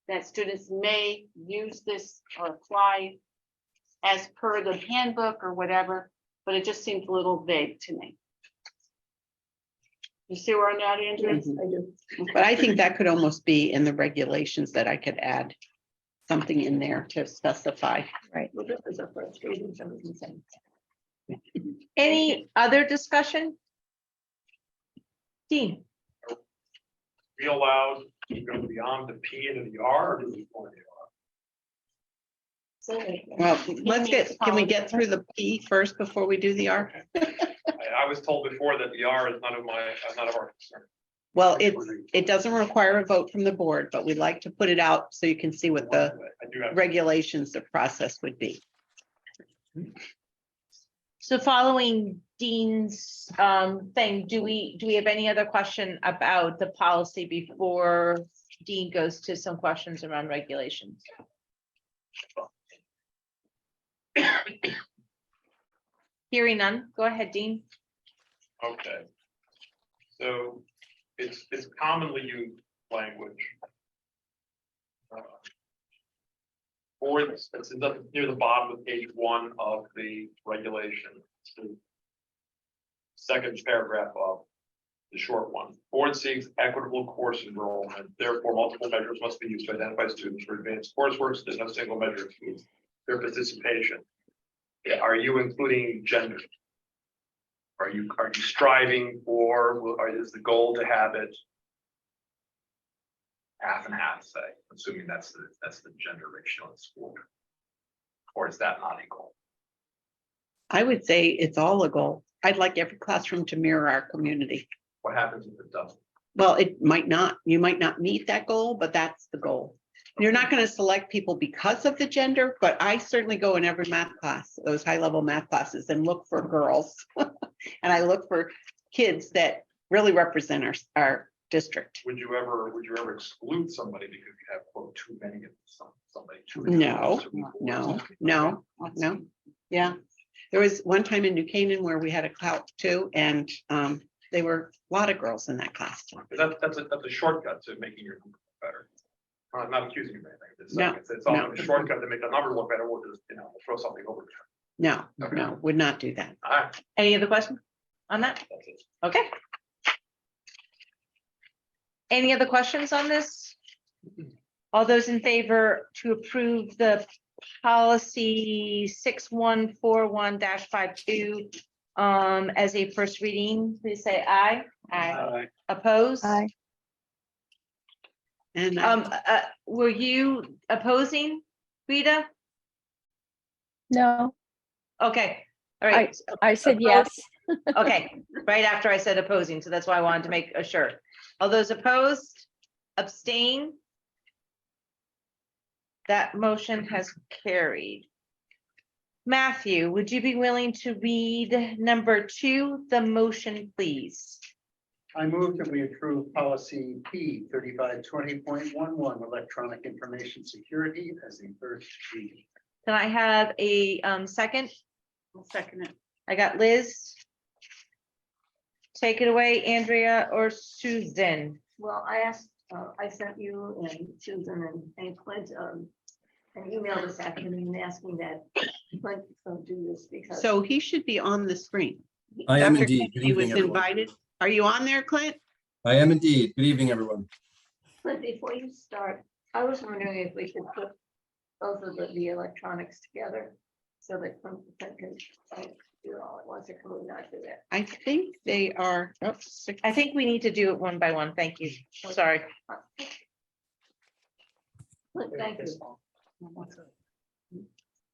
Speaker 14: That students may use this or apply as per the handbook or whatever, but it just seemed a little vague to me. You see where I'm at, Andrew?
Speaker 2: Mhm.
Speaker 15: I do.
Speaker 2: But I think that could almost be in the regulations that I could add something in there to specify.
Speaker 1: Right.
Speaker 15: Well, this is a first reading, so we can say.
Speaker 1: Any other discussion? Dean?
Speaker 4: we allowed to go beyond the P into the R, or do we want to?
Speaker 2: Well, can we get through the P first before we do the R?
Speaker 4: I was told before that the R is none of our concern.
Speaker 2: Well, it doesn't require a vote from the board, but we'd like to put it out so you can see what the
Speaker 4: I do have.
Speaker 2: regulations, the process would be.
Speaker 1: So following Dean's thing, do we have any other question about the policy before Dean goes to some questions around regulations? Hearing none, go ahead, Dean.
Speaker 4: Okay. So it's commonly used language. For this, it's near the bottom of page 1 of the regulation. It's the second paragraph of. The short one, board seeks equitable course enrollment, therefore multiple measures must be used to identify students for advanced coursework, so there's no single measure excludes their participation. Yeah, are you including gender? Are you striving for, is the goal to have it half and half, say, assuming that's the gender ratio in school? Or is that not equal?
Speaker 2: I would say it's all a goal. I'd like every classroom to mirror our community.
Speaker 4: What happens if it doesn't?
Speaker 2: Well, it might not, you might not meet that goal, but that's the goal. You're not going to select people because of the gender, but I certainly go in every math class, those high-level math classes, and look for girls. And I look for kids that really represent our district.
Speaker 4: Would you ever exclude somebody because you have quote too many of somebody?
Speaker 2: No. Yeah. There was one time in New Canaan where we had a clout too, and there were a lot of girls in that class.
Speaker 4: That's a shortcut to making your group better. I'm not accusing you of anything.
Speaker 2: No,
Speaker 4: It's often a shortcut to make the number look better. We'll just, throw something over.
Speaker 2: No, would not do that.
Speaker 4: All right.
Speaker 1: Any other questions on that?
Speaker 4: That's it.
Speaker 1: Okay. Any other questions on this? All those in favor to approve the policy 6141-52 as a first reading, please say aye.
Speaker 2: Aye.
Speaker 1: Opposed?
Speaker 6: Aye.
Speaker 2: And
Speaker 1: Were you opposing, Rita?
Speaker 6: No,
Speaker 1: Okay, all right.
Speaker 6: I said yes.
Speaker 1: Okay, right after I said opposing, so that's why I wanted to make sure. All those opposed, abstain? That motion has carried. Matthew, would you be willing to read number 2, the motion, please?
Speaker 13: I move that we approve policy P 3520.11, electronic information security as a first reading.
Speaker 1: Can I have a second?
Speaker 2: I'll second it.
Speaker 1: I got Liz. Take it away, Andrea or Susan.
Speaker 15: Well, I sent you and Susan and Clint, an email this afternoon asking that Clint do this because.
Speaker 2: So he should be on the screen.
Speaker 19: I am
Speaker 2: Dr.
Speaker 19: indeed.
Speaker 2: Clint,
Speaker 19: Good
Speaker 2: He was
Speaker 19: evening, everyone.
Speaker 2: invited. Are you on there, Clint?
Speaker 19: I am indeed. Good evening, everyone.
Speaker 15: Clint, before you start, I was wondering if we could put both of the electronics together so that Clint can do it all at once, or can we not do that?
Speaker 2: I think they are.
Speaker 1: I think we need to do it one by one. Thank you. Sorry.
Speaker 15: Clint, thank you.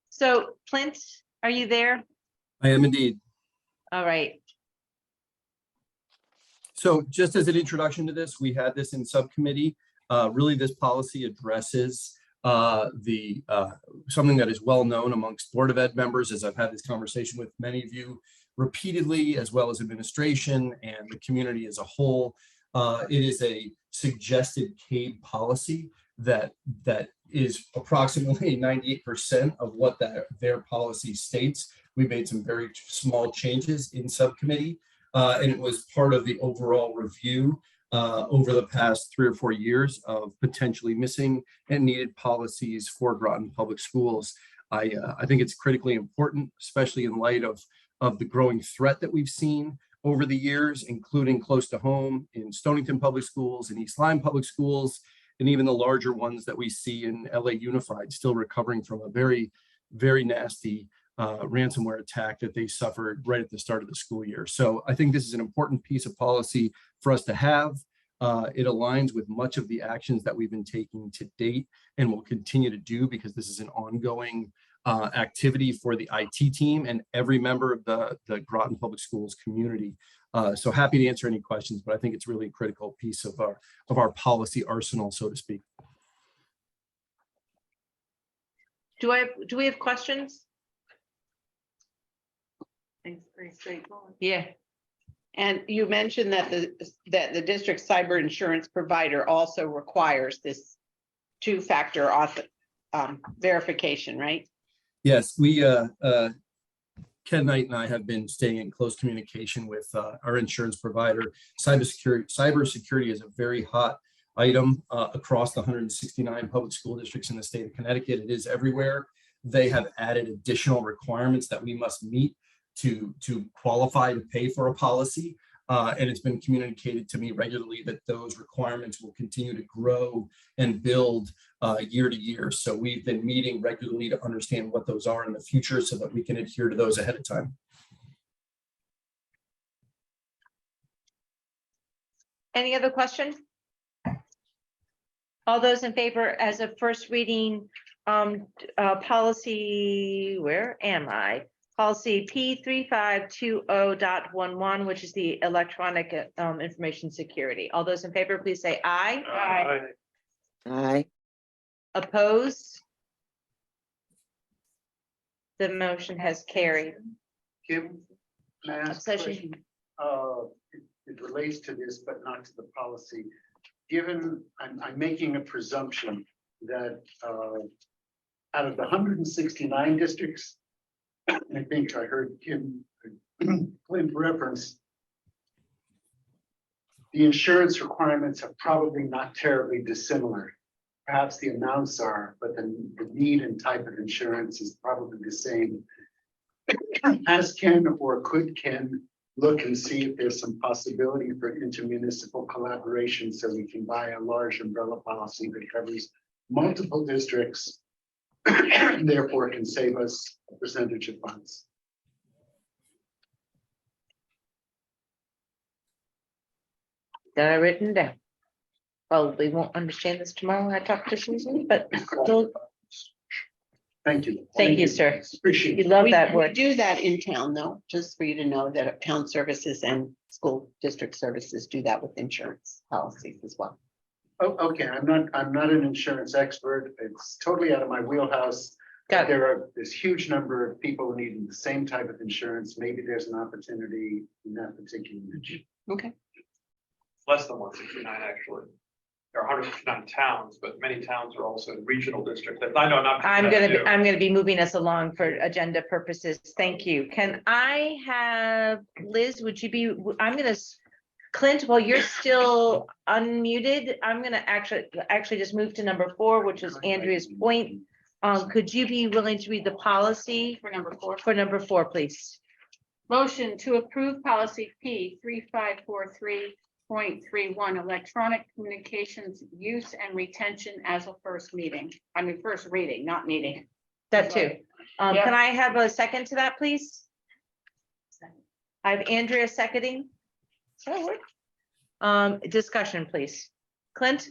Speaker 1: So Clint, are you there?
Speaker 19: I am indeed.
Speaker 1: All right.
Speaker 19: So just as an introduction to this, we had this in subcommittee. Really, this policy addresses something that is well known amongst Board of Ed members, as I've had this conversation with many of you repeatedly, as well as administration and the community as a whole. It is a suggested CABE policy that is approximately 98% of what their policy states. We made some very small changes in subcommittee, and it was part of the overall review over the past 3 or 4 years of potentially missing and needed policies for Groton Public Schools. I think it's critically important, especially in light of the growing threat that we've seen over the years, including close to home in Stonington Public Schools and East Lyme Public Schools, and even the larger ones that we see in LA Unified, still recovering from a very, very nasty ransomware attack that they suffered right at the start of the school year. So I think this is an important piece of policy for us to have. It aligns with much of the actions that we've been taking to date and will continue to do, because this is an ongoing activity for the IT team and every member of the Groton Public Schools community. So happy to answer any questions, but I think it's really a critical piece of our policy arsenal, so to speak.
Speaker 1: Do we have questions?
Speaker 2: Thanks, very straightforward.
Speaker 1: Yeah.
Speaker 2: And you mentioned that the district cyber insurance provider also requires this 2-factor verification, right?
Speaker 19: Yes, Ken Knight and I have been staying in close communication with our insurance provider. Cybersecurity is a very hot item across the 169 public school districts in the state of Connecticut. It is everywhere. They have added additional requirements that we must meet to qualify to pay for a policy. And it's been communicated to me regularly that those requirements will continue to grow and build year to year. So we've been meeting regularly to understand what those are in the future so that we can adhere to those ahead of time.
Speaker 1: Any other question? All those in favor as a first reading, policy, where am I? Policy P3520.11, which is the electronic information security. All those in favor, please say aye.
Speaker 11: Aye.
Speaker 5: Aye.
Speaker 1: Oppose? The motion has carried.
Speaker 13: Kim, can I ask a
Speaker 1: Obsession.
Speaker 13: question? It relates to this, but not to the policy. Given, I'm making a presumption that out of the 169 districts, I think I heard Kim Clint reference, the insurance requirements are probably not terribly dissimilar. Perhaps the amounts are, but the need and type of insurance is probably the same. Has Ken or could Ken look and see if there's some possibility for intermunicipal collaboration so we can buy a large umbrella policy that covers multiple districts and therefore can save us a percentage of funds?
Speaker 1: Got it written down. Probably won't understand this tomorrow when I talk to Susan, but still,
Speaker 13: Thank you.
Speaker 1: thank you, sir.
Speaker 13: Appreciate
Speaker 1: You
Speaker 13: it.
Speaker 1: love that
Speaker 2: We
Speaker 1: word.
Speaker 2: do that in town though, just for you to know that town services and school district services do that with insurance policies as well.
Speaker 13: Oh, okay, I'm not an insurance expert. It's totally out of my wheelhouse.
Speaker 1: Got it.
Speaker 13: There's huge number of people needing the same type of insurance. Maybe there's an opportunity in that particular niche.
Speaker 2: Okay.
Speaker 4: Less than 169, actually. There are 159 towns, but many towns are also regional districts. I know not.
Speaker 1: I'm gonna be moving us along for agenda purposes. Thank you. Can I have Liz, would you be, Clint, while you're still unmuted, I'm gonna actually just move to number 4, which is Andrea's point. Could you be willing to read the policy
Speaker 14: For number 4.
Speaker 1: for number 4, please?
Speaker 14: Motion to approve policy P3543.31, electronic communications use and retention as a first reading, not meeting.
Speaker 1: That too.
Speaker 14: Yeah.
Speaker 1: Can I have a second to that, please? I have Andrea seconding. Does that work? Discussion, please. Clint?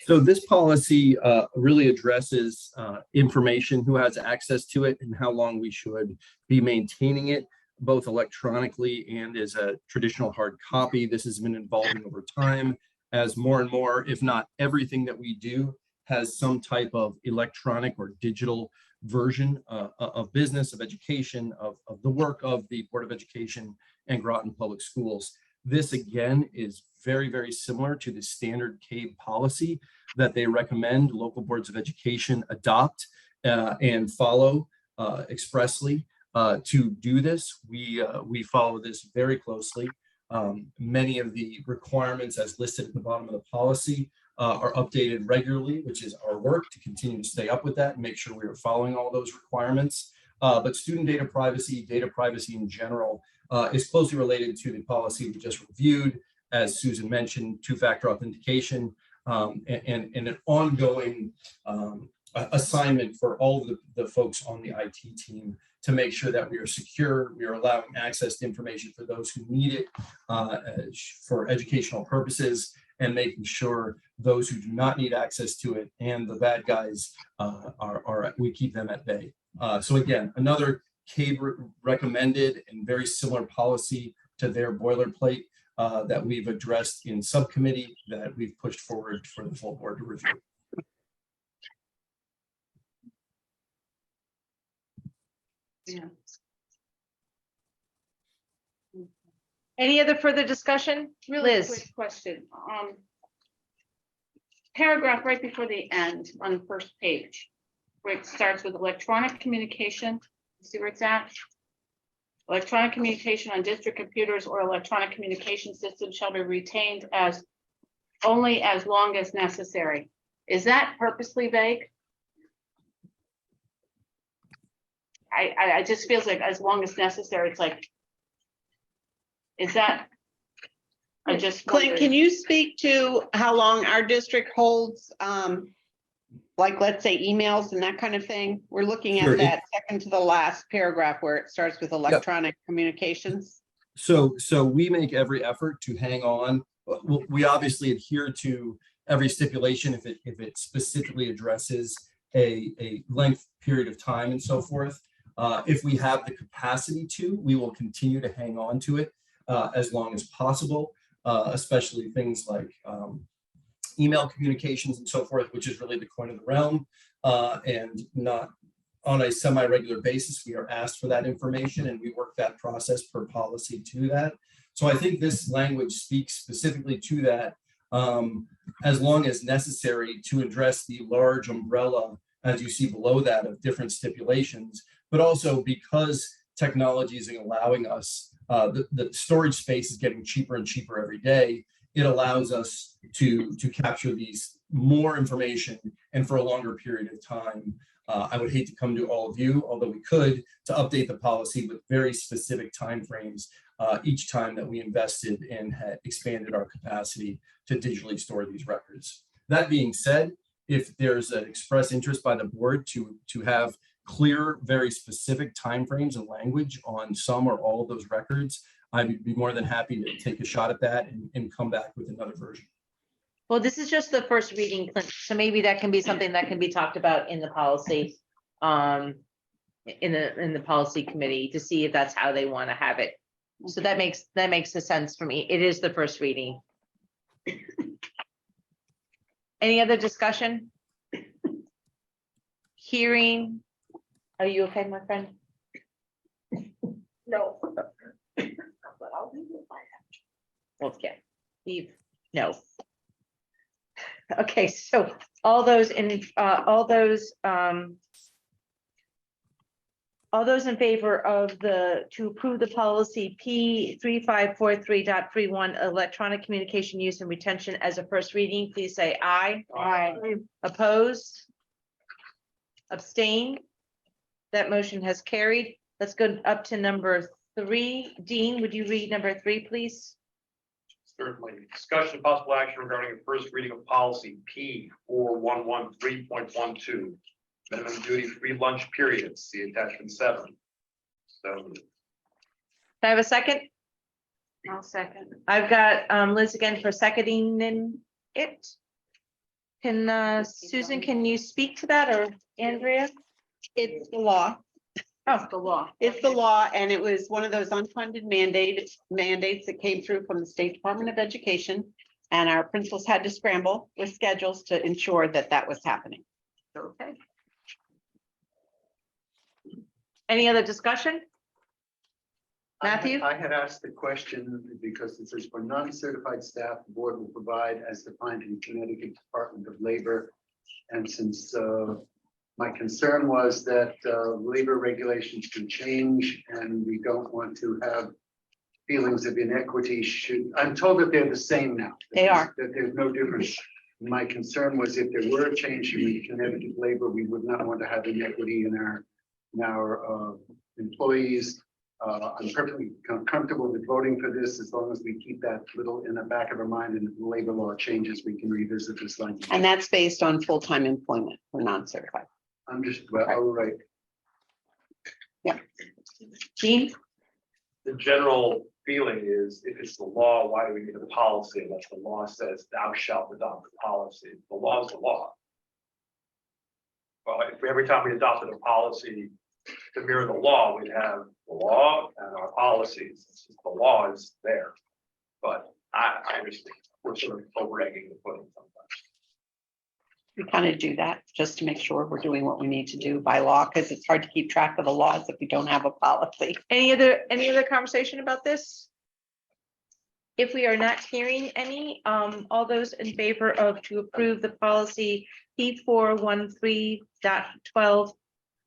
Speaker 19: So this policy really addresses information, who has access to it, and how long we should be maintaining it, both electronically and as a traditional hard copy. This has been evolving over time as more and more, if not everything that we do, has some type of electronic or digital version of business, of education, of the work of the Board of Education and Groton Public Schools. This again is very, very similar to the standard CABE policy that they recommend local boards of education adopt and follow expressly. To do this, we follow this very closely. Many of the requirements as listed at the bottom of the policy are updated regularly, which is our work to continue to stay up with that and make sure we are following all those requirements. But student data privacy in general, is closely related to the policy we just reviewed, as Susan mentioned, two-factor authentication and an ongoing assignment for all of the folks on the IT team to make sure that we are secure, we are allowing access to information for those who need it for educational purposes, and making sure those who do not need access to it and the bad guys we keep them at bay. So again, another CABE recommended and very similar policy to their boilerplate that we've addressed in subcommittee that we've pushed forward for the full board to review.
Speaker 14: Yeah.
Speaker 1: Any other further discussion?
Speaker 14: Really
Speaker 1: Liz?
Speaker 14: quick question. Paragraph right before the end on the first page, where it starts with electronic communication. See where it's at? Electronic communication on district computers or electronic communication systems shall be retained as only as long as necessary. Is that purposely vague? I just feels like as long as necessary, it's like, is that
Speaker 1: I just.
Speaker 2: Clint, can you speak to how long our district holds, like, let's say emails and that kind of thing? We're looking
Speaker 19: Sure,
Speaker 2: at that second to the last paragraph where it starts with electronic communications.
Speaker 19: So we make every effort to hang on. We obviously adhere to every stipulation if it specifically addresses a length period of time and so forth. If we have the capacity to, we will continue to hang on to it as long as possible, especially things like email communications and so forth, which is really the coin of the realm, and not on a semi-regular basis. We are asked for that information and we work that process per policy to that. So I think this language speaks specifically to that, as long as necessary to address the large umbrella, as you see below that, of different stipulations, but also because technology is allowing us, the storage space is getting cheaper and cheaper every day. It allows us to capture these more information and for a longer period of time. I would hate to come to all of you, although we could, to update the policy with very specific timeframes each time that we invested and had expanded our capacity to digitally store these records. That being said, if there's an express interest by the board to have clear, very specific timeframes and language on some or all of those records, I would be more than happy to take a shot at that and come back with another version.
Speaker 1: Well, this is just the first reading, Clint, so maybe that can be something that can be talked about in the policy, in the policy committee to see if that's how they want to have it. So that makes a sense for me. It is the first reading. Any other discussion? Hearing, are you okay, my friend?
Speaker 15: No.
Speaker 1: Okay, Eve, no. Okay, so all those in favor of to approve the policy P 3543.31 electronic communication use and retention as a first reading, please say aye.
Speaker 2: Aye.
Speaker 1: Opposed? Abstain? That motion has carried. Let's go up to number 3. Dean, would you read number 3, please?
Speaker 4: Certainly. Discussion of possible action regarding the first reading of policy P 4113.12. Minimum duty free lunch periods. See attachment 7. So.
Speaker 1: Can I have a second?
Speaker 14: I'll second.
Speaker 1: I've got Liz again for seconding it. Can Susan, can you speak to that, or Andrea?
Speaker 2: It's the law.
Speaker 1: Oh,
Speaker 14: The law.
Speaker 2: It's the law, and it was one of those unfunded mandates that came through from the State Department of Education. And our principals had to scramble with schedules to ensure that that was happening.
Speaker 1: Okay. Any other discussion? Matthew?
Speaker 13: I had asked the question because it says for non-certified staff, the board will provide as defined in Connecticut Department of Labor. And since my concern was that labor regulations can change and we don't want to have feelings of inequity I'm told that they're the same now.
Speaker 2: They are.
Speaker 13: That there's no difference. My concern was if there were a change in Connecticut labor, we would not want to have inequity in our employees. I'm perfectly comfortable with voting for this as long as we keep that little in the back of our mind, and if the labor law changes, we can revisit this language.
Speaker 2: And that's based on full-time employment for non-certified.
Speaker 13: I'm just, well, all right.
Speaker 2: Yeah.
Speaker 1: Jean?
Speaker 4: The general feeling is if it's the law, why do we need a policy unless the law says thou shalt adopt the policy? The law is the law. Well, if every time we adopted a policy to mirror the law, we'd have the law and our policies. The law is there. But I understand we're sort of over-egging the pudding sometimes.
Speaker 2: We kind of do that just to make sure we're doing what we need to do by law, because it's hard to keep track of the laws if we don't have a policy.
Speaker 1: Any other conversation about this? If we are not hearing any, all those in favor of to approve the policy P413.12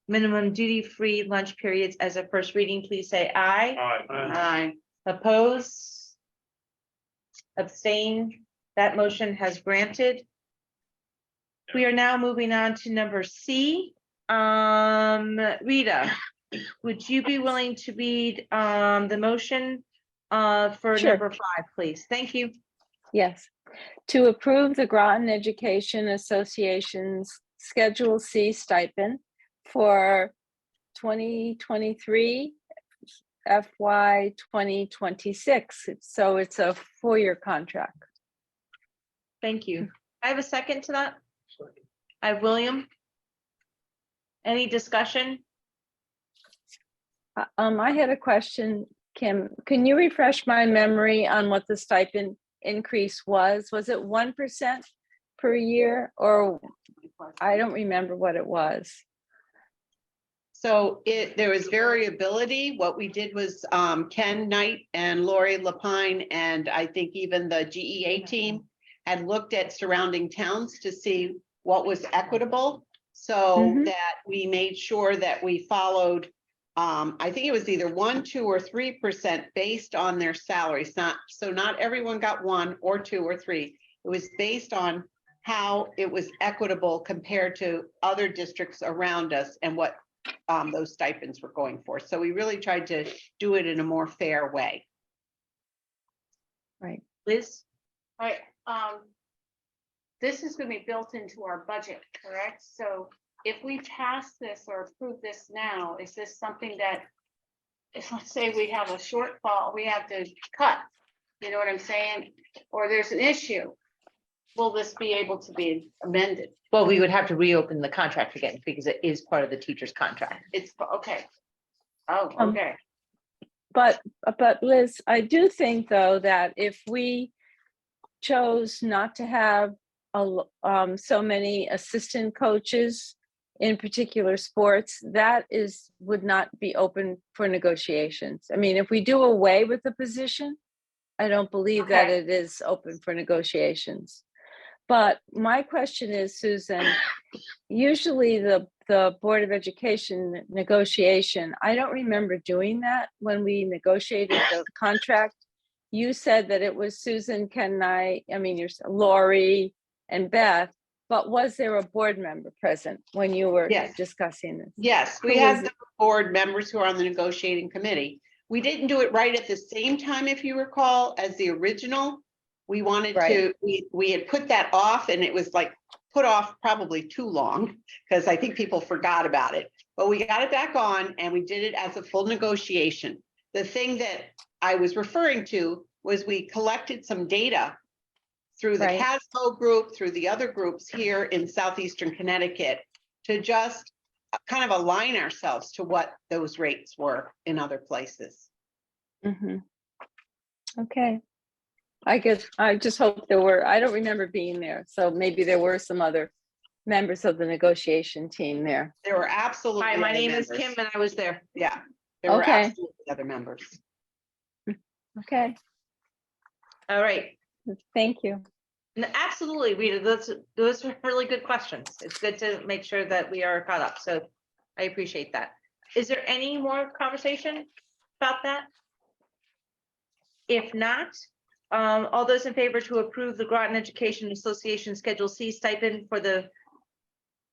Speaker 1: minimum duty-free lunch periods as a first reading, please say aye.
Speaker 2: Aye.
Speaker 1: Oppose? Abstain? That motion has granted. We are now moving on to number C. Rita, would you be willing to read the motion for
Speaker 6: Sure.
Speaker 1: number 5, please. Thank you.
Speaker 6: Yes. To approve the Groton Education Association's Schedule C stipend for 2023 FY 2026. So it's a 4-year contract.
Speaker 1: Thank you. I have a second to that. I have William. Any discussion?
Speaker 6: I had a question, Kim. Can you refresh my memory on what the stipend increase was? Was it 1% per year, or I don't remember what it was.
Speaker 2: So there was variability. What we did was Ken Knight and Lori Lapine, and I think even the GEA team had looked at surrounding towns to see what was equitable. So that we made sure that we followed, I think it was either 1, 2, or 3% based on their salaries. Not everyone got 1 or 2 or 3. It was based on how it was equitable compared to other districts around us and what those stipends were going for. So we really tried to do it in a more fair way.
Speaker 6: Right.
Speaker 1: Liz?
Speaker 14: Right, this is gonna be built into our budget, correct? So if we pass this or approve this now, is this something that, if let's say we have a shortfall, we have to cut, you know what I'm saying? Or there's an issue, will this be able to be amended?
Speaker 1: Well, we would have to reopen the contract again because it is part of the teacher's contract.
Speaker 14: It's, okay. Oh, okay.
Speaker 6: But Liz, I do think though that if we chose not to have so many assistant coaches in particular sports, that would not be open for negotiations. I mean, if we do away with the position, I don't believe that it is open for negotiations. But my question is, Susan, usually the Board of Education negotiation, I don't remember doing that when we negotiated the contract. You said that it was Susan, Ken, you're Lori and Beth, but was there a board member present when you were discussing this?
Speaker 2: Yes, we had the board members who are on the negotiating committee. We didn't do it right at the same time, if you recall, as the original. We wanted to, we had put that off, and it was like put off probably too long because I think people forgot about it. But we got it back on and we did it as a full negotiation. The thing that I was referring to was we collected some data through the CASBO group, through the other groups here in Southeastern Connecticut, to just kind of align ourselves to what those rates were in other places.
Speaker 6: Okay. I just hope there were, I don't remember being there, so maybe there were some other members of the negotiation team there.
Speaker 2: There were absolutely.
Speaker 1: Hi, my
Speaker 2: other
Speaker 1: name is
Speaker 2: members.
Speaker 1: Kim and I was there.
Speaker 2: Yeah, there were
Speaker 6: Okay.
Speaker 2: absolutely other members.
Speaker 6: Okay,
Speaker 1: All right.
Speaker 6: thank you.
Speaker 1: And absolutely, those were really good questions. It's good to make sure that we are caught up. So I appreciate that. Is there any more conversation about that? If not, all those in favor to approve the Groton Education Association Schedule C stipend for the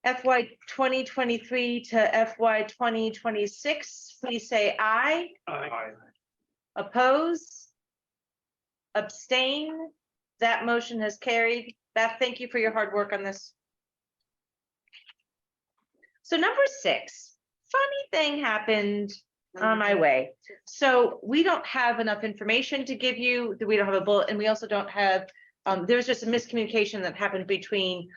Speaker 1: FY 2023 to FY 2026, please say aye.
Speaker 4: Aye.
Speaker 1: Oppose? Abstain? That motion has carried. Beth, thank you for your hard work on this. So number 6, funny thing happened on my way. So we don't have enough information to give you, we don't have a bullet, and we also don't have, there's just a miscommunication that happened between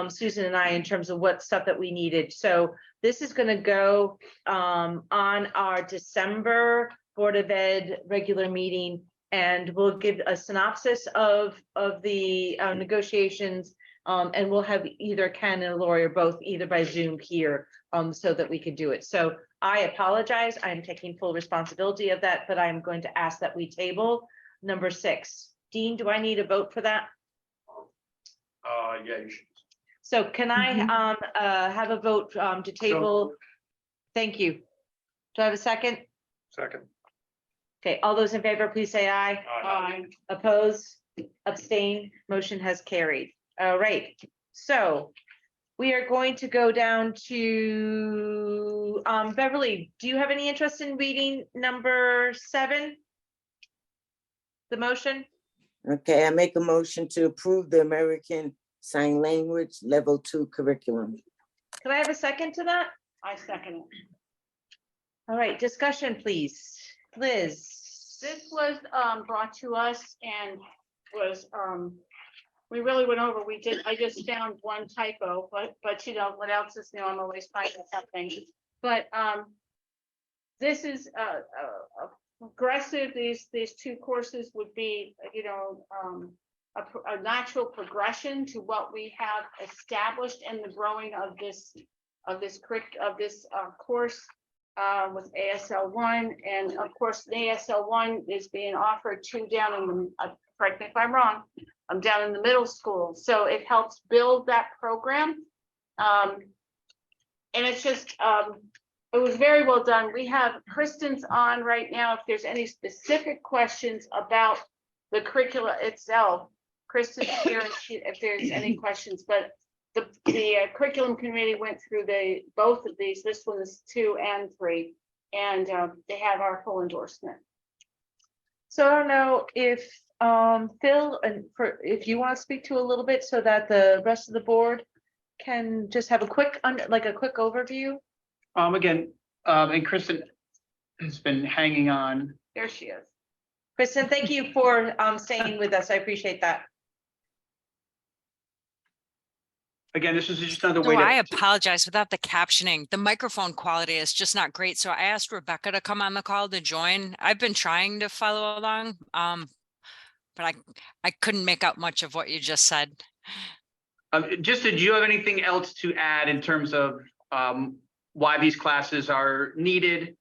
Speaker 1: Susan and I in terms of what stuff that we needed. So this is going to go on our December Board of Ed regular meeting, and we'll give a synopsis of the negotiations, and we'll have either Ken and Lori or both either by Zoom here so that we could do it. So I apologize. I'm taking full responsibility of that, but I'm going to ask that we table number 6. Dean, do I need a vote for that?
Speaker 4: Yeah, you should.
Speaker 1: So can I have a vote to table? Thank you. Do I have a second?
Speaker 4: Second.
Speaker 1: Okay, all those in favor, please say aye.
Speaker 4: Aye.
Speaker 1: Oppose, abstain, motion has carried. All right, so we are going to go down to Beverly. Do you have any interest in reading number 7? the motion?
Speaker 5: Okay, I make a motion to approve the American Sign Language Level 2 curriculum.
Speaker 1: Can I have a second to that?
Speaker 14: I second it.
Speaker 1: All right, discussion, please. Liz?
Speaker 14: This was brought to us and was we really went over, I just found one typo, but you know, what else is new? I'm always finding something. But this is progressive, these two courses would be, you know, a natural progression to what we have established in the growing of this course with ASL 1, and of course the ASL 1 is being offered to down in the correct me if I'm wrong, I'm down in the middle school, so it helps build that program, and it's just it was very well done. We have Kristen's on right now. If there's any specific questions about the curricula itself, Kristen's here if there's any questions, but the curriculum committee went through both of these. This one is 2 and 3, and they have our full endorsement.
Speaker 1: So I don't know if Phil, and if you want to speak to a little bit so that the rest of the board can just have a quick overview.
Speaker 11: Again, and Kristen has been hanging on.
Speaker 14: There she is.
Speaker 1: Kristen, thank you for staying with us. I appreciate that.
Speaker 11: Again, this is just another
Speaker 20: So
Speaker 11: way to.
Speaker 20: I apologize without the captioning. The microphone quality is just not great. So I asked Rebecca to come on the call to join. I've been trying to follow along, but I couldn't make out much of what you just said.
Speaker 11: Just, did you have anything else to add in terms of why these classes are needed,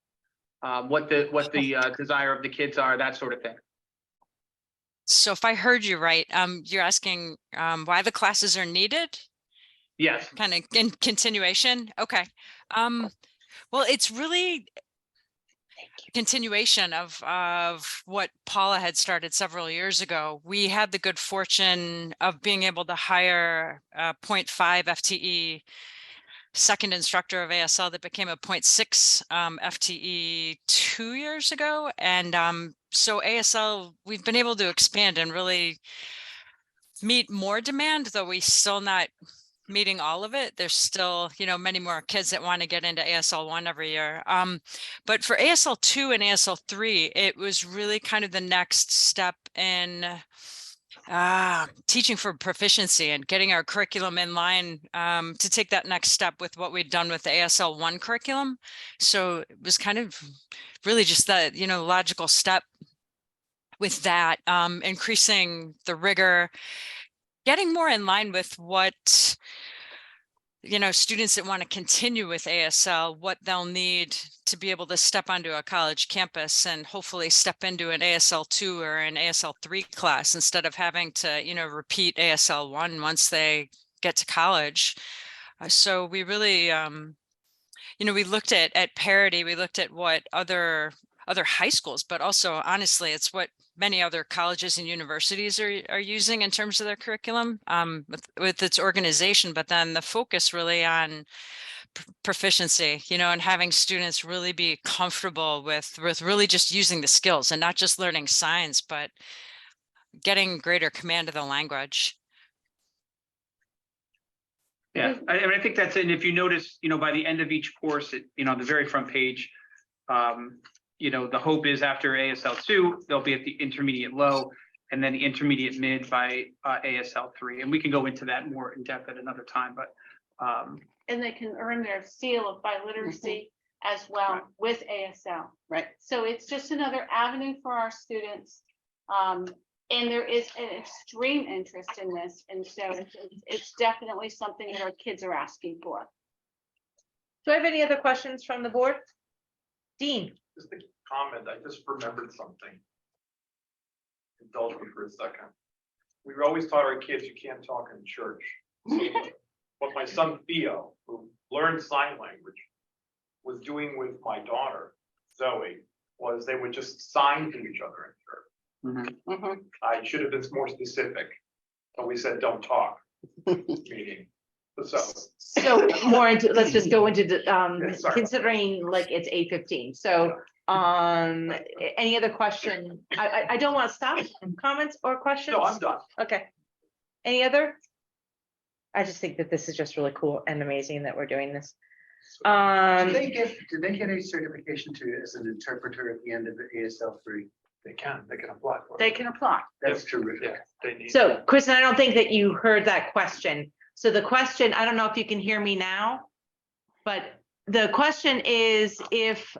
Speaker 11: what the desire of the kids are, that sort of thing?
Speaker 20: So if I heard you right, you're asking why the classes are needed?
Speaker 11: Yes.
Speaker 20: Kind of in continuation. Okay. Well, it's really continuation of what Paula had started several years ago. We had the good fortune of being able to hire a 0.5 FTE second instructor of ASL that became a 0.6 FTE 2 years ago. And so ASL, we've been able to expand and really meet more demand, though we still not meeting all of it. There's still, you know, many more kids that want to get into ASL 1 every year. But for ASL 2 and ASL 3, it was really kind of the next step in teaching for proficiency and getting our curriculum in line to take that next step with what we'd done with the ASL 1 curriculum. So it was kind of really just that, you know, logical step with that, increasing the rigor, getting more in line with what, you know, students that want to continue with ASL, what they'll need to be able to step onto a college campus and hopefully step into an ASL 2 or an ASL 3 class instead of having to, you know, repeat ASL 1 once they get to college. So we really, you know, we looked at parity, we looked at what other high schools, but also honestly, it's what many other colleges and universities are using in terms of their curriculum with its organization, but then the focus really on proficiency, you know, and having students really be comfortable with really just using the skills and not just learning signs, but getting greater command of the language.
Speaker 11: Yeah, I think that's it. And if you notice, you know, by the end of each course, you know, on the very front page, you know, the hope is after ASL 2, they'll be at the intermediate low and then the intermediate mid by ASL 3. And we can go into that more in depth at another time, but.
Speaker 14: And they can earn their seal of biliteracy as well with ASL.
Speaker 2: Right.
Speaker 14: So it's just another avenue for our students. And there is an extreme interest in this. And so it's definitely something that our kids are asking for.
Speaker 1: Do I have any other questions from the board? Dean?
Speaker 4: Just a comment, I just remembered something. Indulge me for a second. We were always taught our kids you can't talk in church. So what my son Theo, who learned sign language, was doing with my daughter, Zoe, was they would just sign to each other in church. I should have been more specific, but we said don't talk. Meaning, So,
Speaker 1: So more into, let's just go into, the,
Speaker 4: Yeah, sorry.
Speaker 1: considering like it's 8:15. So, any other question? I don't want to stop comments or questions.
Speaker 4: no, I'm done.
Speaker 1: Okay. Any other? I just think that this is just really cool and amazing that we're doing this.
Speaker 13: Do they get a certification to as an interpreter at the end of the ASL 3?
Speaker 4: They can apply for it.
Speaker 14: They can apply.
Speaker 13: That's terrific.
Speaker 4: Yeah, they need.
Speaker 1: So Kristen, I don't think that you heard that question. So the question, I don't know if you can hear me now, but the question is if,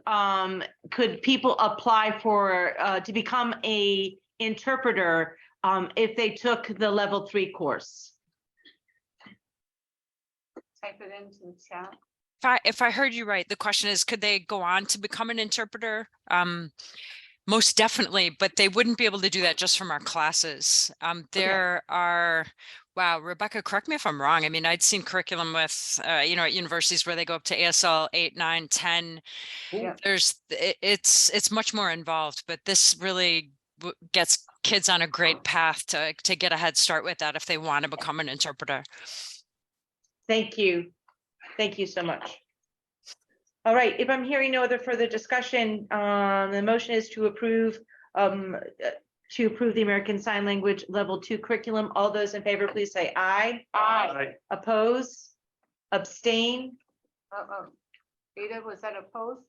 Speaker 1: could people apply for, to become a interpreter, if they took the level 3 course?
Speaker 14: Type it into the chat.
Speaker 20: If I heard you right, the question is, could they go on to become an interpreter? Most definitely, but they wouldn't be able to do that just from our classes. There are, wow, Rebecca, correct me if I'm wrong. I mean, I'd seen curriculum with, you know, at universities where they go up to ASL 8, 9, 10.
Speaker 14: Yeah.
Speaker 20: It's much more involved, but this really gets kids on a great path to get a head start with that if they want to become an interpreter.
Speaker 1: Thank you. Thank you so much. All right, if I'm hearing no other further discussion, the motion is to approve the American Sign Language Level 2 curriculum. All those in favor, please say aye.
Speaker 14: Aye.
Speaker 1: Oppose? Abstain?
Speaker 14: Rita, was that opposed?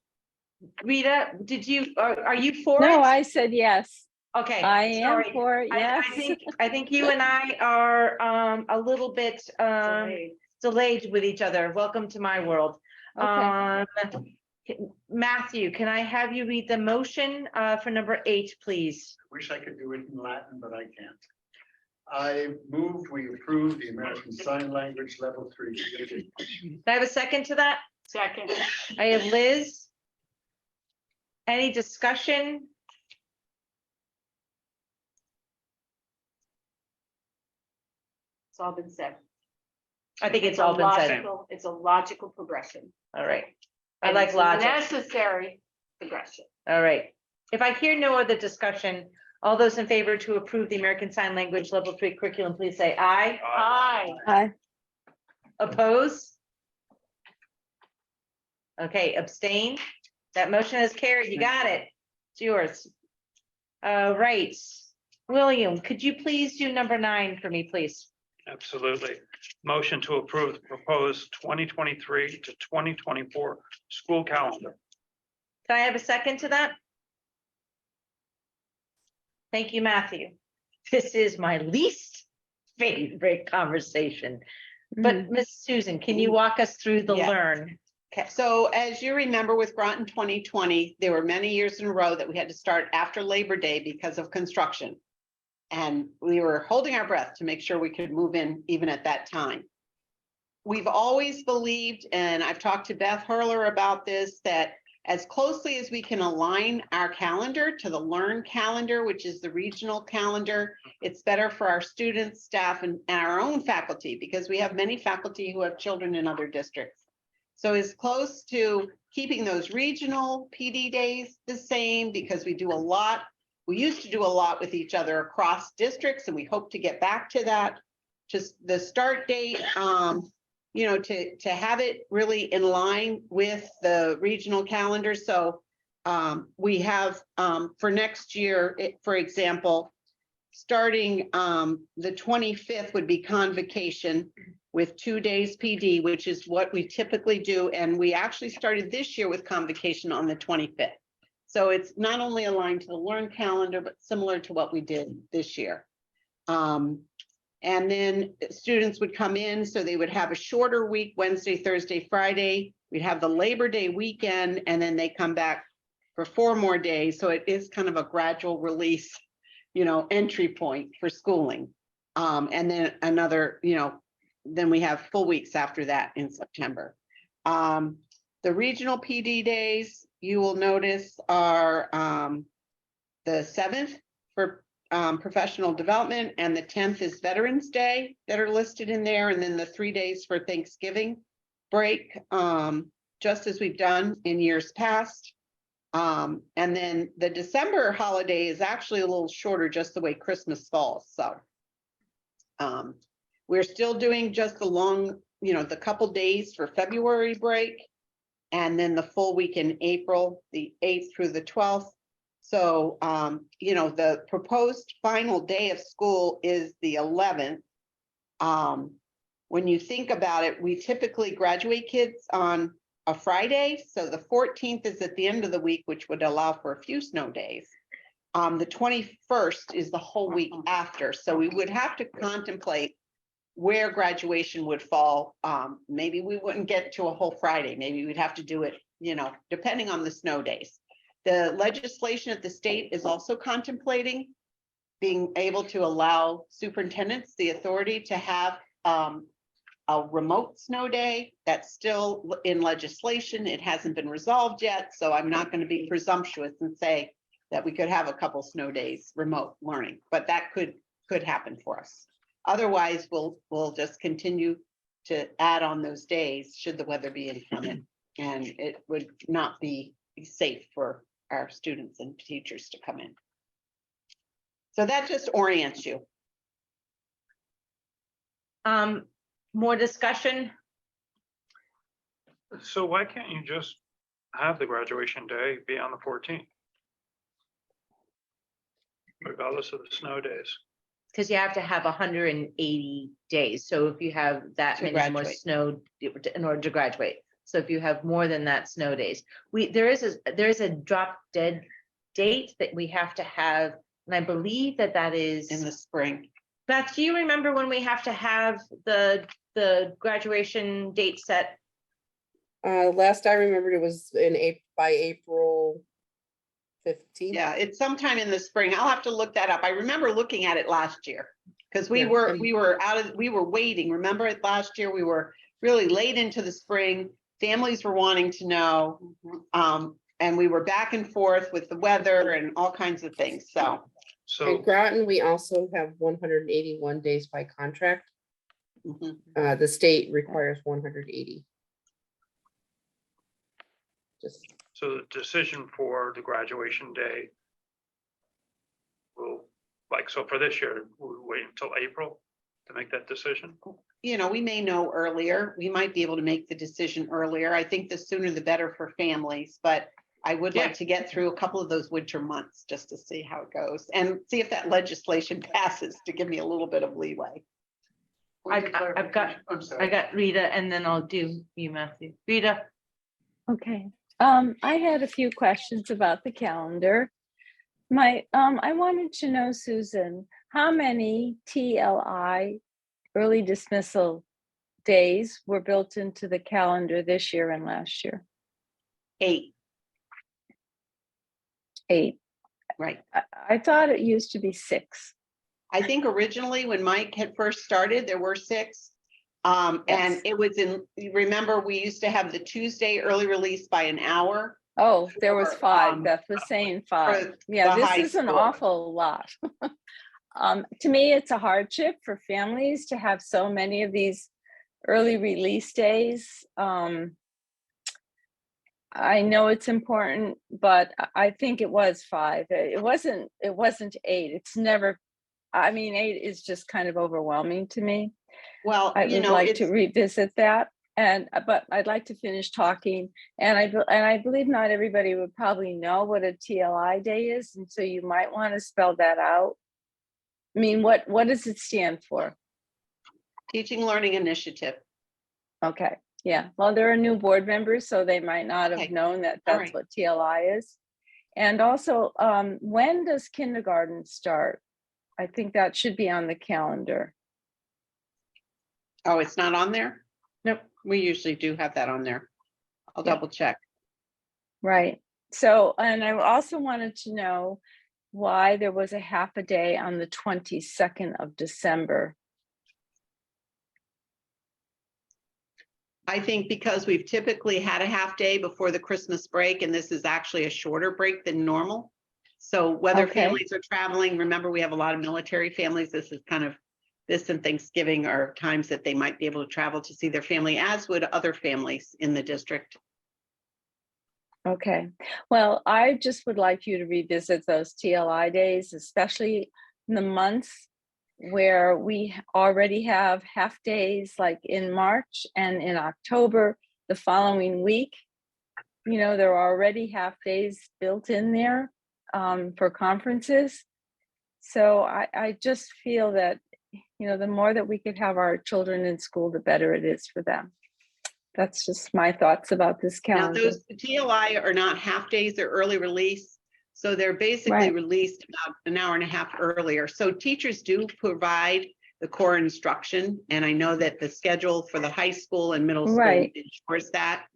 Speaker 1: Rita, did you, are you for it?
Speaker 6: No, I said yes.
Speaker 1: Okay.
Speaker 6: I am
Speaker 1: sorry.
Speaker 6: for it, yes.
Speaker 1: I think you and I are a little bit delayed with each other. Welcome to my world. Matthew, can I have you read the motion for number 8, please?
Speaker 13: Wish I could do it in Latin, but I can't. I moved, we approve the American Sign Language Level 3.
Speaker 1: Do I have a second to that?
Speaker 14: Second.
Speaker 1: I have Liz. Any discussion?
Speaker 2: It's all been said.
Speaker 1: I think it's all been said.
Speaker 2: It's a logical progression.
Speaker 1: All right. I
Speaker 14: And
Speaker 1: like
Speaker 14: it's a
Speaker 1: logic.
Speaker 14: necessary progression.
Speaker 1: All right. If I hear no other discussion, all those in favor to approve the American Sign Language Level 3 curriculum, please say aye.
Speaker 14: Aye.
Speaker 6: Aye.
Speaker 1: Oppose? Okay, abstain? That motion is carried. You got it. It's yours. All right. William, could you please do number 9 for me, please?
Speaker 11: Absolutely. Motion to approve the proposed 2023 to 2024 school calendar.
Speaker 1: Can I have a second to that? Thank you, Matthew. This is my least favorite conversation. But Miss Susan, can you walk us through the
Speaker 2: Yeah.
Speaker 1: learn?
Speaker 2: Okay, so as you remember with Groton 2020, there were many years in a row that we had to start after Labor Day because of construction. And we were holding our breath to make sure we could move in even at that time. We've always believed, and I've talked to Beth Hurler about this, that as closely as we can align our calendar to the Learn calendar, which is the regional calendar, it's better for our students, staff, and our own faculty, because we have many faculty who have children in other districts. So as close to keeping those regional PD days the same, because we do a lot. We used to do a lot with each other across districts, and we hope to get back to that. Just the start date, you know, to have it really in line with the regional calendar. So we have for next year, for example, starting the 25th would be convocation with 2 days PD, which is what we typically do. And we actually started this year with convocation on the 25th. So it's not only aligned to the Learn calendar, but similar to what we did this year. And then students would come in, so they would have a shorter week, Wednesday, Thursday, Friday. We'd have the Labor Day weekend, and then they come back for 4 more days. So it is kind of a gradual release, you know, entry point for schooling. And then another, you know, then we have full weeks after that in September. The regional PD days, you will notice, are the 7th for professional development, and the 10th is Veterans Day that are listed in there, and then the 3 days for Thanksgiving break, just as we've done in years past. And then the December holiday is actually a little shorter, just the way Christmas falls. So we're still doing just the long the couple days for February break. And then the full week in April, the 8th through the 12th. So, the proposed final day of school is the 11th. When you think about it, we typically graduate kids on a Friday. So the 14th is at the end of the week, which would allow for a few snow days. The 21st is the whole week after. So we would have to contemplate where graduation would fall. Maybe we wouldn't get to a whole Friday. Maybe we'd have to do it, depending on the snow days. The legislation at the state is also contemplating being able to allow superintendents the authority to have a remote snow day. That's still in legislation. It hasn't been resolved yet. So I'm not going to be presumptuous and say that we could have a couple snow days remote learning, but that could happen for us. Otherwise, we'll just continue to add on those days should the weather be inclement, and it would not be safe for our students and teachers to come in. So that just orients you.
Speaker 1: More discussion?
Speaker 4: So why can't you just have the graduation day be on the 14th? Regardless of the snow days.
Speaker 1: Because you have to have 180 days. So if you have that
Speaker 2: To
Speaker 1: many more
Speaker 2: graduate.
Speaker 1: snow in order to graduate. So if you have more than that snow days, there is a drop dead date that we have to have. And I believe that is
Speaker 2: In the spring.
Speaker 1: Beth, do you remember when we have to have the graduation date set?
Speaker 21: Last I remembered, it was by April 15th.
Speaker 2: Yeah, it's sometime in the spring. I'll have to look that up. I remember looking at it last year. Because we
Speaker 21: Yeah,
Speaker 2: were waiting. Remember it last year? We were really late into the spring. Families were wanting to know. And we were back and forth with the weather and all kinds of things. So
Speaker 21: In Groton, we also have 181 days by contract. The state requires 180.
Speaker 4: So the decision for the graduation day will, so for this year, we'll wait until April to make that decision?
Speaker 2: we may know earlier. We might be able to make the decision earlier. I think the sooner the better for families, but I would like to get through a couple of those winter months just to see how it goes and see if that legislation passes to give me a little bit of leeway.
Speaker 1: I've got Rita, and then I'll do you, Matthew. Rita.
Speaker 6: Okay. I had a few questions about the calendar. I wanted to know, Susan, how many TLI early dismissal days were built into the calendar this year and last year?
Speaker 2: 8.
Speaker 6: 8.
Speaker 2: Right.
Speaker 6: I thought it used to be 6.
Speaker 2: I think originally when Mike had first started, there were 6. And it was remember, we used to have the Tuesday early release by an hour.
Speaker 6: Oh, there was 5. Beth was saying 5. Yeah, this is an awful lot. To me, it's a hardship for families to have so many of these early release days. I know it's important, but I think it was 5. It wasn't 8. It's never, 8 is just kind of overwhelming to me.
Speaker 2: Well,
Speaker 6: I would like to revisit that, but I'd like to finish talking. And I believe not everybody would probably know what a TLI day is, and so you might want to spell that out. What does it stand for?
Speaker 2: Teaching Learning Initiative.
Speaker 6: Okay, yeah. Well, there are new board members, so they might not have known that that's what TLI is. And also, when does kindergarten start? I think that should be on the calendar.
Speaker 2: Oh, it's not on there? Nope, we usually do have that on there. I'll double check.
Speaker 6: Right. So, and I also wanted to know why there was a half a day on the 22nd of December.
Speaker 2: I think because we've typically had a half day before the Christmas break, and this is actually a shorter break than normal. So whether families are traveling, remember we have a lot of military families. This and Thanksgiving are times that they might be able to travel to see their family, as would other families in the district.
Speaker 6: Okay. Well, I just would like you to revisit those TLI days, especially in the months where we already have half days like in March and in October, the following week. You know, there are already half days built in there for conferences. So I just feel that, you know, the more that we could have our children in school, the better it is for them. That's just my thoughts about this
Speaker 2: Now,
Speaker 6: calendar.
Speaker 2: those TLI are not half days, they're early release. So they're basically
Speaker 6: Right.
Speaker 2: released about an hour and a half earlier. So teachers do provide the core instruction. And I know that the schedule for the high school and middle school
Speaker 6: Right.
Speaker 2: ensures that.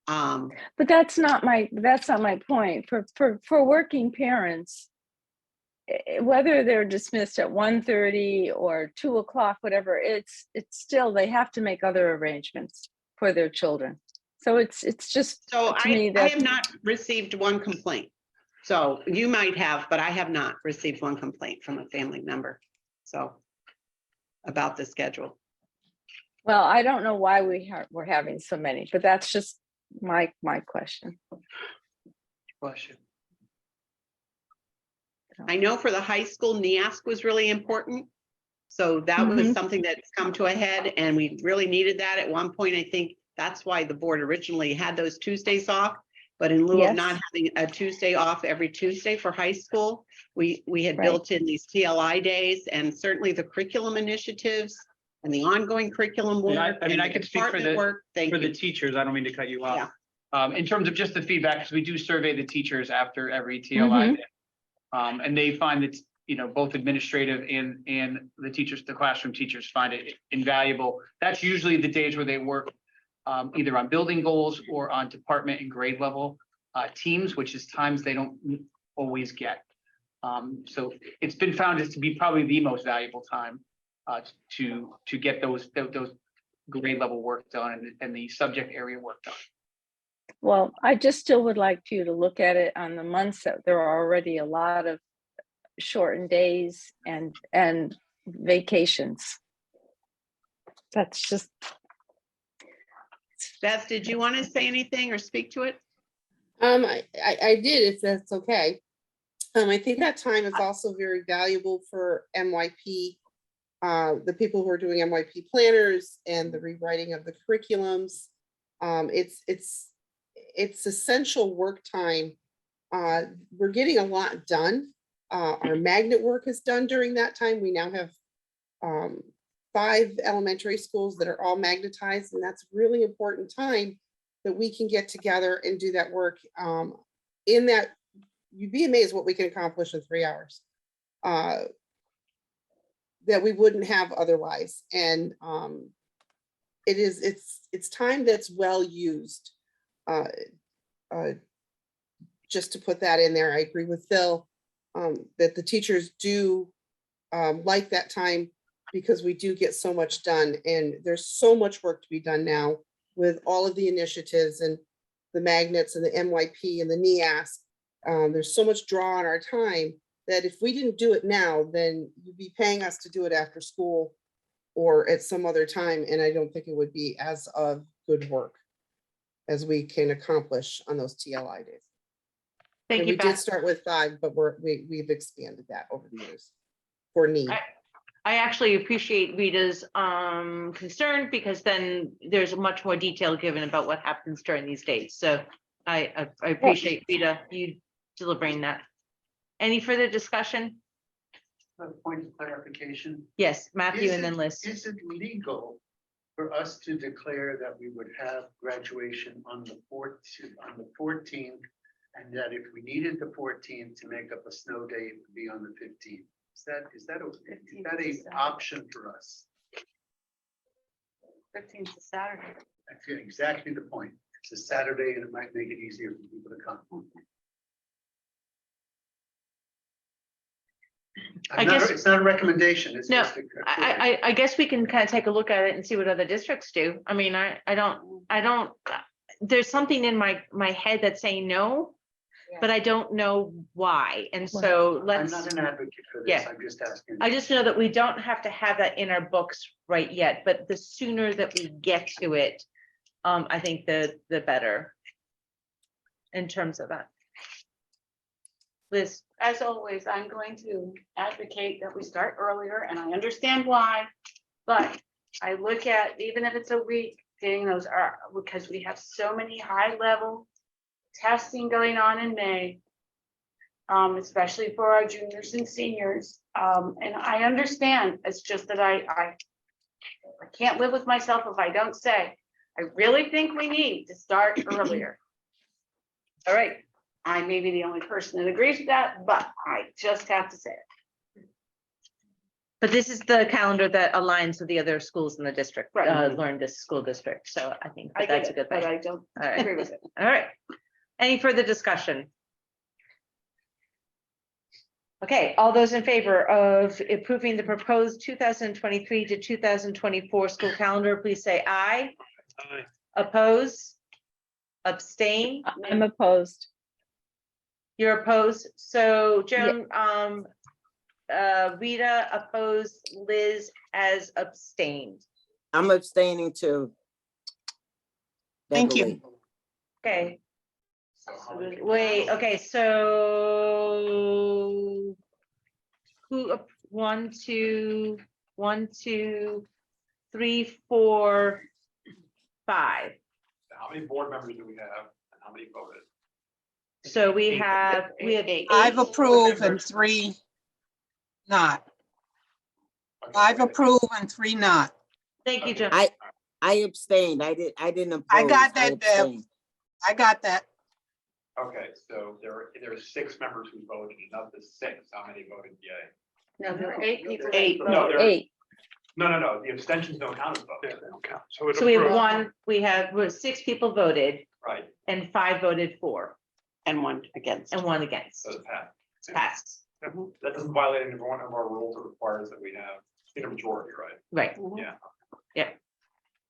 Speaker 6: But that's not my point. For working parents, whether they're dismissed at 1:30 or 2:00, whatever, it's still, they have to make other arrangements for their children. So it's just,
Speaker 2: So
Speaker 6: to me,
Speaker 2: I
Speaker 6: that
Speaker 2: have not received one complaint. So you might have, but I have not received one complaint from a family member. So about the schedule.
Speaker 6: well, I don't know why we're having so many, but that's just my question.
Speaker 13: Question.
Speaker 2: I know for the high school, NEASC was really important. So that was
Speaker 6: Mhm.
Speaker 2: something that's come to a head and we really needed that at one point. I think that's why the board originally had those Tuesdays off. But in lieu of
Speaker 6: Yes.
Speaker 2: not having a Tuesday off every Tuesday for high school, we had
Speaker 6: Right.
Speaker 2: built in these TLI days and certainly the curriculum initiatives and the ongoing curriculum work.
Speaker 11: I mean,
Speaker 2: and
Speaker 11: I
Speaker 2: the
Speaker 11: can speak for
Speaker 2: department work. Thank
Speaker 11: for the
Speaker 2: you.
Speaker 11: teachers. I don't mean to cut you
Speaker 2: Yeah.
Speaker 11: off. In terms of just the feedback, because we do survey the teachers after every TLI.
Speaker 6: Mhm.
Speaker 11: day. And they find that, you know, both administrative and the teachers, the classroom teachers find it invaluable. That's usually the days where they work either on building goals or on department and grade level teams, which is times they don't always get. So it's been found as to be probably the most valuable time to get those grade level work done and the subject area work done.
Speaker 6: Well, I just still would like you to look at it on the months that there are already a lot of shortened days and vacations. That's just.
Speaker 2: Beth, did you want to say anything or speak to it?
Speaker 21: I did, if that's okay. I think that time is also very valuable for MYP. The people who are doing MYP planners and the rewriting of the curriculums. It's essential work time. We're getting a lot done. Our magnet work is done during that time. We now have 5 elementary schools that are all magnetized, and that's really important time that we can get together and do that work. In that, you'd be amazed what we can accomplish in 3 hours that we wouldn't have otherwise. And it's time that's well used. Just to put that in there, I agree with Phil that the teachers do like that time because we do get so much done, and there's so much work to be done now with all of the initiatives and the magnets and the MYP and the NEASC. There's so much draw on our time that if we didn't do it now, then you'd be paying us to do it after school or at some other time, and I don't think it would be as of good work as we can accomplish on those TLI days.
Speaker 1: Thank
Speaker 21: And
Speaker 1: you,
Speaker 21: we did
Speaker 1: Beth.
Speaker 21: start with 5, but we've expanded that over the years for need.
Speaker 1: I actually appreciate Rita's concern because then there's much more detail given about what happens during these days. So I appreciate Rita, you delivering that. Any further discussion?
Speaker 13: A point of clarification.
Speaker 1: Yes, Matthew
Speaker 13: Is
Speaker 1: and then
Speaker 13: it-
Speaker 1: Liz.
Speaker 13: Is it legal for us to declare that we would have graduation on the 14th? And that if we needed the 14th to make up a snow day, it would be on the 15th? Is that a option for us?
Speaker 14: 15th is Saturday.
Speaker 13: That's exactly the point. It's a Saturday and it might make it easier for people to come. It's not a recommendation. It's
Speaker 1: No,
Speaker 13: just a.
Speaker 1: I guess we can kind of take a look at it and see what other districts do. I mean, I don't, there's something in my head that's saying no, but I don't know why. And so
Speaker 13: I'm
Speaker 1: let's.
Speaker 13: not an advocate for this.
Speaker 1: Yeah.
Speaker 13: I'm just asking.
Speaker 1: I just know that we don't have to have that in our books right yet, but the sooner that we get to it, I think the better in terms of that. Liz,
Speaker 14: As always, I'm going to advocate that we start earlier, and I understand why. But I look at, even if it's a week, getting those are, because we have so many high level testing going on in May. Especially for our juniors and seniors. And I understand, it's just that I can't live with myself if I don't say, I really think we need to start earlier. All right, I may be the only person that agrees with that, but I just have to say it.
Speaker 1: but this is the calendar that aligns with the other schools in the district,
Speaker 14: Right.
Speaker 1: learn this school district. So I think
Speaker 14: I
Speaker 1: that
Speaker 14: get
Speaker 1: that's a
Speaker 14: it,
Speaker 1: good
Speaker 14: but
Speaker 1: thing.
Speaker 14: I don't
Speaker 1: All right.
Speaker 14: agree with it.
Speaker 1: All right. Any further discussion? Okay, all those in favor of approving the proposed 2023 to 2024 school calendar, please say aye.
Speaker 4: Aye.
Speaker 1: Oppose? Abstain?
Speaker 6: I'm opposed.
Speaker 1: You're opposed? So Joan, Rita opposed, Liz has abstained.
Speaker 5: I'm abstaining too.
Speaker 21: Thank you.
Speaker 5: Beverly.
Speaker 1: Okay. Wait, okay, so who, 1, 2, 1, 2, 3, 4, 5.
Speaker 4: How many board members do we have and how many voted?
Speaker 1: So we have 8.
Speaker 21: I've approved and 3 not. 5 approve and 3 not.
Speaker 1: Thank you, Joan.
Speaker 5: I abstained. I didn't oppose.
Speaker 21: I got that, Deb.
Speaker 5: abstained.
Speaker 21: I got that.
Speaker 4: Okay, so there are 6 members who voted, and of the 6, how many voted yay?
Speaker 14: No, there are 8 people. that
Speaker 2: 8.
Speaker 14: voted.
Speaker 4: No, there are,
Speaker 6: 8.
Speaker 4: no, the abstentions don't count as votes.
Speaker 17: Yeah, they don't count. So it
Speaker 1: So we have
Speaker 17: approved.
Speaker 1: we have 6 people voted
Speaker 4: Right,
Speaker 1: and 5 voted for
Speaker 2: And 1 against.
Speaker 1: and 1 against.
Speaker 4: so it's passed.
Speaker 1: It's passed.
Speaker 4: That doesn't violate any one of our rules that requires that we have a majority, right?
Speaker 1: Right.
Speaker 4: Yeah.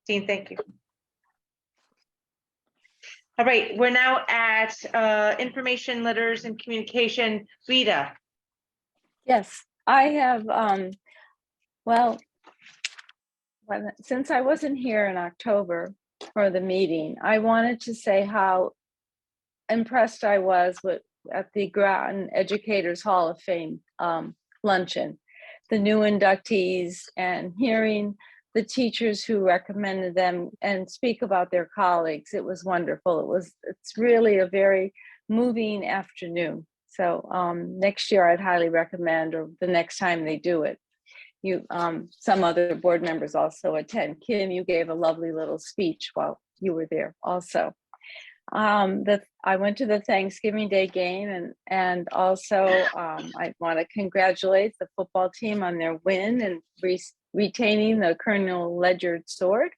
Speaker 1: Dean, thank you. All right, we're now at information, letters and communication. Rita,
Speaker 6: Yes, I have, well, since I wasn't here in October for the meeting, I wanted to say how impressed I was at the Groton Educators Hall of Fame luncheon, the new inductees, and hearing the teachers who recommended them and speak about their colleagues. It was wonderful. It's really a very moving afternoon. So next year I'd highly recommend, or the next time they do it. Some other board members also attend. Kim, you gave a lovely little speech while you were there also. I went to the Thanksgiving Day game, and also I want to congratulate the football team on their win and retaining the Colonel Ledyard sword.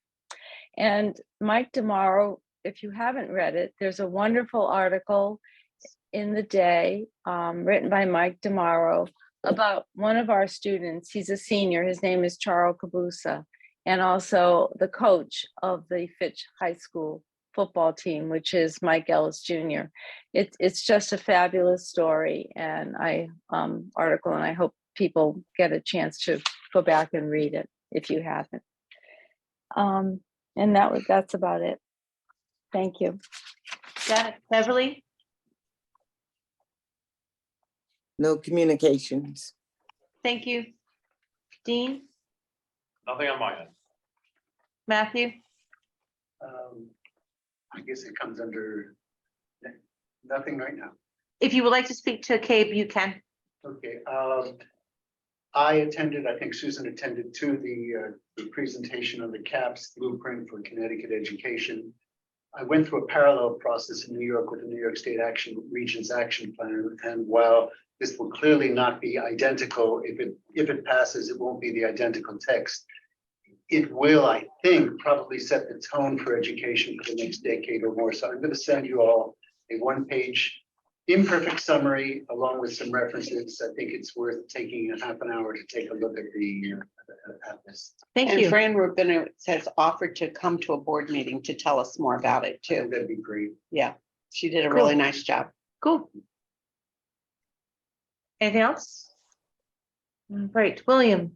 Speaker 6: And Mike DeMauro, if you haven't read it, there's a wonderful article in the Day written by Mike DeMauro about one of our students. He's a senior. His name is Charles Cabusa, and also the coach of the Fitch High School football team, which is Mike Ellis Jr. It's just a fabulous story and article, and I hope people get a chance to go back and read it if you haven't. And that's about it. Thank you.
Speaker 1: got it. Beverly,
Speaker 5: No communications.
Speaker 1: thank you. Dean,
Speaker 4: Nothing on my end.
Speaker 1: Matthew,
Speaker 13: I guess it comes under nothing right now.
Speaker 1: if you would like to speak to Cabe, you can.
Speaker 13: Okay, I attended, I think Susan attended to the presentation of the CAPS blueprint for Connecticut education. I went through a parallel process in New York with the New York State Regions Action Plan, and while this will clearly not be identical, if it passes, it won't be the identical text. It will, I think, probably set the tone for education for the next decade or more. So I'm going to send you all a one-page imperfect summary along with some references. I think it's worth taking a half an hour to take a look at this.
Speaker 1: Thank
Speaker 2: And
Speaker 1: you.
Speaker 2: Fran Rubino has offered to come to a board meeting to tell us more about it too.
Speaker 13: That'd be great.
Speaker 2: Yeah, she did a
Speaker 1: Cool.
Speaker 2: really nice job.
Speaker 1: Cool. Anything else? Right, William.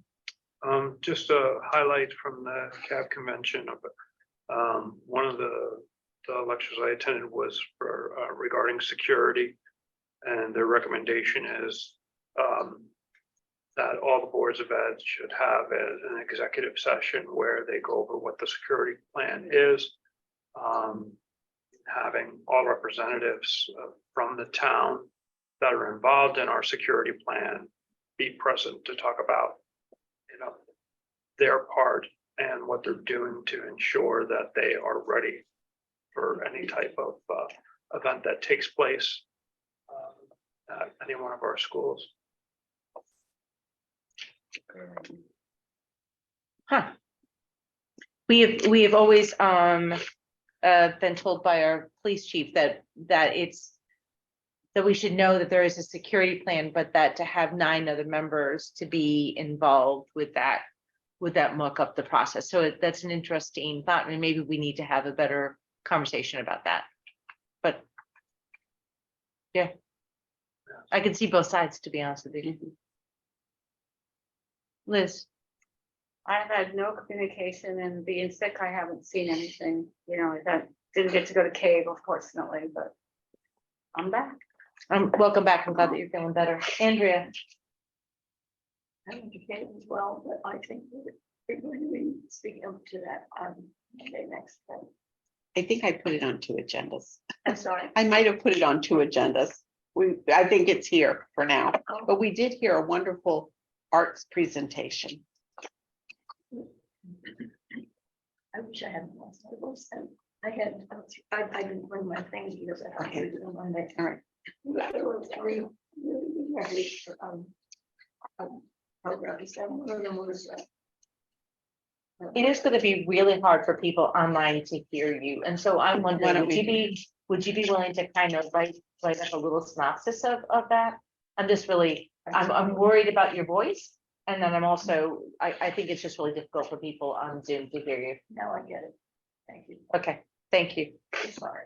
Speaker 17: Just a highlight from the CAB convention of one of the lectures I attended was for regarding security. And their recommendation is that all the boards of ed should have an executive session where they go over what the security plan is. Having all representatives from the town that are involved in our security plan be present to talk about, their part and what they're doing to ensure that they are ready for any type of event that takes place at any one of our schools.
Speaker 1: Huh. We have always been told by our police chief that we should know that there is a security plan, but that to have 9 other members to be involved with that muck up the process. So that's an interesting thought, and maybe we need to have a better conversation about that. But yeah, I can see both sides, to be honest with you. Liz.
Speaker 14: I've had no communication, and being sick, I haven't seen anything, I didn't get to go to cave, unfortunately, but I'm back.
Speaker 1: Welcome back. I'm glad that you're feeling better. Andrea.
Speaker 15: I'm educated as well, but I think that we're going to be speaking up to that on Monday next.
Speaker 2: I think I put it on 2 agendas.
Speaker 15: I'm sorry.
Speaker 2: I might have put it on 2 agendas. I think it's here for now,
Speaker 15: Oh.
Speaker 2: but we did hear a wonderful arts presentation.
Speaker 15: I wish I hadn't lost my voice then. I didn't bring my things because I had to do it on Monday.
Speaker 2: All right.
Speaker 15: There were 3 really programs, and one of them was
Speaker 1: It is going to be really hard for people online to hear you. And so I'm
Speaker 2: Why
Speaker 1: wondering,
Speaker 2: don't
Speaker 1: would you be willing to kind of write up a little synopsis of that? I'm worried about your voice. And then I'm also, I think it's just really difficult for people on Zoom to hear you.
Speaker 15: now I get it. Thank you.
Speaker 1: Okay, thank you.
Speaker 15: Sorry.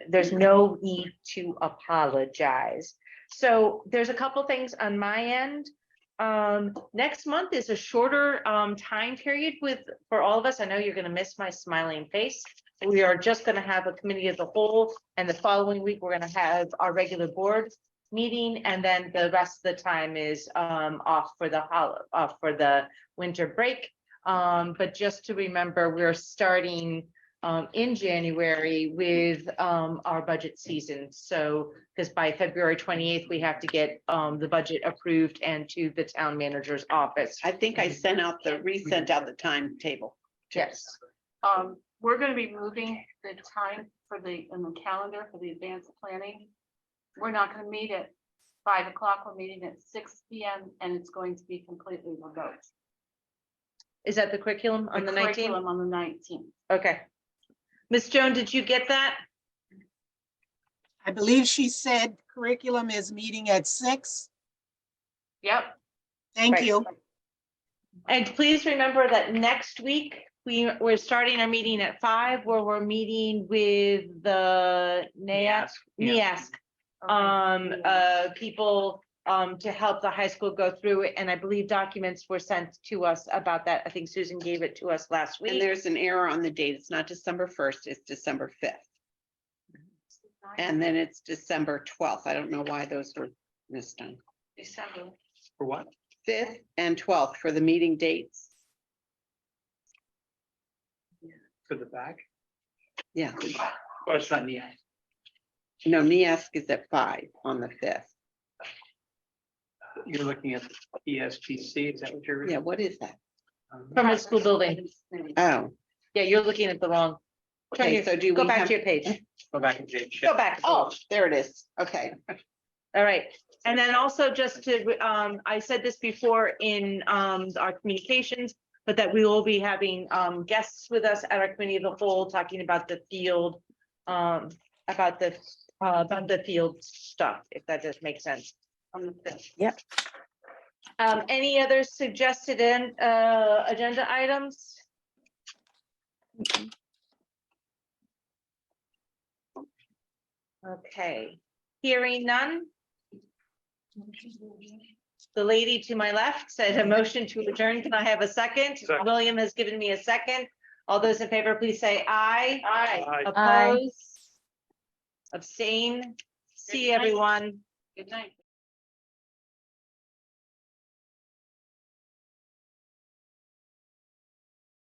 Speaker 1: There's no need to apologize. So there's a couple things on my end. Next month is a shorter time period for all of us. I know you're going to miss my smiling face. We are just going to have a committee of the whole, and the following week we're going to have our regular board meeting, and then the rest of the time is off for the winter break. But just to remember, we're starting in January with our budget season. So, because by February 28th, we have to get the budget approved and to the town manager's office.
Speaker 2: I think I resent out the timetable.
Speaker 1: Yes.
Speaker 14: We're gonna be moving the time in the calendar for the advanced planning. We're not gonna meet at 5 o'clock, we're meeting at 6 p.m. and it's going to be completely remote.
Speaker 1: Is that the curriculum on the 19th?
Speaker 14: Curriculum on the 19th.
Speaker 1: Okay. Ms. Joan, did you get that?
Speaker 8: I believe she said curriculum is meeting at 6.
Speaker 14: Yep.
Speaker 8: Thank
Speaker 1: Right.
Speaker 8: you.
Speaker 1: And please remember that next week, we're starting our meeting at 5, where we're meeting with the NEASC, people to help the high school go through it. And I believe documents were sent to us about that. I think Susan gave it to us last week.
Speaker 2: And there's an error on the date. It's not December 1st, it's December 5th. And then it's December 12th. I don't know why those were missed on.
Speaker 14: December.
Speaker 17: For what?
Speaker 2: 5th and 12th for the meeting dates.
Speaker 11: For the back.
Speaker 2: Yeah.
Speaker 11: Well, it's not NEASC.
Speaker 2: No, NEASC is at 5 on the 5th.
Speaker 11: You're looking at ESPC, is that what you're?
Speaker 2: Yeah, what is that?
Speaker 1: From the school building.
Speaker 2: Oh,
Speaker 1: Yeah, you're looking at the wrong.
Speaker 2: okay, so do
Speaker 1: Go
Speaker 2: we
Speaker 1: back
Speaker 2: have?
Speaker 1: to your page.
Speaker 11: Go back and change.
Speaker 1: Go back.
Speaker 2: Oh, there it is. Okay.
Speaker 1: All right. And then also just to, I said this before in our communications, but that we will be having guests with us at our committee of the whole, talking about the field, about the field stuff, if that does make sense.
Speaker 6: Yep.
Speaker 1: Any other suggested agenda items? Okay, hearing none. The lady to my left said a motion to adjourn. Can I have a second?
Speaker 17: Second.
Speaker 1: William has given me a second. All those in favor, please say aye.
Speaker 17: Aye.
Speaker 1: Oppose? Abstain? See everyone.
Speaker 14: Good night.